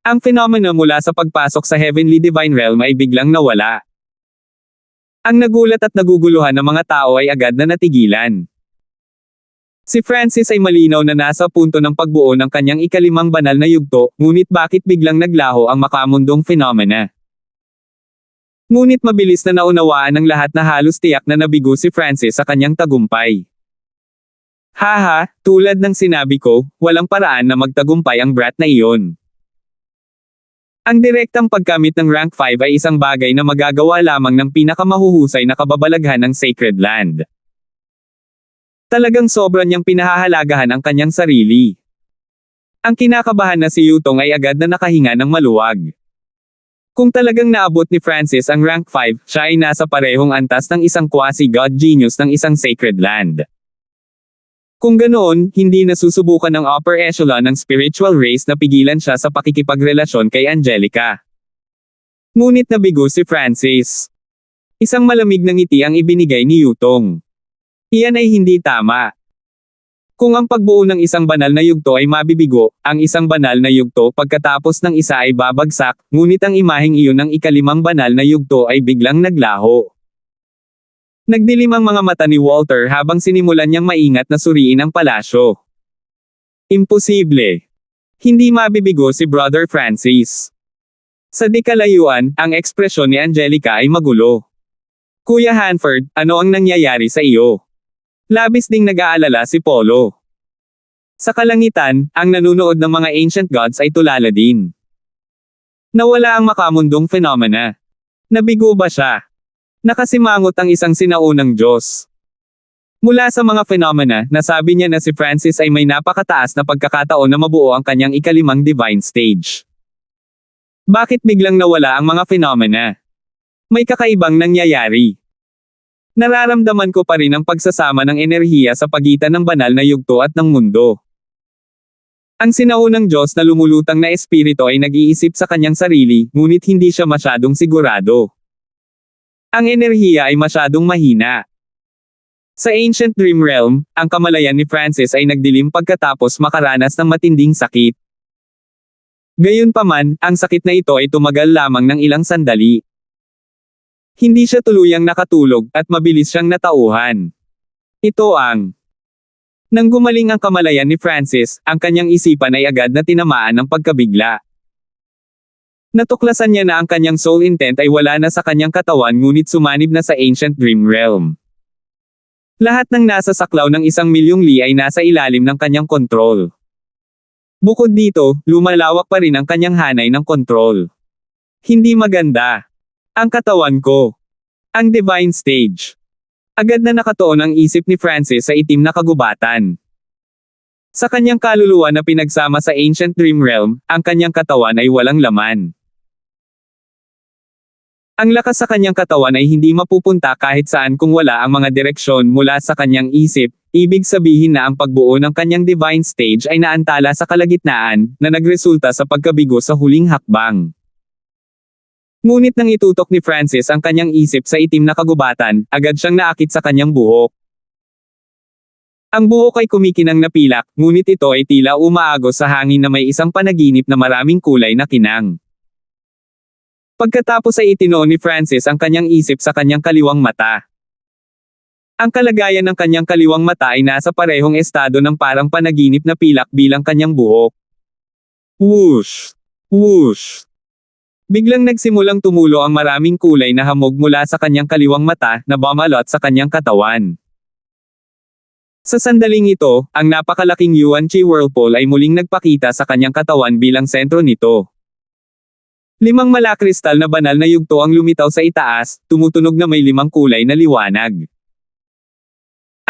Ang phenomena mula sa pagpasok sa Heavenly Divine Realm ay biglang nawala. Ang nagulat at naguguluhan ng mga tao ay agad na natigilan. Si Francis ay malinaw na nasa punto ng pagbuo ng kanyang ikalimang banal na yugto, ngunit bakit biglang naglaho ang makamundong phenomena? Ngunit mabilis na naunawaan ng lahat na halos tiyak na nabigo si Francis sa kanyang tagumpay. Haha, tulad ng sinabi ko, walang paraan na magtagumpay ang brat na iyon. Ang direktang pagkamit ng rank 5 ay isang bagay na magagawa lamang ng pinakamahuhusay na kababalaghan ng Sacred Land. Talagang sobra niyang pinahahalagahan ang kanyang sarili. Ang kinakabahan na si Yutong ay agad na nakahinga ng maluwag. Kung talagang naabot ni Francis ang rank 5, siya ay nasa parehong antas ng isang quasi-god genius ng isang Sacred Land. Kung ganoon, hindi nasusubukan ng upper echelon ng spiritual race na pigilan siya sa pakikipagrelasyon kay Angelica. Ngunit nabigo si Francis. Isang malamig na ngiti ang ibinigay ni Yutong. Iyan ay hindi tama. Kung ang pagbuo ng isang banal na yugto ay mabibigo, ang isang banal na yugto pagkatapos ng isa ay babagsak, ngunit ang imaheng iyon ng ikalimang banal na yugto ay biglang naglaho. Nagdilim ang mga mata ni Walter habang sinimulan niyang maingat na suriin ang palasyo. Imposible. Hindi mabibigo si Brother Francis. Sa di kalayuan, ang ekspresyon ni Angelica ay magulo. Kuya Hanford, ano ang nangyayari sa iyo? Labis ding nag-aalala si Polo. Sa kalangitan, ang nanunood ng mga ancient gods ay tulala din. Nawala ang makamundong phenomena. Nabigo ba siya? Nakasimangot ang isang sinaunang Diyos. Mula sa mga phenomena, nasabi niya na si Francis ay may napakataas na pagkakataon na mabuo ang kanyang ikalimang divine stage. Bakit biglang nawala ang mga phenomena? May kakaibang nangyayari. Nararamdaman ko pa rin ang pagsasama ng enerhiya sa pagitan ng banal na yugto at ng mundo. Ang sinaunang Diyos na lumulutang na espiritu ay nag-iisip sa kanyang sarili, ngunit hindi siya masyadong sigurado. Ang enerhiya ay masyadong mahina. Sa Ancient Dream Realm, ang kamalayan ni Francis ay nagdilim pagkatapos makaranas ng matinding sakit. Gayunpaman, ang sakit na ito ay tumagal lamang ng ilang sandali. Hindi siya tuluyang nakatulog, at mabilis siyang natauhan. Ito ang. Nang gumaling ang kamalayan ni Francis, ang kanyang isipan ay agad na tinamaan ng pagkabigla. Natuklasan niya na ang kanyang soul intent ay wala na sa kanyang katawan ngunit sumanib na sa Ancient Dream Realm. Lahat ng nasa saklaw ng 1,000,000 li ay nasa ilalim ng kanyang kontrol. Bukod dito, lumalawak pa rin ang kanyang hanay ng kontrol. Hindi maganda. Ang katawan ko. Ang divine stage. Agad na nakatuon ang isip ni Francis sa itim na kagubatan. Sa kanyang kaluluwa na pinagsama sa Ancient Dream Realm, ang kanyang katawan ay walang laman. Ang lakas sa kanyang katawan ay hindi mapupunta kahit saan kung wala ang mga direksyon mula sa kanyang isip, ibig sabihin na ang pagbuo ng kanyang divine stage ay naantala sa kalagitnaan, na nagresulta sa pagkabigo sa huling hakbang. Ngunit nang itutok ni Francis ang kanyang isip sa itim na kagubatan, agad siyang naakit sa kanyang buhok. Ang buhok ay kumikinang na pilak, ngunit ito ay tila umaagos sa hangin na may isang panaginip na maraming kulay na kinang. Pagkatapos ay itinoon ni Francis ang kanyang isip sa kanyang kaliwang mata. Ang kalagayan ng kanyang kaliwang mata ay nasa parehong estado ng parang panaginip na pilak bilang kanyang buhok. Whoosh! Whoosh! Biglang nagsimulang tumulo ang maraming kulay na hamog mula sa kanyang kaliwang mata na bumalot sa kanyang katawan. Sa sandaling ito, ang napakalaking Yuan Chi Whirlpool ay muling nagpakita sa kanyang katawan bilang sentro nito. 5 malakristal na banal na yugto ang lumitaw sa itaas, tumutunog na may 5 kulay na liwanag.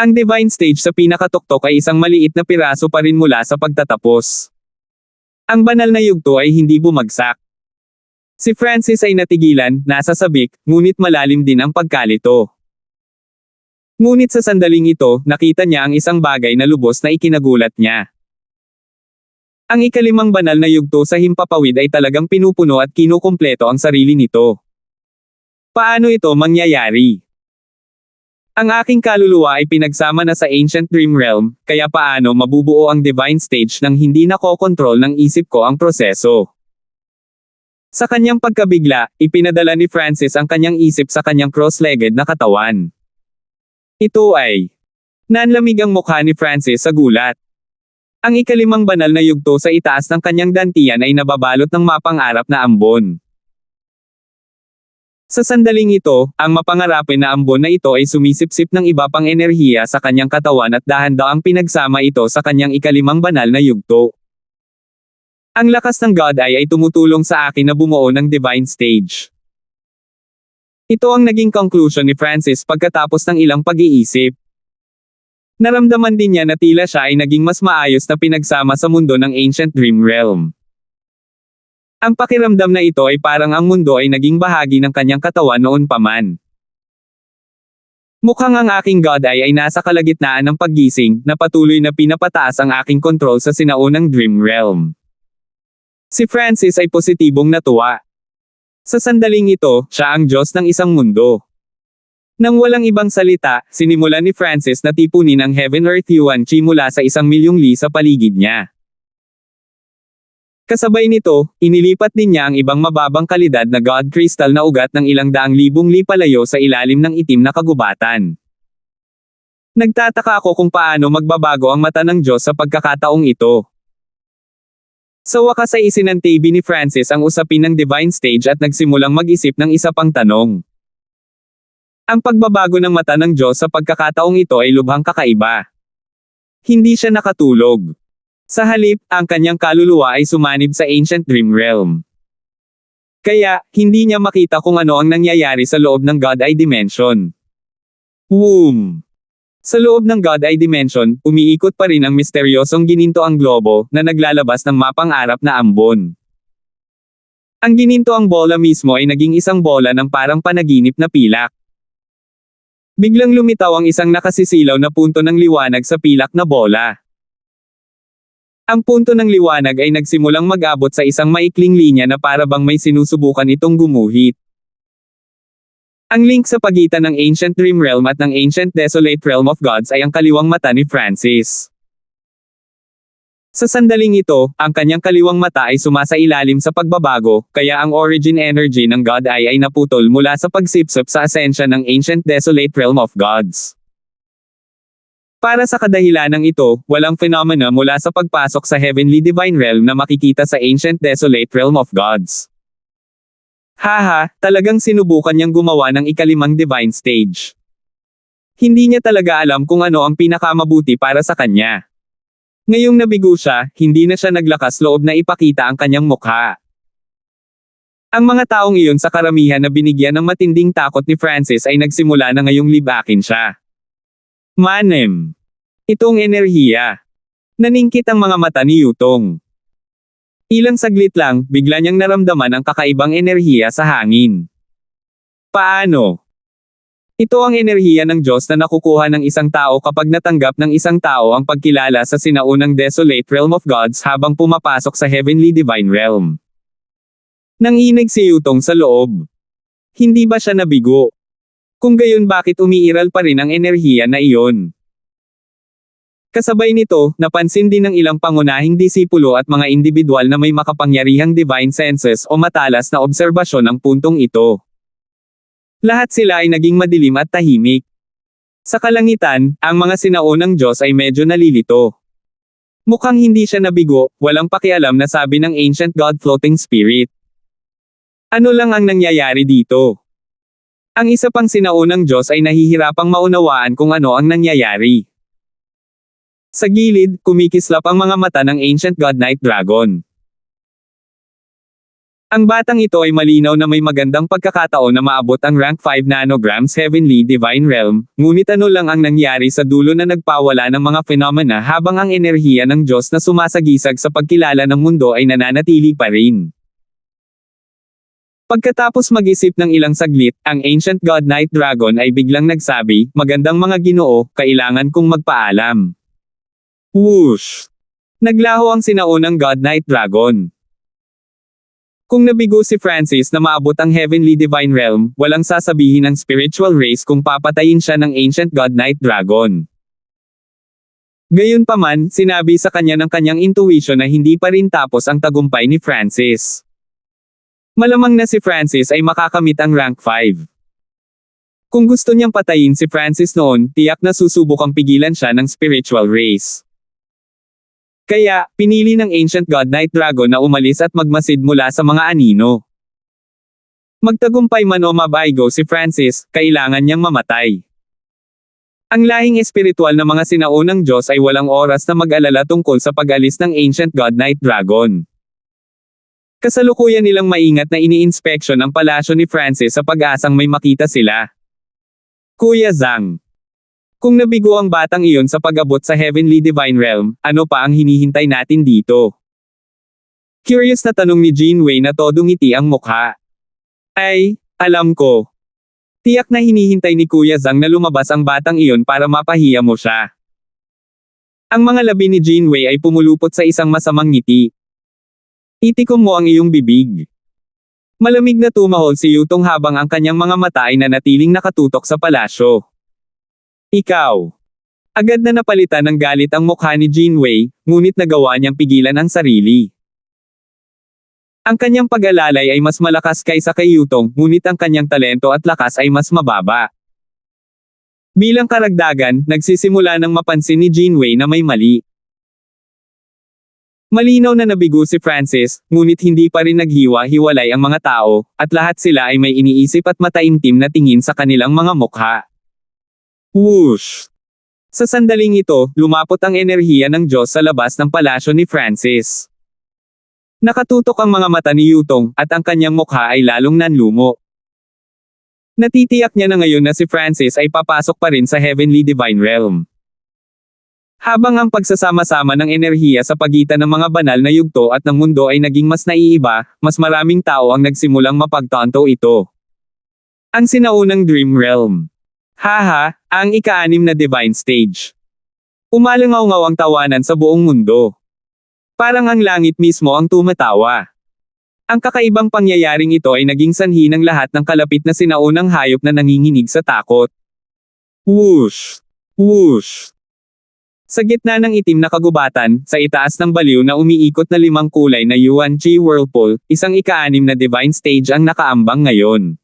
Ang divine stage sa pinakatuktok ay isang maliit na piraso pa rin mula sa pagtatapos. Ang banal na yugto ay hindi bumagsak. Si Francis ay natigilan, nasa sabik, ngunit malalim din ang pagkalito. Ngunit sa sandaling ito, nakita niya ang isang bagay na lubos na ikinagulat niya. Ang ikalimang banal na yugto sa himpapawid ay talagang pinupuno at kinukumpleto ang sarili nito. Paano ito mangyayari? Ang aking kaluluwa ay pinagsama na sa Ancient Dream Realm, kaya paano mabubuo ang Divine Stage nang hindi nakokontrol ng isip ko ang proseso? Sa kanyang pagkabigla, ipinadala ni Francis ang kanyang isip sa kanyang cross-legged na katawan. Ito ay nanlamig ang mukha ni Francis sa gulat. Ang ikalimang banal na yugto sa itaas ng kanyang dantian ay nababalot ng mapang-arap na ambon. Sa sandaling ito, ang mapangarapin na ambon na ito ay sumisipsip ng iba pang enerhiya sa kanyang katawan at dahan-daang pinagsama ito sa kanyang ikalimang banal na yugto. Ang lakas ng God Eye ay tumutulong sa akin na bumuo ng Divine Stage. Ito ang naging conclusion ni Francis pagkatapos ng ilang pag-iisip. Naramdaman din niya na tila siya ay naging mas maayos na pinagsama sa mundo ng Ancient Dream Realm. Ang pakiramdam na ito ay parang ang mundo ay naging bahagi ng kanyang katawan noon pa man. Mukhang ang aking God Eye ay nasa kalagitnaan ng paggising, na patuloy na pinapataas ang aking kontrol sa sinaunang Dream Realm. Si Francis ay positibong natuwa. Sa sandaling ito, siya ang Diyos ng isang mundo. Nang walang ibang salita, sinimulan ni Francis na tipunin ang Heaven Earth Yuan Chi mula sa 1,000,000 li sa paligid niya. Kasabay nito, inilipat din niya ang ibang mababang kalidad na God Crystal na ugat ng ilang daang libong li palayo sa ilalim ng itim na kagubatan. Nagtataka ako kung paano magbabago ang mata ng Diyos sa pagkakataong ito. Sa wakas ay isinantabi ni Francis ang usapin ng Divine Stage at nagsimulang mag-isip ng isa pang tanong. Ang pagbabago ng mata ng Diyos sa pagkakataong ito ay lubhang kakaiba. Hindi siya nakatulog. Sa halip, ang kanyang kaluluwa ay sumanib sa Ancient Dream Realm. Kaya, hindi niya makita kung ano ang nangyayari sa loob ng God Eye Dimension. Womb! Sa loob ng God Eye Dimension, umiikot pa rin ang misteryosong ginintoang globo na naglalabas ng mapang-arap na ambon. Ang ginintoang bola mismo ay naging isang bola ng parang panaginip na pilak. Biglang lumitaw ang isang nakasisilaw na punto ng liwanag sa pilak na bola. Ang punto ng liwanag ay nagsimulang mag-abot sa isang maikling linya na para bang may sinusubukan itong gumuhit. Ang link sa pagitan ng Ancient Dream Realm at ng Ancient Desolate Realm of Gods ay ang kaliwang mata ni Francis. Sa sandaling ito, ang kanyang kaliwang mata ay sumasailalim sa pagbabago, kaya ang origin energy ng God Eye ay naputol mula sa pagsipsip sa asensya ng Ancient Desolate Realm of Gods. Para sa kadahilanang ito, walang phenomena mula sa pagpasok sa Heavenly Divine Realm na makikita sa Ancient Desolate Realm of Gods. Haha, talagang sinubukan niyang gumawa ng ikalimang Divine Stage. Hindi niya talaga alam kung ano ang pinakamabuti para sa kanya. Ngayong nabigo siya, hindi na siya naglakas loob na ipakita ang kanyang mukha. Ang mga taong iyon sa karamihan na binigyan ng matinding takot ni Francis ay nagsimula na ngayong libakin siya. Manem. Itong enerhiya. Naningkit ang mga mata ni Yutong. Ilang saglit lang, bigla niyang naramdaman ang kakaibang enerhiya sa hangin. Paano? Ito ang enerhiya ng Diyos na nakukuha ng isang tao kapag natanggap ng isang tao ang pagkilala sa sinaunang Desolate Realm of Gods habang pumapasok sa Heavenly Divine Realm. Nanginig si Yutong sa loob. Hindi ba siya nabigo? Kung gayon, bakit umiiral pa rin ang enerhiya na iyon? Kasabay nito, napansin din ng ilang pangunahing disipulo at mga individual na may makapangyarihang divine senses o matalas na obserbasyon ang puntong ito. Lahat sila ay naging madilim at tahimik. Sa kalangitan, ang mga sinaunang Diyos ay medyo nalilito. Mukhang hindi siya nabigo, walang pakialam na sabi ng Ancient God Floating Spirit. Ano lang ang nangyayari dito? Ang isa pang sinaunang Diyos ay nahihirapang maunawaan kung ano ang nangyayari. Sa gilid, kumikislap ang mga mata ng Ancient God Night Dragon. Ang batang ito ay malinaw na may magandang pagkakataon na maabot ang rank 5 nanograms Heavenly Divine Realm, ngunit ano lang ang nangyari sa dulo na nagpawala ng mga phenomena habang ang enerhiya ng Diyos na sumasagisag sa pagkilala ng mundo ay nananatili pa rin. Pagkatapos mag-isip ng ilang saglit, ang Ancient God Night Dragon ay biglang nagsabi, "Magandang mga Ginoo, kailangan kong magpaalam." Whoosh! Naglaho ang sinaunang God Knight Dragon. Kung nabigo si Francis na maabot ang Heavenly Divine Realm, walang sasabihin ng spiritual race kung papatayin siya ng Ancient God Knight Dragon. Gayunpaman, sinabi sa kanya ng kanyang intuition na hindi pa rin tapos ang tagumpay ni Francis. Malamang na si Francis ay makakamit ang rank 5. Kung gusto niyang patayin si Francis noon, tiyak na susubukang pigilan siya ng spiritual race. Kaya, pinili ng Ancient God Knight Dragon na umalis at magmasid mula sa mga anino. Magtagumpay man o mabaigo si Francis, kailangan niyang mamatay. Ang lahing espiritual na mga sinaunang Diyos ay walang oras na mag-alala tungkol sa pag-alis ng Ancient God Knight Dragon. Kasalukuyan nilang maingat na ini-inspeksyon ang palasyo ni Francis sa pag-asang may makita sila. Kuya Zhang. Kung nabigo ang batang iyon sa pag-abot sa Heavenly Divine Realm, ano pa ang hinihintay natin dito? Curious na tanong ni Jean Wei na todo ngiti ang mukha. Ay, alam ko. Tiyak na hinihintay ni Kuya Zhang na lumabas ang batang iyon para mapahiya mo siya. Ang mga labi ni Jean Wei ay pumulupot sa isang masamang ngiti. Itikom mo ang iyong bibig. Malamig na tumahol si Yutong habang ang kanyang mga mata ay nanatiling nakatutok sa palasyo. Ikaw. Agad na napalitan ng galit ang mukha ni Jean Wei, ngunit nagawa niyang pigilan ang sarili. Ang kanyang pag-alalay ay mas malakas kaysa kay Yutong, ngunit ang kanyang talento at lakas ay mas mababa. Bilang karagdagan, nagsisimula ng mapansin ni Jean Wei na may mali. Malinaw na nabigo si Francis, ngunit hindi pa rin naghiwa-hiwalay ang mga tao, at lahat sila ay may iniisip at mataimtim na tingin sa kanilang mga mukha. Whoosh! Sa sandaling ito, lumapot ang enerhiya ng Diyos sa labas ng palasyo ni Francis. Nakatutok ang mga mata ni Yutong, at ang kanyang mukha ay lalong nanlumo. Natitiyak niya na ngayon na si Francis ay papasok pa rin sa Heavenly Divine Realm. Habang ang pagsasama-sama ng enerhiya sa pagitan ng mga banal na yugto at ng mundo ay naging mas naiiba, mas maraming tao ang nagsimulang mapagtanto ito. Ang sinaunang Dream Realm. Haha, ang ika-6 na Divine Stage. Umalangaw-ngaw ang tawanan sa buong mundo. Parang ang langit mismo ang tumatawa. Ang kakaibang pangyayaring ito ay naging sanhi ng lahat ng kalapit na sinaunang hayop na nanginginig sa takot. Whoosh! Whoosh! Sa gitna ng itim na kagubatan, sa itaas ng baliw na umiikot na 5 kulay na Yuan Chi Whirlpool, isang ika-6 na Divine Stage ang nakaambang ngayon.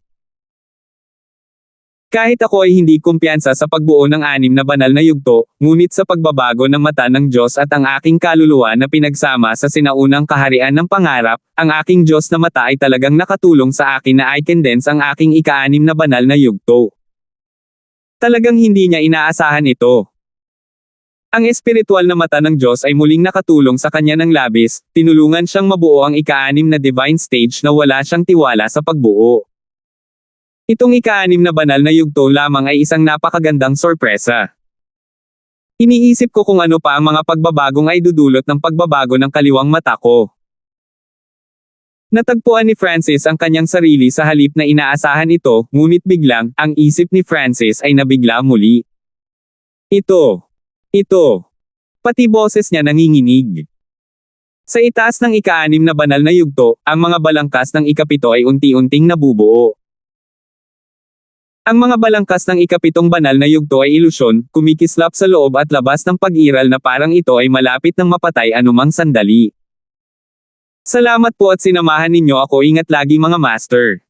Kahit ako ay hindi kumpiyansa sa pagbuo ng 6 na banal na yugto, ngunit sa pagbabago ng mata ng Diyos at ang aking kaluluwa na pinagsama sa sinaunang kaharian ng pangarap, ang aking Diyos na mata ay talagang nakatulong sa akin na i-condense ang aking ika-6 na banal na yugto. Talagang hindi niya inaasahan ito. Ang espiritual na mata ng Diyos ay muling nakatulong sa kanya ng labis, tinulungan siyang mabuo ang ika-6 na Divine Stage na wala siyang tiwala sa pagbuo. Itong ika-6 na banal na yugto lamang ay isang napakagandang sorpresa. Iniisip ko kung ano pa ang mga pagbabagong ay dudulot ng pagbabago ng kaliwang mata ko. Natagpuan ni Francis ang kanyang sarili sa halip na inaasahan ito, ngunit biglang, ang isip ni Francis ay nabigla muli. Ito. Pati boses niya nanginginig. Sa itaas ng ika-6 na banal na yugto, ang mga balangkas ng ika-7 ay unti-unting nabubuo. Ang mga balangkas ng ika-7 banal na yugto ay ilusyon, kumikislap sa loob at labas ng pag-iral na parang ito ay malapit ng mapatay anumang sandali. Salamat po at sinamahan ninyo ako, ingat lagi mga master.